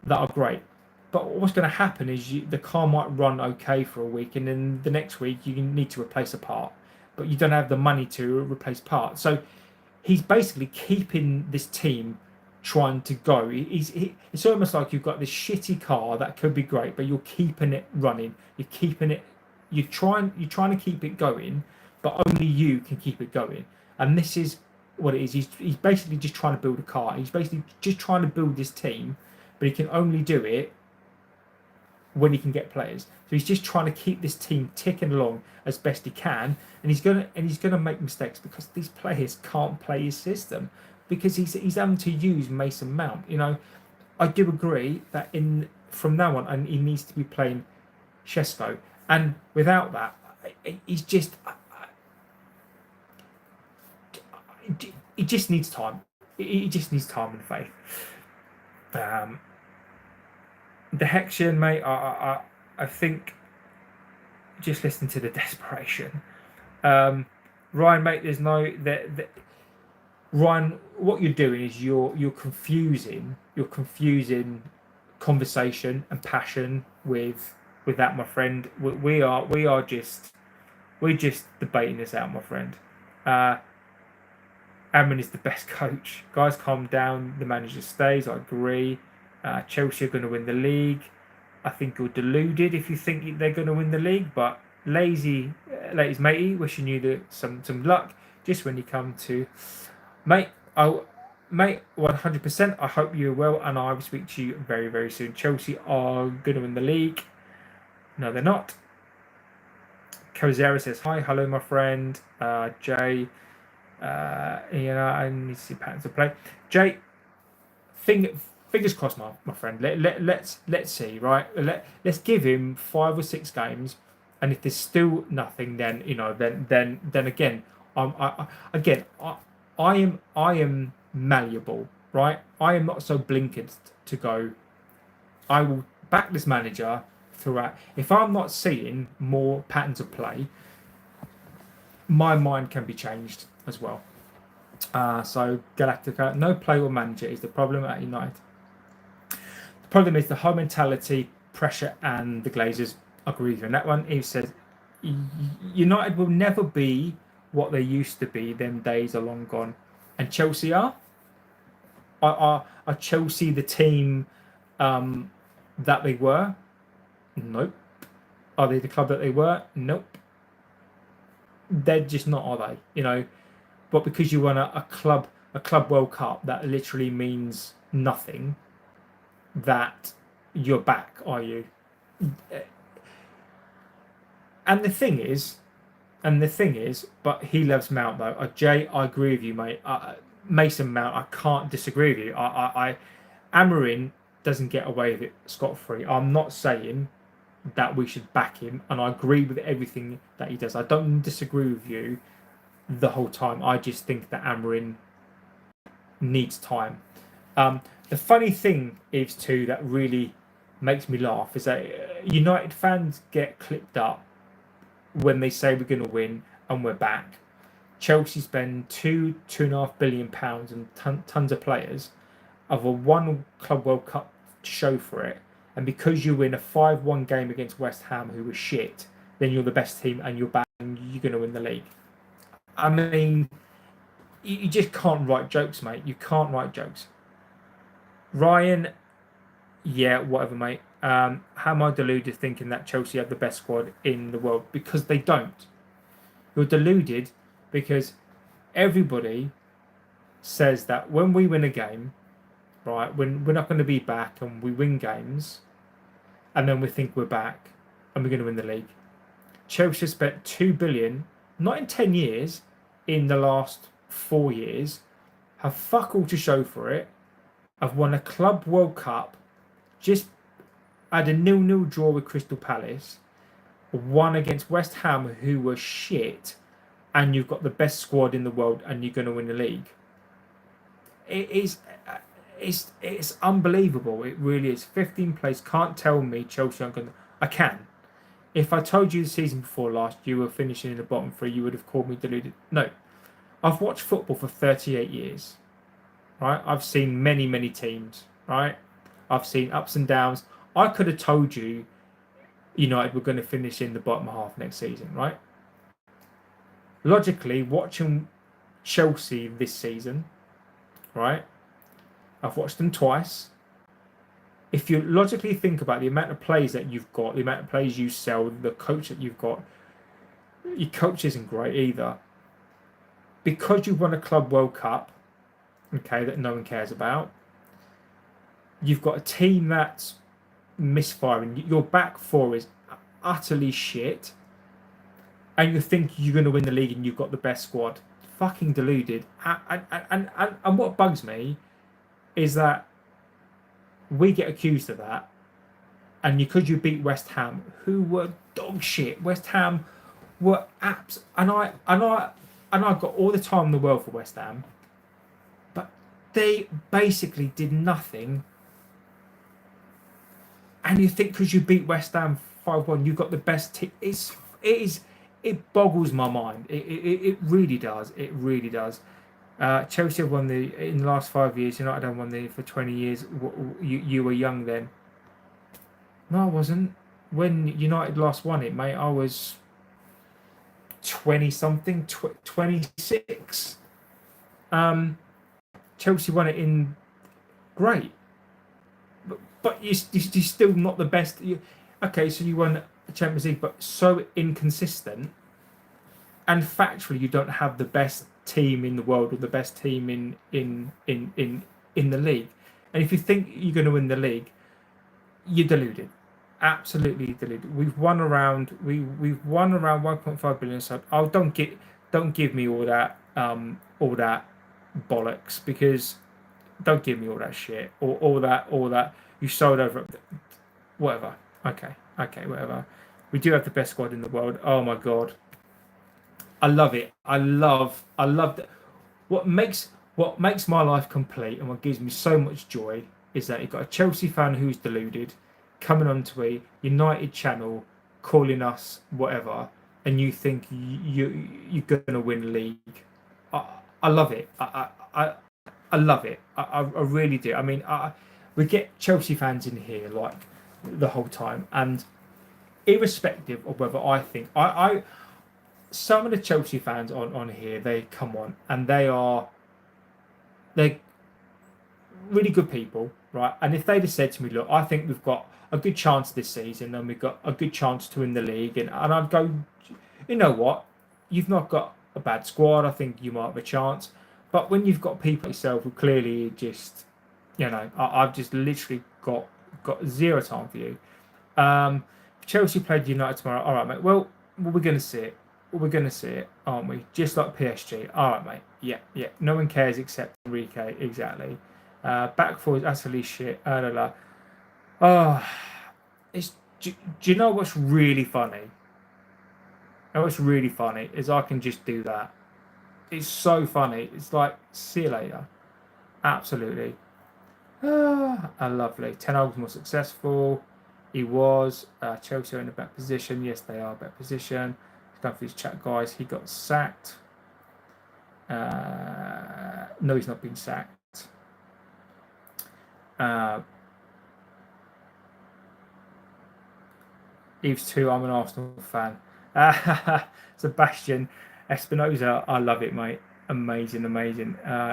that are great. But what's going to happen is the car might run okay for a week, and then the next week you need to replace a part, but you don't have the money to replace parts. So he's basically keeping this team trying to go. It's almost like you've got this shitty car that could be great, but you're keeping it running. You're trying to keep it going, but only you can keep it going. And this is what it is. He's basically just trying to build a car. He's basically just trying to build this team, but he can only do it when he can get players. So he's just trying to keep this team ticking along as best he can, and he's gonna make mistakes because these players can't play his system, because he's having to use Mason Mount. I do agree that from now on, and he needs to be playing Shesko, and without that, he's just he just needs time. He just needs time and faith. Um, the Hexian, mate, I think just listen to the desperation. Ryan, mate, there's no Ryan. What you're doing is you're confusing conversation and passion with that, my friend. We're just debating this out, my friend. Amorin is the best coach. Guys, calm down. The manager stays. I agree. Chelsea are going to win the league. I think you're deluded if you think they're going to win the league, but lazy matey, wishing you some luck just when you come to, mate. Mate, 100%. I hope you're well, and I will speak to you very, very soon. Chelsea are going to win the league. No, they're not. Kozera says hi, hello, my friend. Jay, I need to see patterns of play. Jay, fingers crossed, my friend. Let's see, right? Let's give him 5 or 6 games, and if there's still nothing, then then again, I am malleable, right? I am not so blinkered to go. I will back this manager throughout. If I'm not seeing more patterns of play, my mind can be changed as well. So Galactica, no play or manager is the problem at United. The problem is the whole mentality, pressure, and the Glazers. I agree with you on that one. He says United will never be what they used to be. Them days are long gone. And Chelsea are Chelsea the team that they were? Nope. Are they the club that they were? Nope. They're just not, are they? But because you won a club World Cup, that literally means nothing. That you're back, are you? And the thing is, but he loves Mount though. Jay, I agree with you, mate. Mason Mount, I can't disagree with you. Amorin doesn't get away with it scot-free. I'm not saying that we should back him, and I agree with everything that he does. I don't disagree with you the whole time. I just think that Amorin needs time. The funny thing is too that really makes me laugh is that United fans get clipped up when they say we're going to win and we're back. Chelsea spend £2.5 billion and tons of players of a one Club World Cup to show for it, and because you win a 5-1 game against West Ham, who was shit, then you're the best team and you're back and you're going to win the league. I mean, you just can't write jokes, mate. You can't write jokes. Ryan, yeah, whatever, mate. How am I deluded thinking that Chelsea have the best squad in the world? Because they don't. You're deluded because everybody says that when we win a game, right, when we're not going to be back and we win games, and then we think we're back and we're going to win the league. Chelsea spent $2 billion, not in 10 years, in the last 4 years, have fuck all to show for it. I've won a Club World Cup, just had a 0-0 draw with Crystal Palace, won against West Ham, who were shit, and you've got the best squad in the world, and you're going to win the league. It's unbelievable. It really is. 15th place. Can't tell me Chelsea aren't going to. I can. If I told you the season before last you were finishing in the bottom 3, you would have called me deluded. No. I've watched football for 38 years. Right? I've seen many, many teams. Right? I've seen ups and downs. I could have told you United were going to finish in the bottom half next season. Right? Logically, watching Chelsea this season, right? I've watched them twice. If you logically think about the amount of plays that you've got, the amount of plays you sell, the coach that you've got, your coach isn't great either. Because you've won a Club World Cup, okay, that no one cares about, you've got a team that's misfiring. Your back four is utterly shit, and you think you're going to win the league and you've got the best squad. Fucking deluded. And what bugs me is that we get accused of that, and because you beat West Ham, who were dog shit. West Ham were apps, and I've got all the time in the world for West Ham, but they basically did nothing and you think because you beat West Ham 5-1, you've got the best team. It boggles my mind. It really does. It really does. Chelsea have won in the last 5 years. United have won for 20 years. You were young then. No, I wasn't. When United last won it, mate, I was 20 something, 26. Chelsea won it in great, but you're still not the best. Okay, so you won the Champions League, but so inconsistent, and factually, you don't have the best team in the world or the best team in the league. And if you think you're going to win the league, you're deluded, absolutely deluded. We've won around 1.5 billion. So don't give me all that bollocks, because don't give me all that shit or all that you sold over whatever. Okay, whatever. We do have the best squad in the world. Oh my god, I love it. I love that. What makes my life complete and what gives me so much joy is that you've got a Chelsea fan who's deluded coming onto a United channel calling us whatever, and you think you're gonna win the league. I love it. I love it. I really do. I mean, we get Chelsea fans in here like the whole time, and irrespective of whether I think I some of the Chelsea fans on here, they come on and they're really good people, right? And if they'd have said to me, look, I think we've got a good chance this season and we've got a good chance to win the league, and I'd go, you know what, you've not got a bad squad, I think you might have a chance. But when you've got people like yourself who clearly just, I've just literally got zero time for you. Chelsea played United tomorrow. All right, mate. Well, we're going to see it. We're going to see it, aren't we? Just like PSG. All right, mate. Yeah. No one cares except Enrique. Exactly. Back four is utterly shit. Oh, do you know what's really funny? What's really funny is I can just do that. It's so funny. It's like, see you later. Absolutely. Lovely. Ten Hag was more successful. He was. Chelsea are in a better position. Yes, they are a better position. Going for his chat, guys. He got sacked. No, he's not been sacked. Eves 2, I'm an Arsenal fan. Sebastian Espinoza, I love it, mate. Amazing.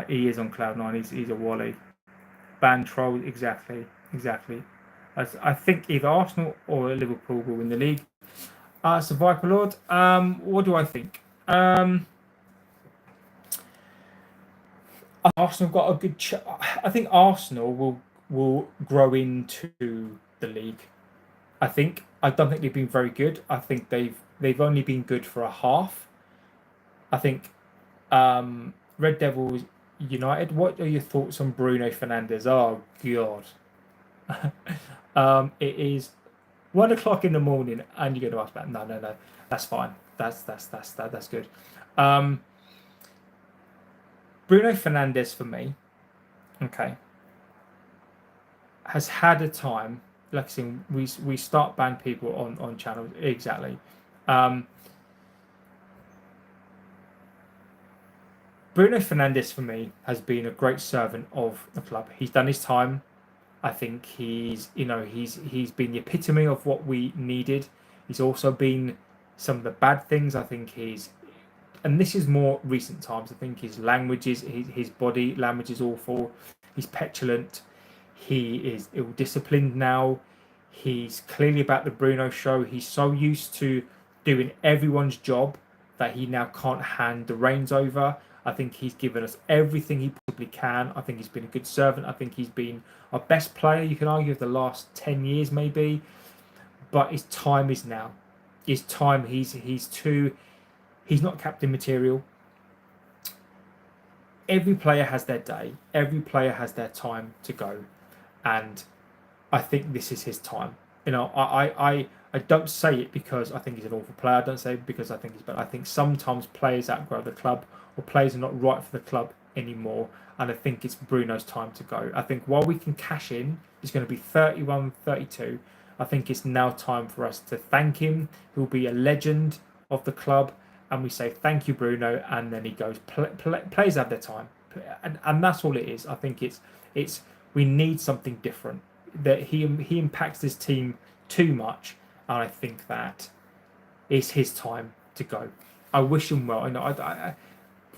He is on cloud nine. He's a wally. Ban troll, exactly. I think either Arsenal or Liverpool will win the league. So Viper Lord, what do I think? Arsenal got a good. I think Arsenal will grow into the league. I don't think they've been very good. I think they've only been good for a half. I think Red Devils United. What are your thoughts on Bruno Fernandes? Oh god, it is 1 o'clock in the morning, and you're going to ask about no. That's fine. That's good. Bruno Fernandes for me, okay, has had a time. Like I said, we start banning people on channels, exactly. Bruno Fernandes for me has been a great servant of the club. He's done his time. I think he's been the epitome of what we needed. He's also been some of the bad things. I think and this is more recent times. I think his body language is awful. He's petulant. He is ill-disciplined now. He's clearly about the Bruno show. He's so used to doing everyone's job that he now can't hand the reins over. I think he's given us everything he possibly can. I think he's been a good servant. I think he's been our best player, you can argue, of the last 10 years maybe. But his time is now. His time, he's not captain material. Every player has their day. Every player has their time to go. And I think this is his time. I don't say it because I think he's an awful player. I don't say it because I think he's bad. I think sometimes players outgrow the club, or players are not right for the club anymore. And I think it's Bruno's time to go. I think while we can cash in, he's going to be 31, 32. I think it's now time for us to thank him. He'll be a legend of the club, and we say thank you, Bruno, and then he goes. Players have their time, and that's all it is. I think it's we need something different. That he impacts this team too much, and I think that it's his time to go. I wish him well.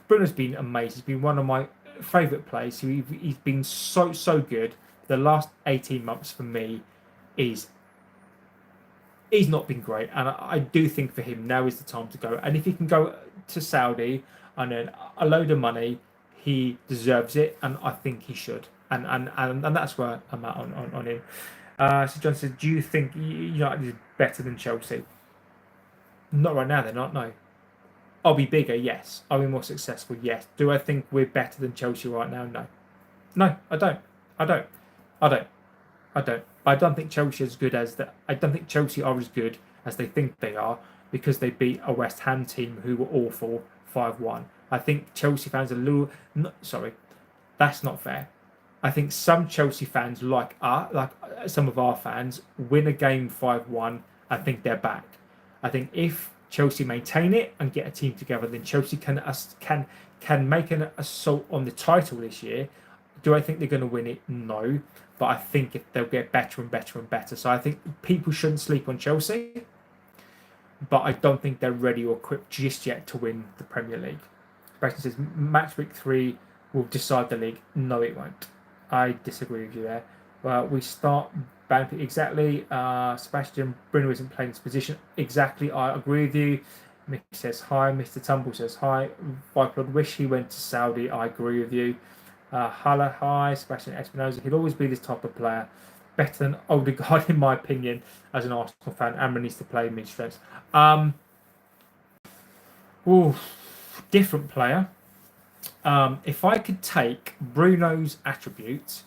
Bruno's been amazing. He's been one of my favourite players. He's been so good. The last 18 months for me he's not been great, and I do think for him now is the time to go. And if he can go to Saudi and earn a load of money, he deserves it, and I think he should. And that's where I'm at on him. So John says, do you think United is better than Chelsea? Not right now. They're not. No. I'll be bigger. Yes. I'll be more successful. Yes. Do I think we're better than Chelsea right now? No. No, I don't. I don't think Chelsea is as good as that. I don't think Chelsea are as good as they think they are because they beat a West Ham team who were awful 5-1. I think Chelsea fans are sorry, that's not fair. I think some Chelsea fans like some of our fans win a game 5-1. I think they're back. I think if Chelsea maintain it and get a team together, then Chelsea can make an assault on the title this year. Do I think they're going to win it? No. But I think they'll get better and better and better. So I think people shouldn't sleep on Chelsea. But I don't think they're ready or equipped just yet to win the Premier League. Braxton says, match week 3 will decide the league. No, it won't. I disagree with you there. Well, we start bouncing exactly. Sebastian Bruno isn't playing this position. Exactly. I agree with you. Mick says hi. Mr. Tumble says hi. Viplod wish he went to Saudi. I agree with you. Hala, hi. Sebastian Espinosa. He'll always be this type of player. Better than Odegaard, in my opinion, as an Arsenal fan. Amorin needs to play mid-strength. Different player. If I could take Bruno's attributes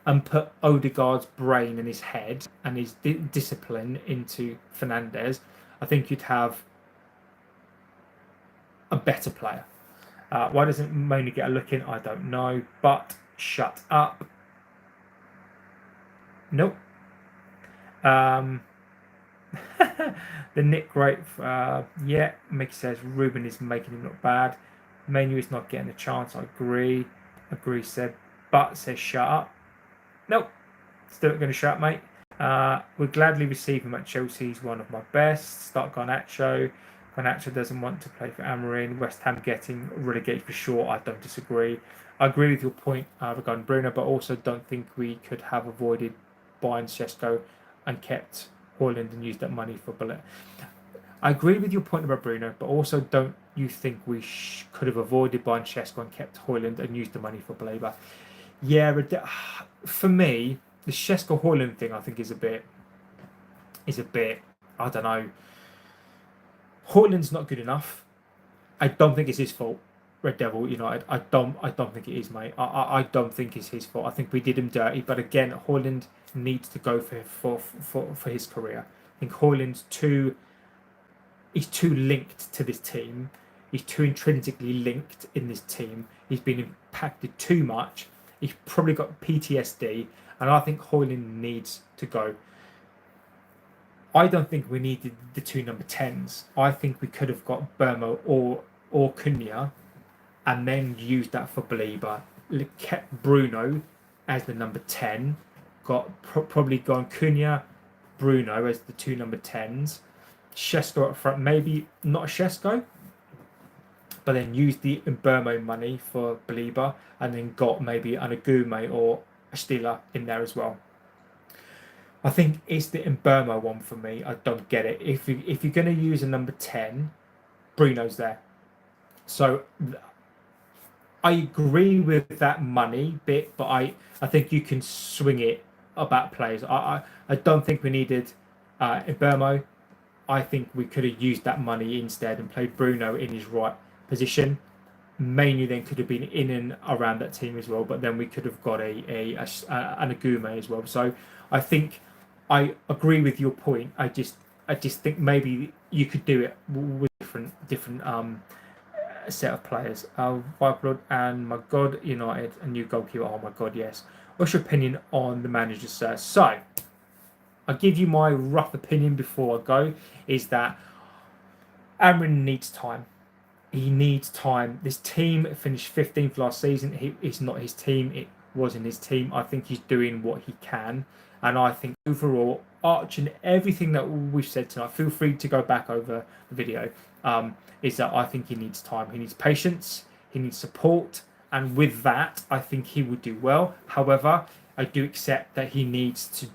and put Odegaard's brain and his head and his discipline into Fernandes, I think you'd have a better player. Why doesn't Moni get a look in? I don't know. But shut up. Nope. The Nick Great. Yeah, Mickey says Ruben is making him look bad. Menu is not getting a chance. I agree. Agree said. But says shut up. Nope. Still not going to shut up, mate. Would gladly receive him at Chelsea. He's one of my best. Start Garnacho. Garnacho doesn't want to play for Amorin. West Ham getting relegated for sure. I don't disagree. I agree with your point regarding Bruno, but also don't think we could have avoided buying Šeško and kept Højlund and used that money for Bullet. I agree with your point about Bruno, but also don't you think we could have avoided buying Šeško and kept Højlund and used the money for Baleba? Yeah, for me, the Šeško Højlund thing I think is a bit. I don't know. Højlund's not good enough. I don't think it's his fault. Red Devil United. I don't think it is, mate. I don't think it's his fault. I think we did him dirty. But again, Højlund needs to go for his career. I think Højlund's he's too linked to this team. He's too intrinsically linked in this team. He's been impacted too much. He's probably got PTSD, and I think Højlund needs to go. I don't think we needed the 2 number 10s. I think we could have got Burmo or Cunha and then used that for Baleba. Kept Bruno as the number 10. Probably gone Cunha, Bruno as the 2 number 10s. Šeško up front, maybe not a Šeško, but then used the Burmo money for Baleba and then got maybe an Agume or a Stila in there as well. I think it's the Burmo one for me. I don't get it. If you're going to use a number 10, Bruno's there. So I agree with that money bit, but I think you can swing it about players. I don't think we needed Burmo. I think we could have used that money instead and played Bruno in his right position. Mainly then could have been in and around that team as well, but then we could have got an Agume as well. So I think I agree with your point. I just think maybe you could do it with different set of players. Whiteblood and my God United, a new goalkeeper. Oh my God, yes. What's your opinion on the manager, sir? So I'll give you my rough opinion before I go, is that Amorin needs time. He needs time. This team finished 15th last season. It's not his team. It wasn't his team. I think he's doing what he can. And I think overall, arching everything that we've said tonight, feel free to go back over the video, is that I think he needs time. He needs patience. He needs support. And with that, I think he would do well. However, I do accept that he needs to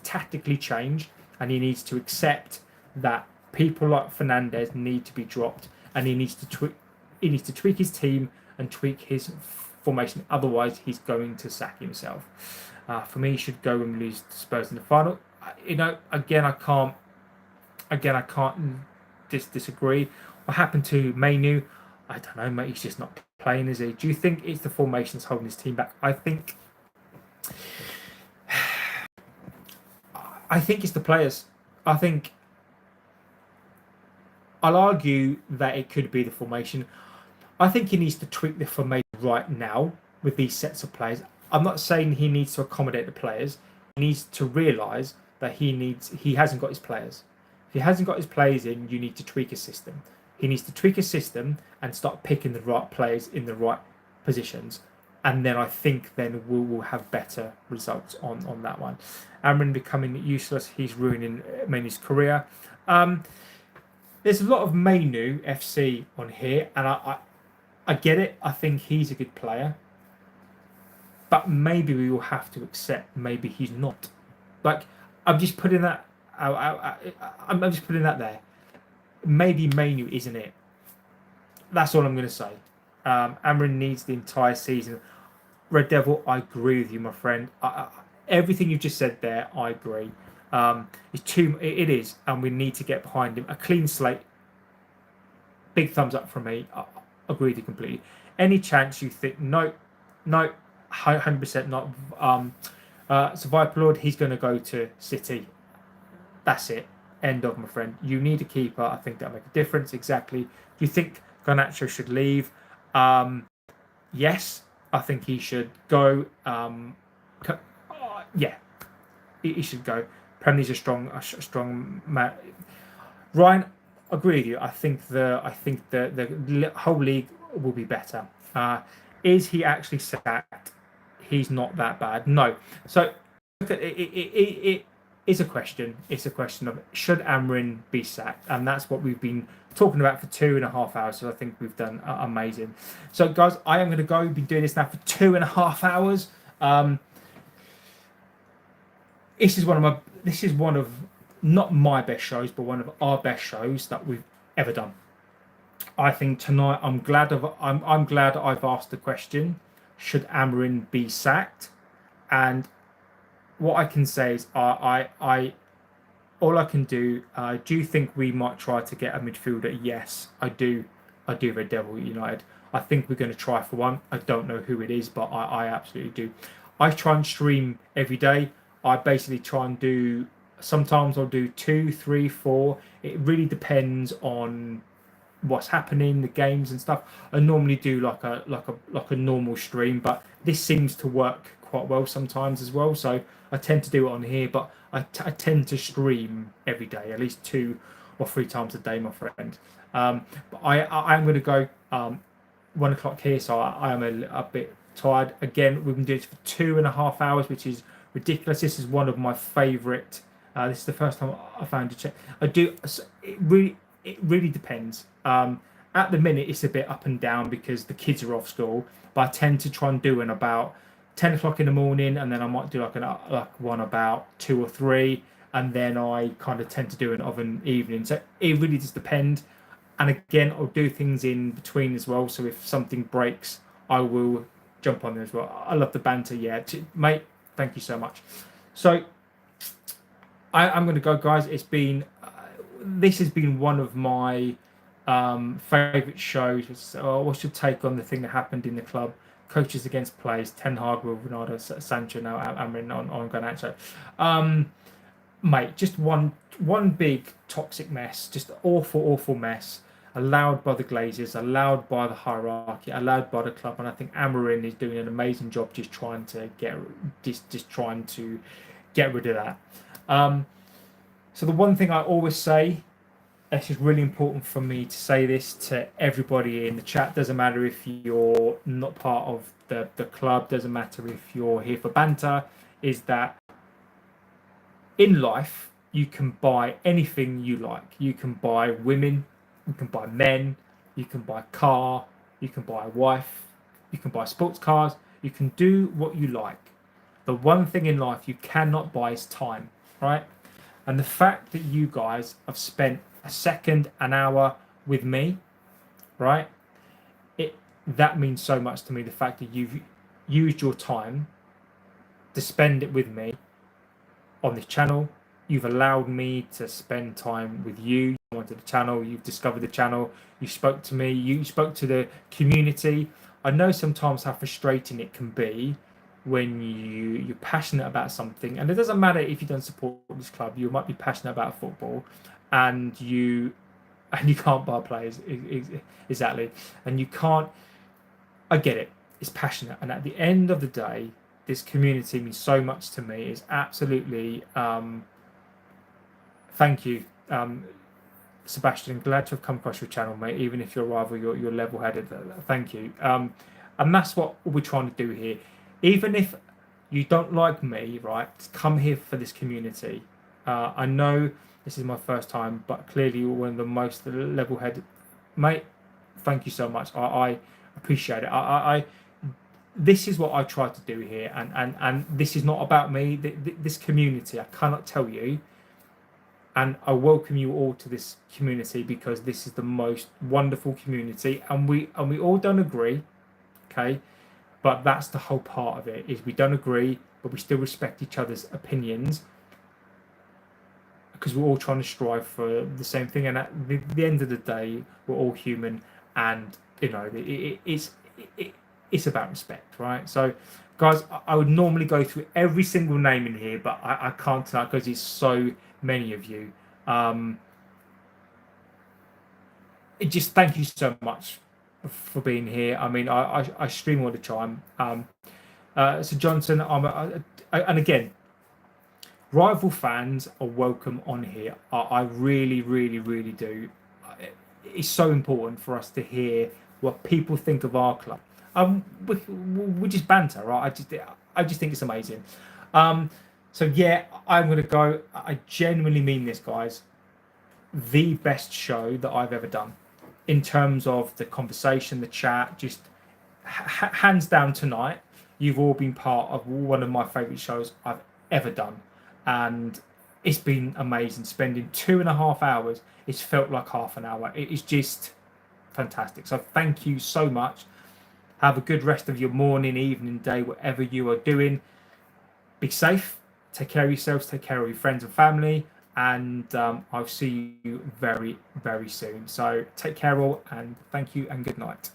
tactically change, and he needs to accept that people like Fernandez need to be dropped, and he needs to tweak his team and tweak his formation. Otherwise, he's going to sack himself. For me, he should go and lose to Spurs in the final. Again, I can't disagree. What happened to Mainu? I don't know, mate. He's just not playing, is he? Do you think it's the formations holding his team back? I think it's the players. I'll argue that it could be the formation. I think he needs to tweak the formation right now with these sets of players. I'm not saying he needs to accommodate the players. He needs to realise that he hasn't got his players. If he hasn't got his players in, you need to tweak his system. He needs to tweak his system and start picking the right players in the right positions. And then I think then we'll have better results on that one. Amorin becoming useless. He's ruining Mainu's career. There's a lot of Mainu FC on here, and I get it. I think he's a good player, but maybe we will have to accept maybe he's not. Like, I'm just putting that out. I'm just putting that there. Maybe Mainu isn't it. That's all I'm going to say. Amorin needs the entire season. Red Devil, I agree with you, my friend. Everything you just said there, I agree. It is, and we need to get behind him. A clean slate. Big thumbs up from me. I agree with you completely. Any chance you think no, 100% not. Survival Lord, he's going to go to City. That's it. End of, my friend. You need a keeper. I think that'll make a difference. Exactly. Do you think Garnacho should leave? Yes, I think he should go. Yeah, he should go. Premley's a strong man. Ryan, I agree with you. I think the whole league will be better. Is he actually sacked? He's not that bad. No. So look at it is a question. It's a question of should Amorin be sacked, and that's what we've been talking about for 2.5 hours. So I think we've done amazing. So guys, I am going to go. We've been doing this now for 2.5 hours. This is one of not my best shows, but one of our best shows that we've ever done. I think tonight I'm glad I've asked the question: should Amorin be sacked? And what I can say is all I can do. Do you think we might try to get a midfielder? Yes, I do. Red Devil United. I think we're going to try for one. I don't know who it is, but I absolutely do. I try and stream every day. I basically try and do. Sometimes I'll do 2, 3, 4. It really depends on what's happening, the games and stuff. I normally do like a normal stream, but this seems to work quite well sometimes as well. So I tend to do it on here, but I tend to stream every day, at least 2 or 3 times a day, my friend. But I'm going to go 1 o'clock here, so I am a bit tired. Again, we've been doing this for 2.5 hours, which is ridiculous. This is one of my favourite. This is the first time I found a check. It really depends. At the minute, it's a bit up and down because the kids are off school. But I tend to try and do an about 10 o'clock in the morning, and then I might do like one about 2 or 3, and then I kind of tend to do an of an evening. So it really just depends. And again, I'll do things in between as well. So if something breaks, I will jump on there as well. I love the banter, yeah, mate. Thank you so much. So I'm going to go, guys. This has been one of my favourite shows. What's your take on the thing that happened in the club? Coaches against players. Ten Hag with Ronaldo, Sancho, now Amorin on Garnacho. Mate, just one big toxic mess. Just awful mess. Allowed by the Glazers, allowed by the hierarchy, allowed by the club, and I think Amorin is doing an amazing job just trying to get rid of that. So the one thing I always say, it's just really important for me to say this to everybody in the chat. Doesn't matter if you're not part of the club, doesn't matter if you're here for banter, is that in life you can buy anything you like. You can buy women, you can buy men, you can buy a car, you can buy a wife, you can buy sports cars, you can do what you like. The one thing in life you cannot buy is time, right? And the fact that you guys have spent a second, an hour with me, right? That means so much to me. The fact that you've used your time to spend it with me on this channel. You've allowed me to spend time with you. You went to the channel, you've discovered the channel, you spoke to me, you spoke to the community. I know sometimes how frustrating it can be when you're passionate about something, and it doesn't matter if you don't support this club. You might be passionate about football, and you can't buy players, exactly, and you can't. I get it. It's passionate, and at the end of the day, this community means so much to me. It's absolutely thank you, Sebastian. Glad to have come across your channel, mate. Even if you're rather you're level-headed, thank you. And that's what we're trying to do here. Even if you don't like me, right? Come here for this community. I know this is my first time, but clearly you're one of the most level-headed, mate. Thank you so much. I appreciate it. This is what I try to do here, and this is not about me. This community, I cannot tell you, and I welcome you all to this community because this is the most wonderful community, and we all don't agree, okay, but that's the whole part of it. Is we don't agree, but we still respect each other's opinions because we're all trying to strive for the same thing, and at the end of the day, we're all human, and you know it's about respect, right? So, guys, I would normally go through every single name in here, but I can't tonight because there's so many of you. Just thank you so much for being here. I mean, I stream all the time. So Johnson, and again, rival fans are welcome on here. I really, really, really do. It's so important for us to hear what people think of our club. We just banter, right? I just think it's amazing. So yeah, I'm going to go. I genuinely mean this, guys. The best show that I've ever done in terms of the conversation, the chat, just hands down tonight. You've all been part of one of my favorite shows I've ever done, and it's been amazing. Spending 2.5 hours, it's felt like half an hour. It is just fantastic. So thank you so much. Have a good rest of your morning, evening, day, whatever you are doing. Be safe. Take care of yourselves. Take care of your friends and family. And I'll see you very, very soon. So take care all, and thank you and good night.